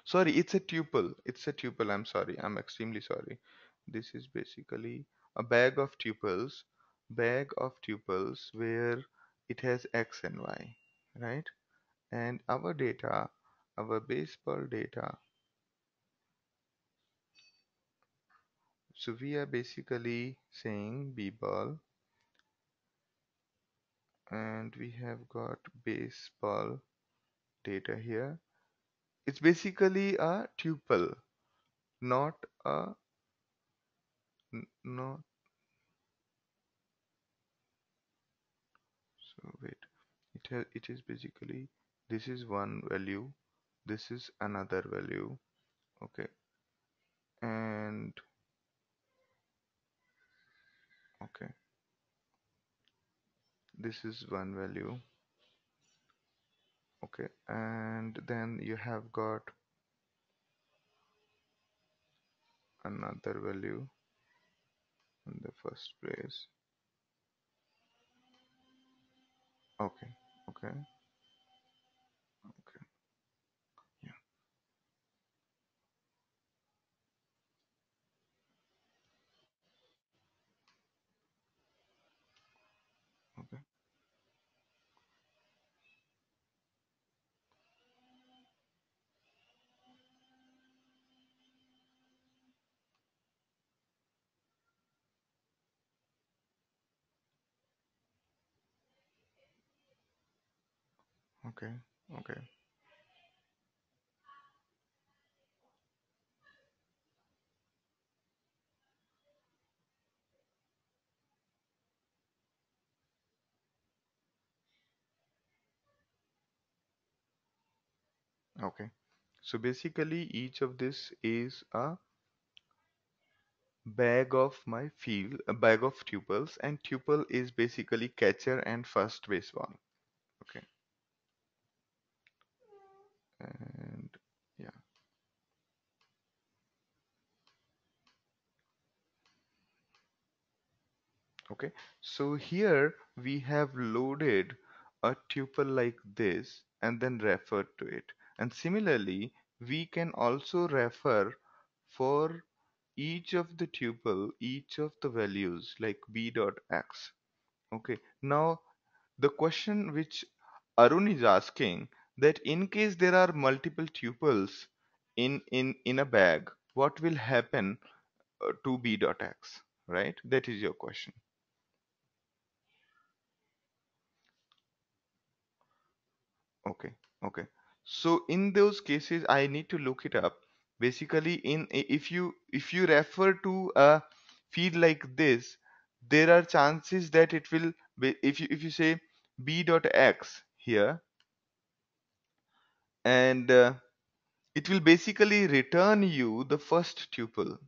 Sorry, it's a tuple. It's a tuple. I'm sorry. I'm extremely sorry. This is basically a bag of tuples where it has x and y, right? And our data, our baseball data. So we are basically saying b ball, and we have got base ball data here. It's basically a tuple, not a not. So wait, it is basically, this is one value, this is another value, okay, and okay, this is one value, okay, and then you have got another value in the first place. Okay, okay, okay, yeah, okay, okay, okay, okay. So basically each of this is a bag of my field, a bag of tuples, and tuple is basically catcher and first base ball. Okay, and yeah, okay. So here we have loaded a tuple like this and then referred to it. And similarly, we can also refer for each of the tuple, each of the values like b dot x. Okay. Now the question which Arun is asking, that in case there are multiple tuples in a bag, what will happen to b dot x, right? That is your question. Okay, okay. So in those cases, I need to look it up. Basically, if you refer to a field like this, there are chances that it will be, if you say b dot x here, and it will basically return you the first tuple.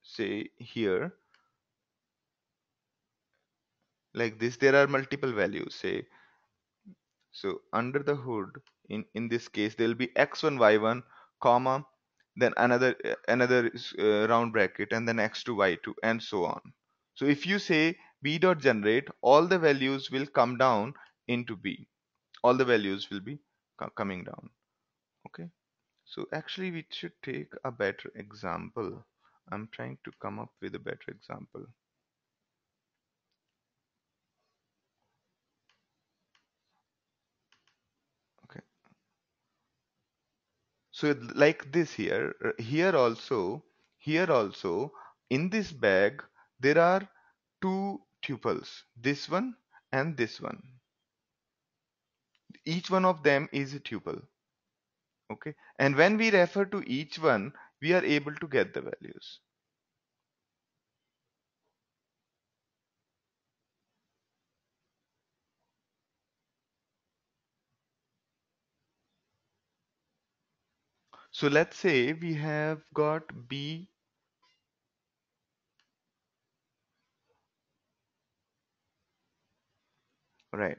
Say here, like this, there are multiple values. Say, so under the hood, in this case, there will be x1, y1, comma, then another round bracket, and then x2, y2, and so on. So if you say b dot generate, all the values will come down into b. All the values will be coming down. Okay. So actually, we should take a better example. I'm trying to come up with a better example. Okay. So like this here, here also, in this bag, there are two tuples, this one and this one. Each one of them is a tuple. Okay. And when we refer to each one, we are able to get the values. So let's say we have got B, right?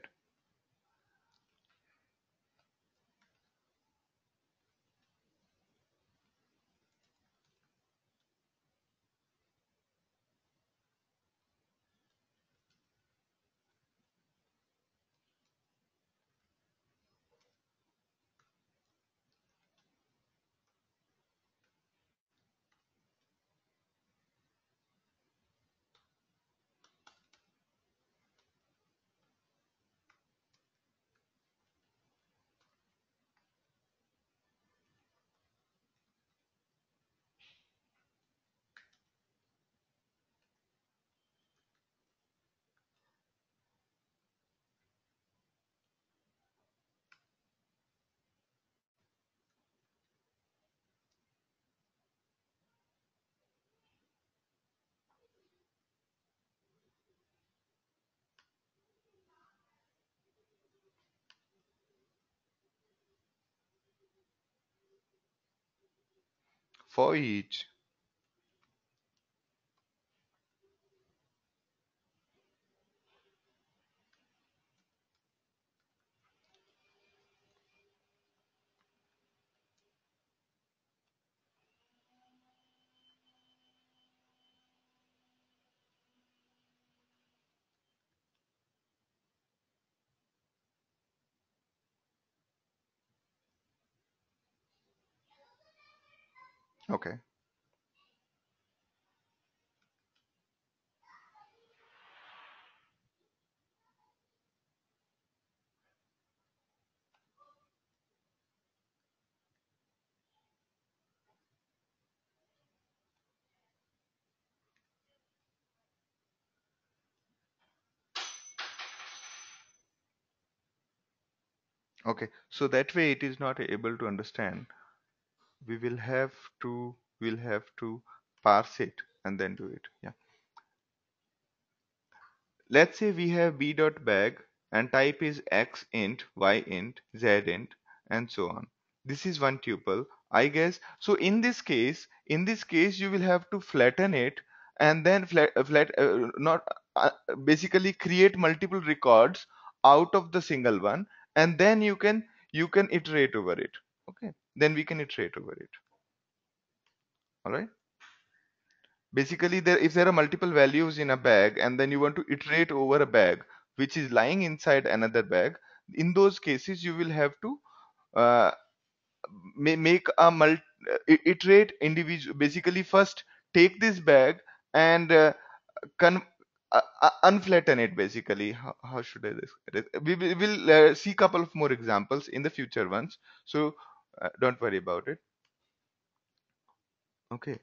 for each. Okay. Okay. So that way it is not able to understand. We will have to we'll have to parse it and then do it. Yeah. Let's say we have b dot bag and type is x int, y int, z int, and so on. This is one tuple, I guess. So in this case, you will have to flatten it and then not basically create multiple records out of the single one, and then you can iterate over it. Okay, then we can iterate over it. All right. Basically, if there are multiple values in a bag and then you want to iterate over a bag which is lying inside another bag, in those cases you will have to uh, make a iterate individual. Basically, first take this bag and con- unflatten it. Basically, how should I describe it? We will see couple of more examples in the future ones. So don't worry about it. Okay.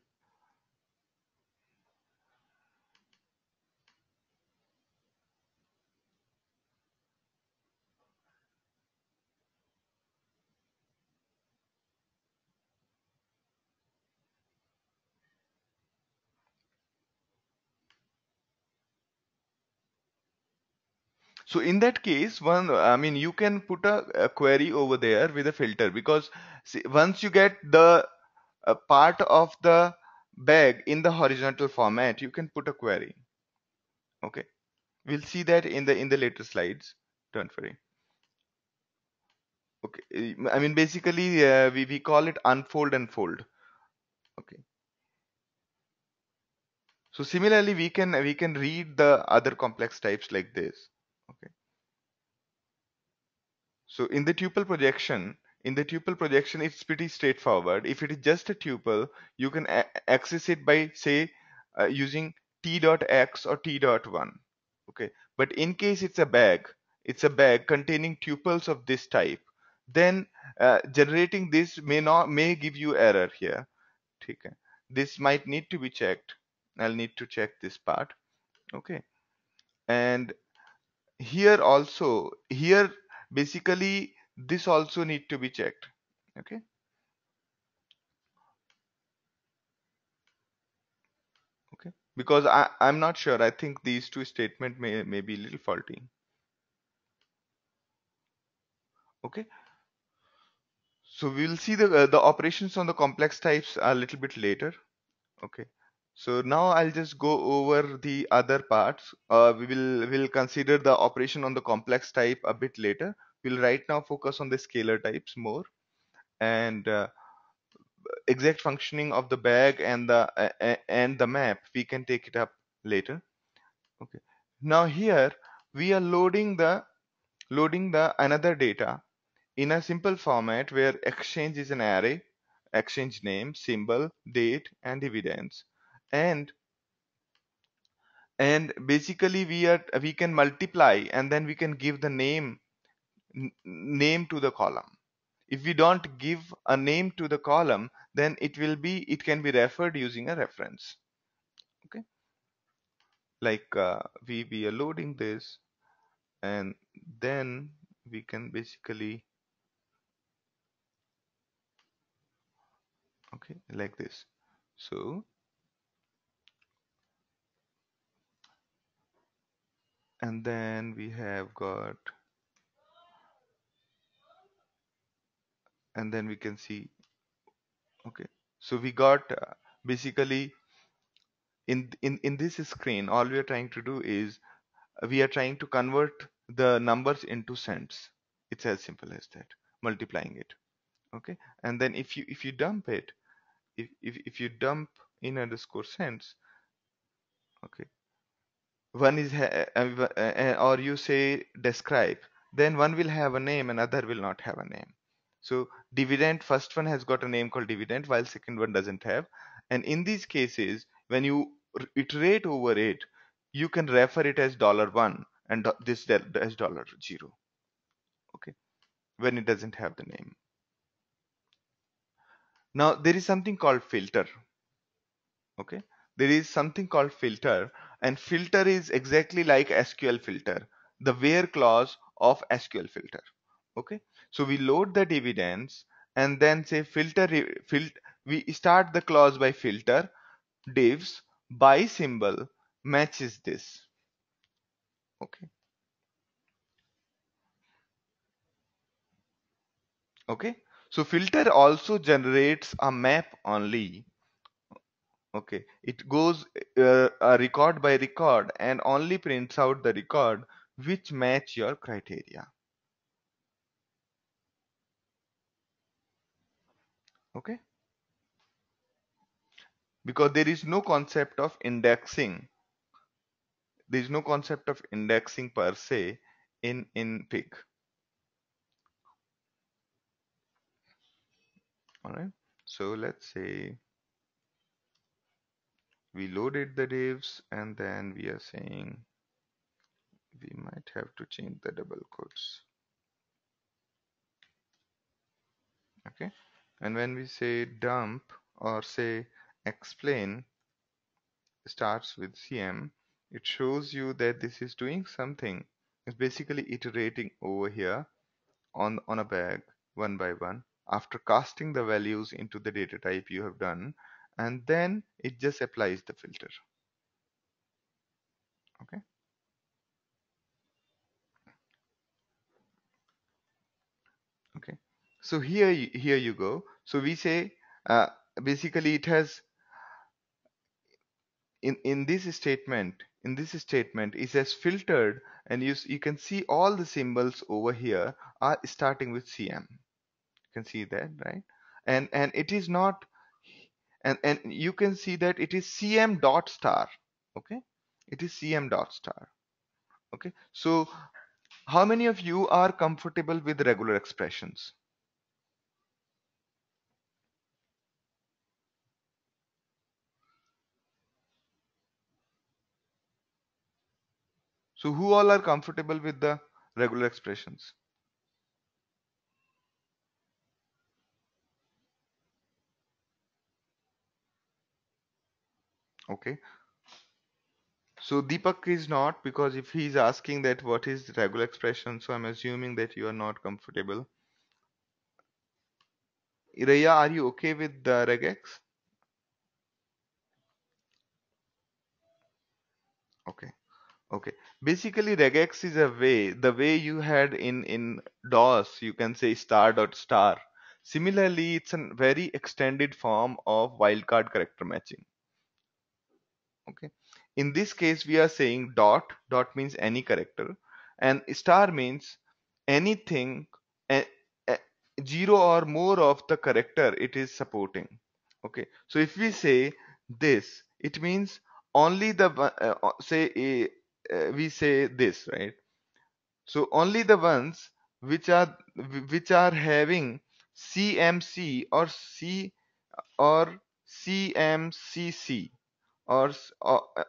So in that case, I mean, you can put a query over there with a filter, because see, once you get the part of the bag in the horizontal format, you can put a query. Okay, we'll see that in the later slides. Don't worry. Okay, I mean, basically, we call it unfold and fold. Okay. So similarly, we can read the other complex types like this. Okay. So in the tuple projection, it's pretty straightforward. If it is just a tuple, you can access it by, say, using t dot x or t dot one. Okay. But in case it's a bag containing tuples of this type, then generating this may give you error here. Okay. This might need to be checked. I'll need to check this part. Okay. And here basically this also need to be checked. Okay. Okay, because I'm not sure. I think these two statement may be a little faulty. Okay, so we will see the operations on the complex types a little bit later. Okay, so now I'll just go over the other parts. We'll consider the operation on the complex type a bit later. We'll right now focus on the scalar types more, and exact functioning of the bag and the map we can take it up later. Okay, now here we are loading the another data in a simple format where exchange is an array, exchange name, symbol, date, and dividends. And and basically we can multiply and then we can give the name to the column. If we don't give a name to the column, then it can be referred using a reference. Okay, like we are loading this, and then we can basically, okay, like this. So, and then we have got, and then we can see. Okay, So we got basically in this screen, all we are trying to do is we are trying to convert the numbers into cents. It's as simple as that, multiplying it. Okay, and then if you dump it, if you dump in underscore cents, okay, one is or you say describe, then one will have a name and other will not have a name. So dividend, first one has got a name called dividend while second one doesn't have. And in these cases, when you iterate over it, you can refer it as $1 and this as $0. Okay, when it doesn't have the name. Now there is something called filter. Okay, there is something called filter, and filter is exactly like SQL filter, the where clause of SQL filter. Okay, so we load the dividends and then say we start the clause by filter divs by symbol matches this. Okay, okay, so filter also generates a map only. Okay, it goes record by record and only prints out the record which match your criteria. Okay, because there is no concept of indexing. There is no concept of indexing per se in pig. All right. So let's say we loaded the divs and then we are saying we might have to change the double quotes. Okay, and when we say dump or say explain starts with CM, it shows you that this is doing something. It's basically iterating over here on a bag one by one after casting the values into the data type you have done, and then it just applies the filter. Okay, okay. So here you go. So we say uh, basically it has in this statement it says filtered, and you can see all the symbols over here are starting with CM. You can see that, right? And it is not, and you can see that it is CM dot star. Okay, it is CM dot star. Okay, so how many of you are comfortable with regular expressions? So who all are comfortable with the regular expressions? Okay, so Deepak is not, because if he is asking that what is regular expression, so I'm assuming that you are not comfortable. Iraya, are you okay with the regex? Okay. Okay. Basically, regex is a way, the way you had in DOS, you can say star dot star. Similarly, it's a very extended form of wildcard character matching. Okay. In this case, we are saying dot means any character, and star means anything, a, a, zero or more of the character it is supporting. Okay. So if we say this, it means only the we say this, right? So only the ones which are having CMC or CMCC or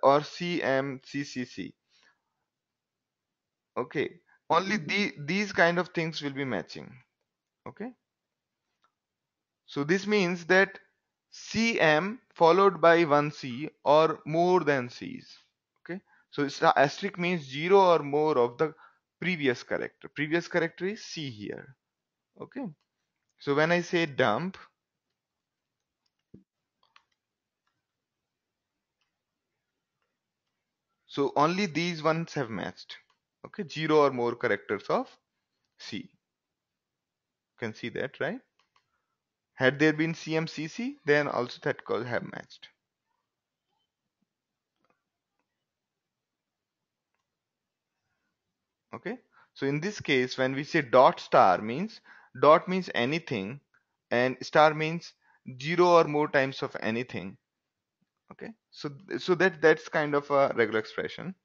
CMCCC. Okay, only these kind of things will be matching. Okay, so this means that CM followed by one C or more than C's. Okay, so asterisk means zero or more of the previous character. Previous character is C here. Okay, so when I say dump, so only these ones have matched. Okay, zero or more characters of C. You can see that, right? Had there been CMCC, then also that could have matched. Okay. So in this case, when we say dot means anything, and star means zero or more times of anything. Okay. So that's kind of a regular expression.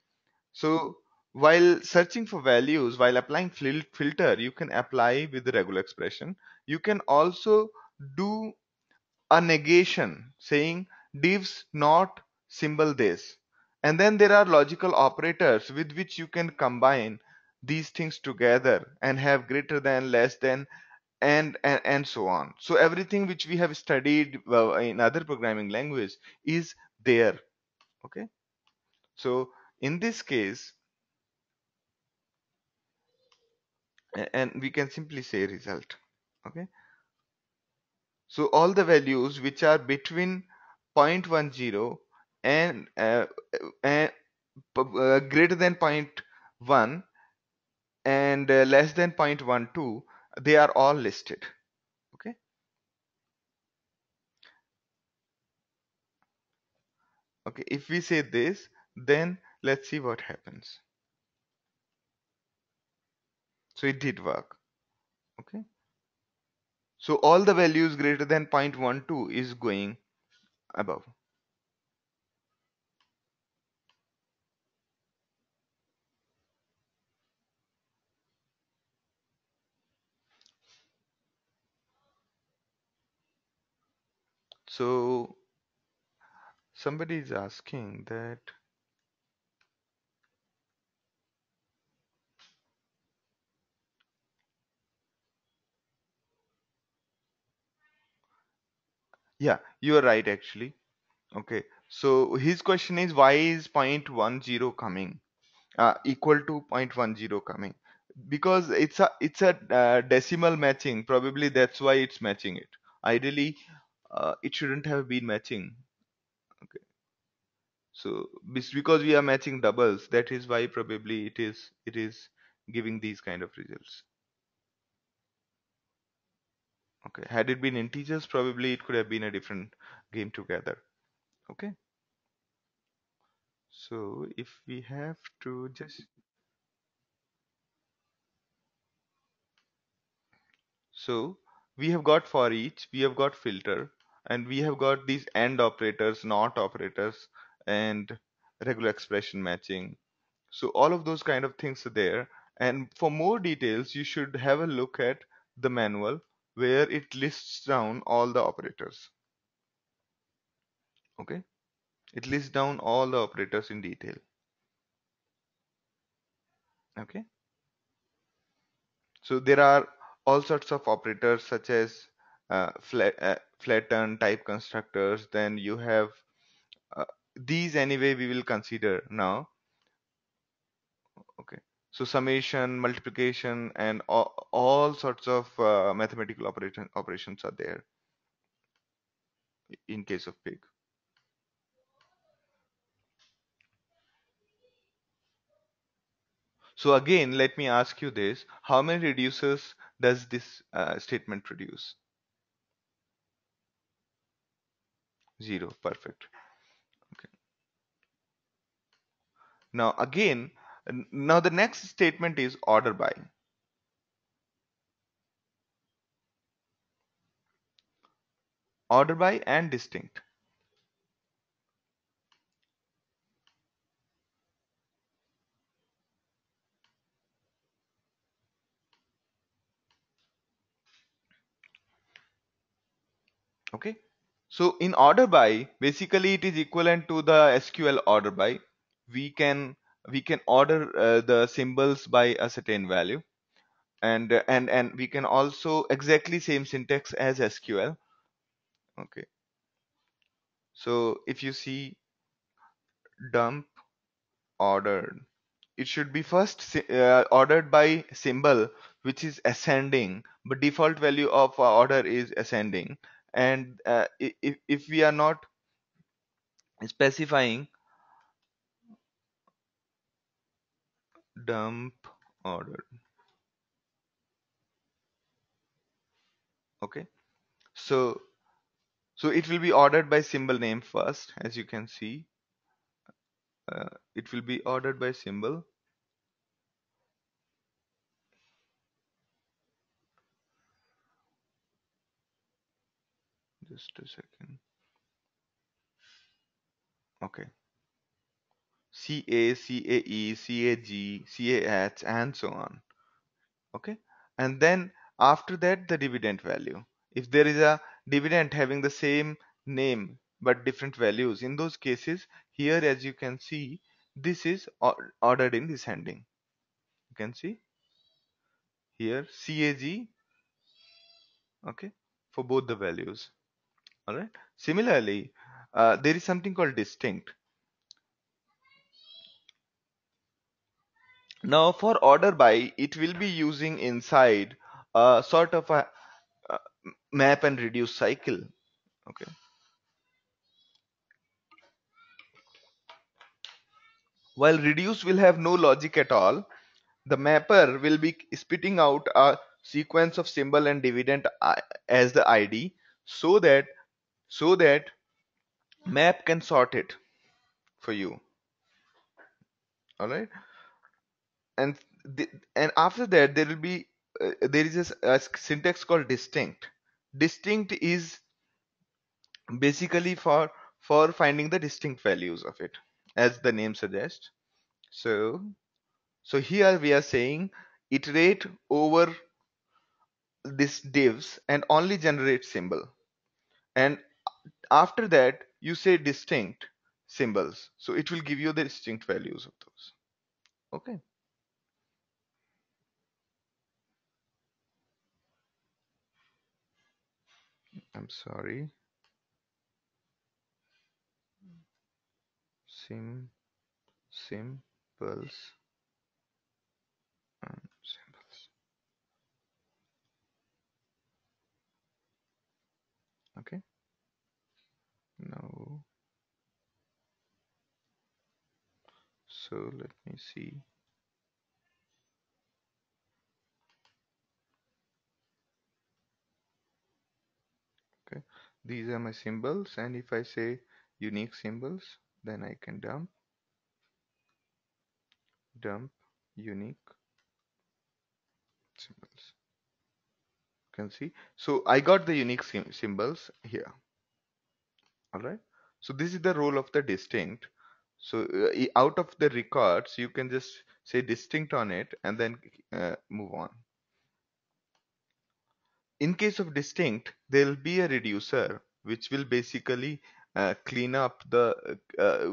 So while searching for values, while applying filter, you can apply with the regular expression. You can also do a negation saying divs not symbol this, and then there are logical operators with which you can combine these things together and have greater than, less than, and so on. So everything which we have studied in other programming language is there. Okay. So in this case, and we can simply say result. Okay. So all the values which are between 0.10 and and greater than zero point 0.1 and less than 0.12, they are all listed. Okay. Okay, if we say this, then let's see what happens. So it did work. Okay. So all the values greater than 0.12 is going above. So somebody is asking that, yeah, you are right actually. Okay, so his question is, why is 0.10 coming equal to 0.10 coming? Because it's a decimal matching. Probably that's why it's matching it. Ideally, it shouldn't have been matching. Okay, so because we are matching doubles, that is why probably it is giving these kind of results. Okay, had it been integers, probably it could have been a different game together. Okay, so if we have to just, so we have got for each, we have got filter, and we have got these AND operators, NOT operators, and regular expression matching. So all of those kind of things are there. And for more details, you should have a look at the manual where it lists down all the operators. Okay, it lists down all the operators in detail. Okay, so there are all sorts of operators such as flatten type constructors. Then you have uh, these anyway we will consider now. Okay, so summation, multiplication, and all sorts of mathematical operations are there in case of pig. So again, let me ask you this: how many reducers does this statement produce? Zero. Perfect. Okay. Now again, now the next statement is order by. Order by and distinct. Okay. So in order by, basically it is equivalent to the SQL order by. We can we can order the symbols by a certain value, and we can also exactly same syntax as SQL. Okay. So if you see dump ordered, it should be first ordered by symbol which is ascending, but default value of order is ascending. And if we are not specifying dump order, okay, So so it will be ordered by symbol name first, as you can see. It will be ordered by symbol. Just a second. Okay. CA, CAE, CAG, CAH, and so on. Okay. And then after that, the dividend value. If there is a dividend having the same name but different values, in those cases, here as you can see, this is ordered in descending. You can see here CAG, okay, for both the values. All right. Similarly, there is something called distinct. Now, for order by, it will be using inside a sort of a uh, map and reduce cycle. Okay. While reduce will have no logic at all, the mapper will be spitting out a sequence of symbol and dividend as the ID, so that map can sort it for you. All right. And and after that there will be there is a syntax called distinct. Distinct is basically for finding the distinct values of it, as the name suggests. So so here we are saying iterate over this divs and only generate symbol, and after that you say distinct symbols, so it will give you the distinct values of those. Okay. I'm sorry. sim Simples and symbols. Okay. Now, so let me see. Okay, these are my symbols, and if I say unique symbols, then I can dump unique symbols. You can see. So I got the unique symbols here. All right. So this is the role of the distinct. So out of the records, you can just say distinct on it and then move on. In case of distinct, there will be a reducer which will basically clean up the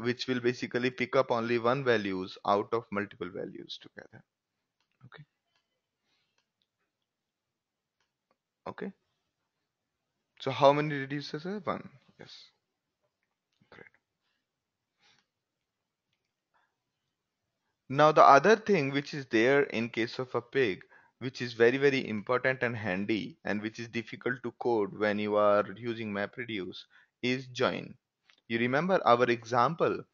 which will basically pick up only one values out of multiple values together. Okay. Okay. So how many reducers are? One. Yes. Great. Now the other thing which is there in case of a pig, which is very very important and handy, and which is difficult to code when you are using MapReduce, is join. You remember our example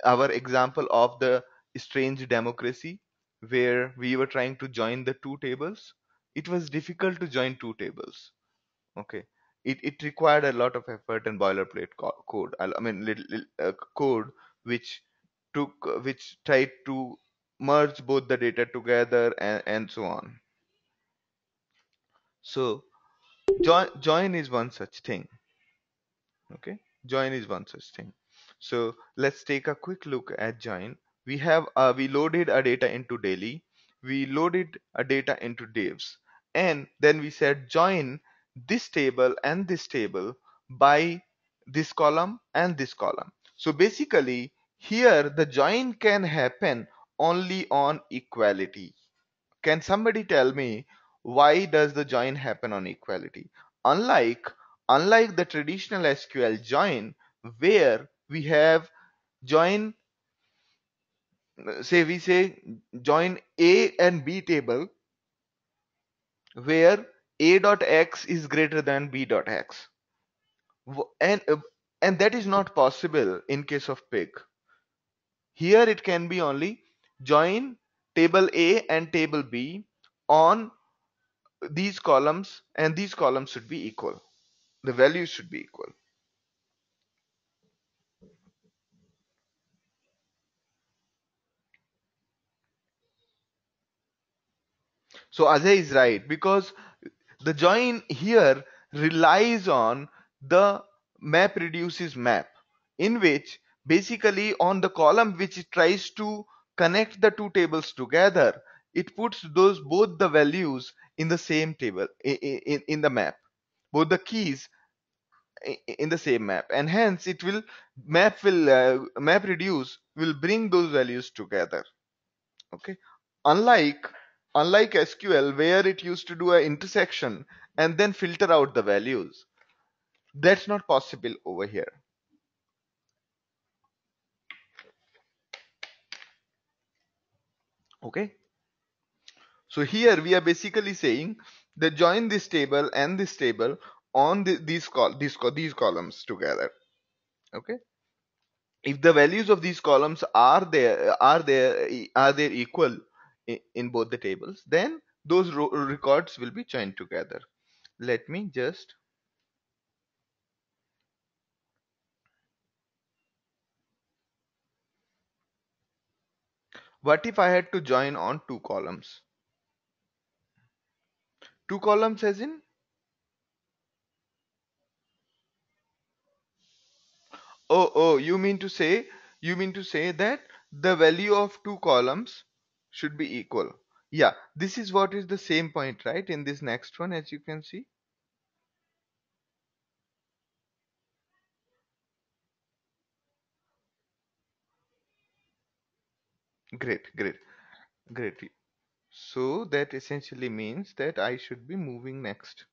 of the strange democracy, where we were trying to join the two tables. It was difficult to join two tables. Okay. It required a lot of effort and boilerplate code. I mean, code which which tried to merge both the data together, and so on. So join is one such thing. Okay. Join is one such thing. So let's take a quick look at join. We loaded a data into daily, we loaded a data into divs, and then we said join this table and this table by this column and this column. So basically here the join can happen only on equality. Can somebody tell me why does the join happen on equality? Unlike unlike the traditional SQL join, where we have join, say we say join A and B table, where A dot X is greater than B dot X. And that is not possible in case of pig. Here it can be only join table A and table B on these columns, and these columns should be equal. The values should be equal. So Ajay is right, because the join here relies on the map reduces map, in which basically on the column which it tries to connect the two tables together, it puts those both the values in the same table, in the map, both the keys in the same map, and hence it will map reduce will bring those values together. Okay, unlike SQL, where it used to do an intersection and then filter out the values, that's not possible over here. Okay, so here we are basically saying that join this table and this table on these columns together. Okay, if the values of these columns are there equal in both the tables, then those records will be joined together. Let me just, what if I had to join on two columns? Two columns as in, oh, you mean to say that the value of two columns should be equal. Yeah, this is what is the same point, right? In this next one, as you can see. Great, great, great. So that essentially means that I should be moving next.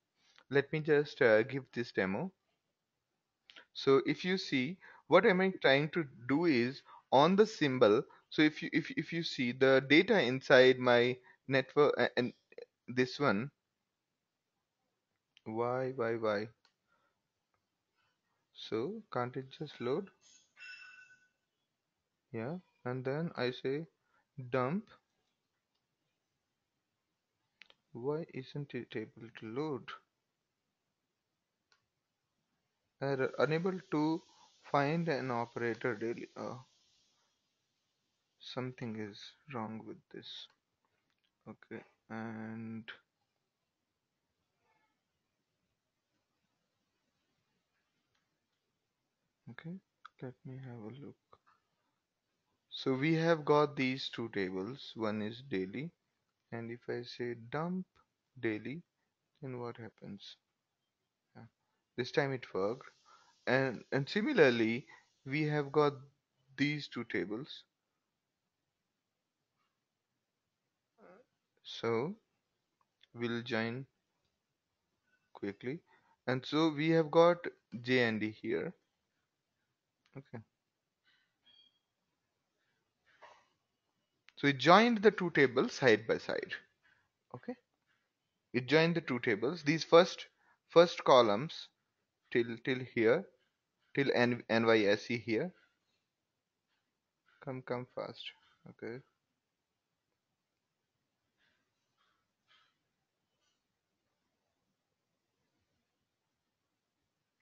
Let me just give this demo. So if you see, what am I trying to do is on the symbol. So if you see the data inside my network, and this one, why, so can't it just load? Yeah, and then I say dump. Why isn't it able to load? Error, unable to find an operator daily. Something is wrong with this. Okay, and okay, let me have a look. So we have got these two tables. One is daily, and if I say dump daily, then what happens? Yeah. This time it worked. And similarly, we have got these two tables. So we'll join quickly. And so we have got J and D here. Okay. So it joined the two tables side by side. Okay. It joined the two tables. These first columns till here, till NYSE here. Come fast. Okay.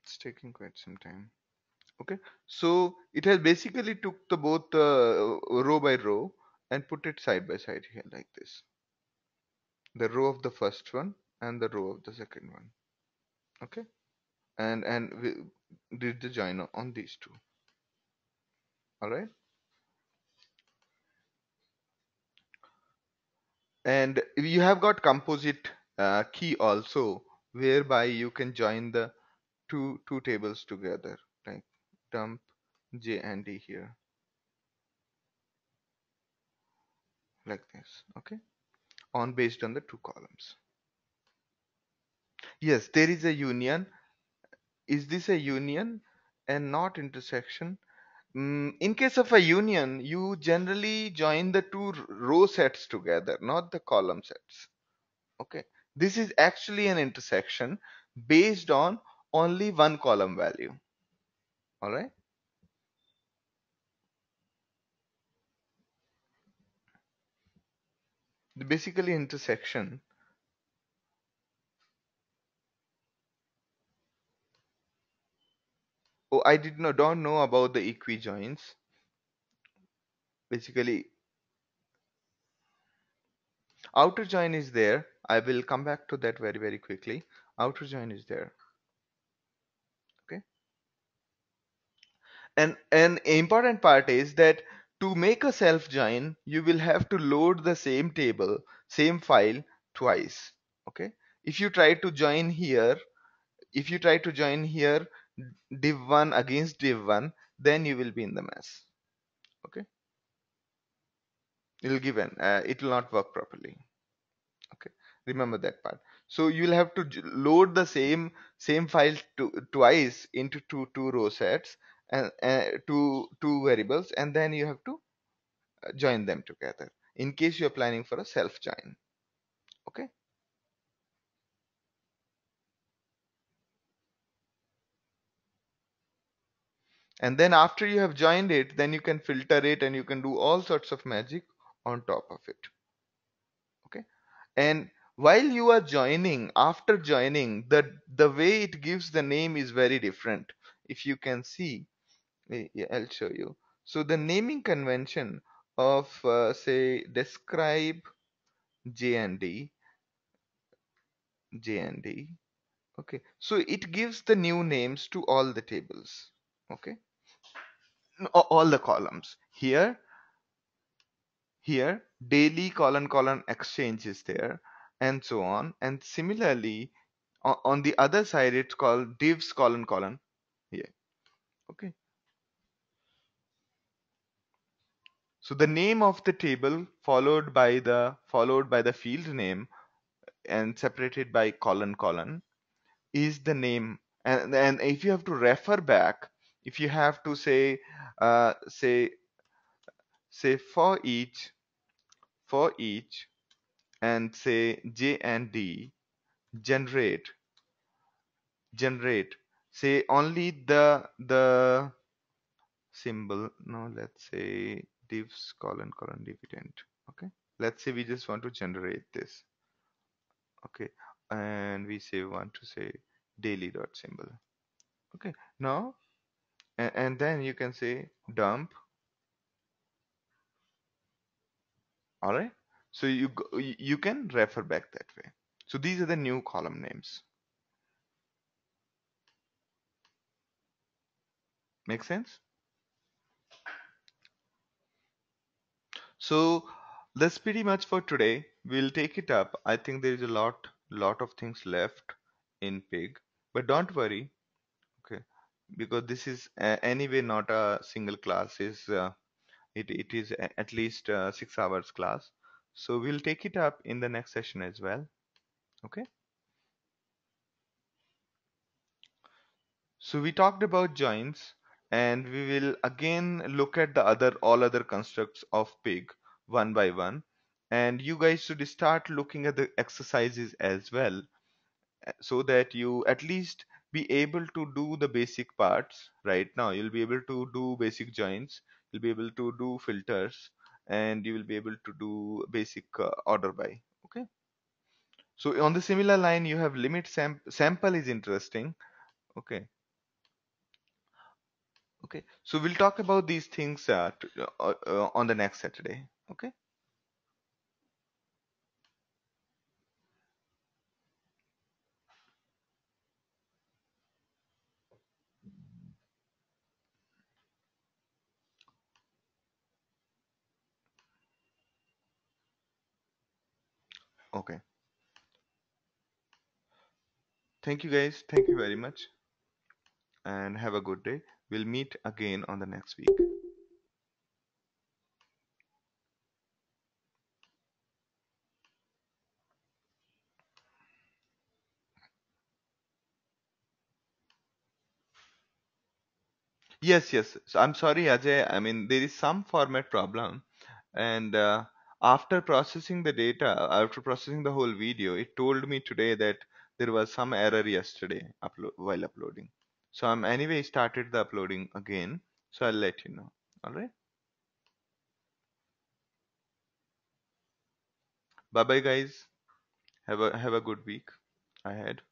It's taking quite some time. Okay, so it has basically took the both row by row and put it side by side here like this, the row of the first one and the row of the second one. Okay, and we did the join on these two. All right, and you have got composite key also, whereby you can join the two tables together, like dump J and D here, like this. Okay, on based on the two columns. Yes, there is a union. Is this a union and not intersection? In case of a union, you generally join the two row sets together, not the column sets. Okay. This is actually an intersection based on only one column value. All right. Basically, intersection. Oh, I did not don't know about the equi joins. Basically, outer join is there. I will come back to that very, very quickly. Outer join is there. Okay. And an important part is that to make a self join, you will have to load the same table, same file twice. Okay. If you try to join here, if you try to join here div1 against div1, then you will be in the mess. Okay. It will give an it will not work properly. Okay, remember that part. So you'll have to load the same file twice into two row sets and two variables, and then you have to join them together in case you're planning for a self join. Okay, and then after you have joined it, then you can filter it and you can do all sorts of magic on top of it. Okay, and while you are joining, after joining, the way it gives the name is very different. If you can see, yeah, I'll show you. So the naming convention of say describe J and D, J and D. Okay, so it gives the new names to all the tables. Okay, no, all the columns. Here daily colon colon exchange is there, and so on. And similarly, on the other side, it's called divs colon colon here. Okay, so the name of the table followed by the field name and separated by colon colon is the name. And if you have to refer back, if you have to say say for each and say J and D generate generate say only the symbol. No, let's say divs colon colon dividend. Okay, let's say we just want to generate this. Okay, and we say want to say daily dot symbol. Okay, now and then you can say dump. All right, so you can refer back that way. So these are the new column names. Make sense? So that's pretty much for today. We'll take it up. I think there is a lot of things left in pig, but don't worry. Okay, because this is anyway not a single class. It is at least 6 hours class. So we'll take it up in the next session as well. Okay. So we talked about joins, and we will again look at the all other constructs of pig one by one. And you guys should start looking at the exercises as well, so that you at least be able to do the basic parts. Right now you'll be able to do basic joins, you'll be able to do filters, and you will be able to do basic order by. Okay. So on the similar line, you have limit sample is interesting. Okay. Okay, so we'll talk about these things on the next Saturday. Okay, okay. Thank you guys. Thank you very much, and have a good day. We'll meet again on the next week. Yes, yes. So I'm sorry, Ajay. I mean, there is some format problem, and after processing the data, after processing the whole video, it told me today that there was some error yesterday while uploading. So I'm anyway started the uploading again. So I'll let you know. All right. Bye bye, guys. Have a good week ahead.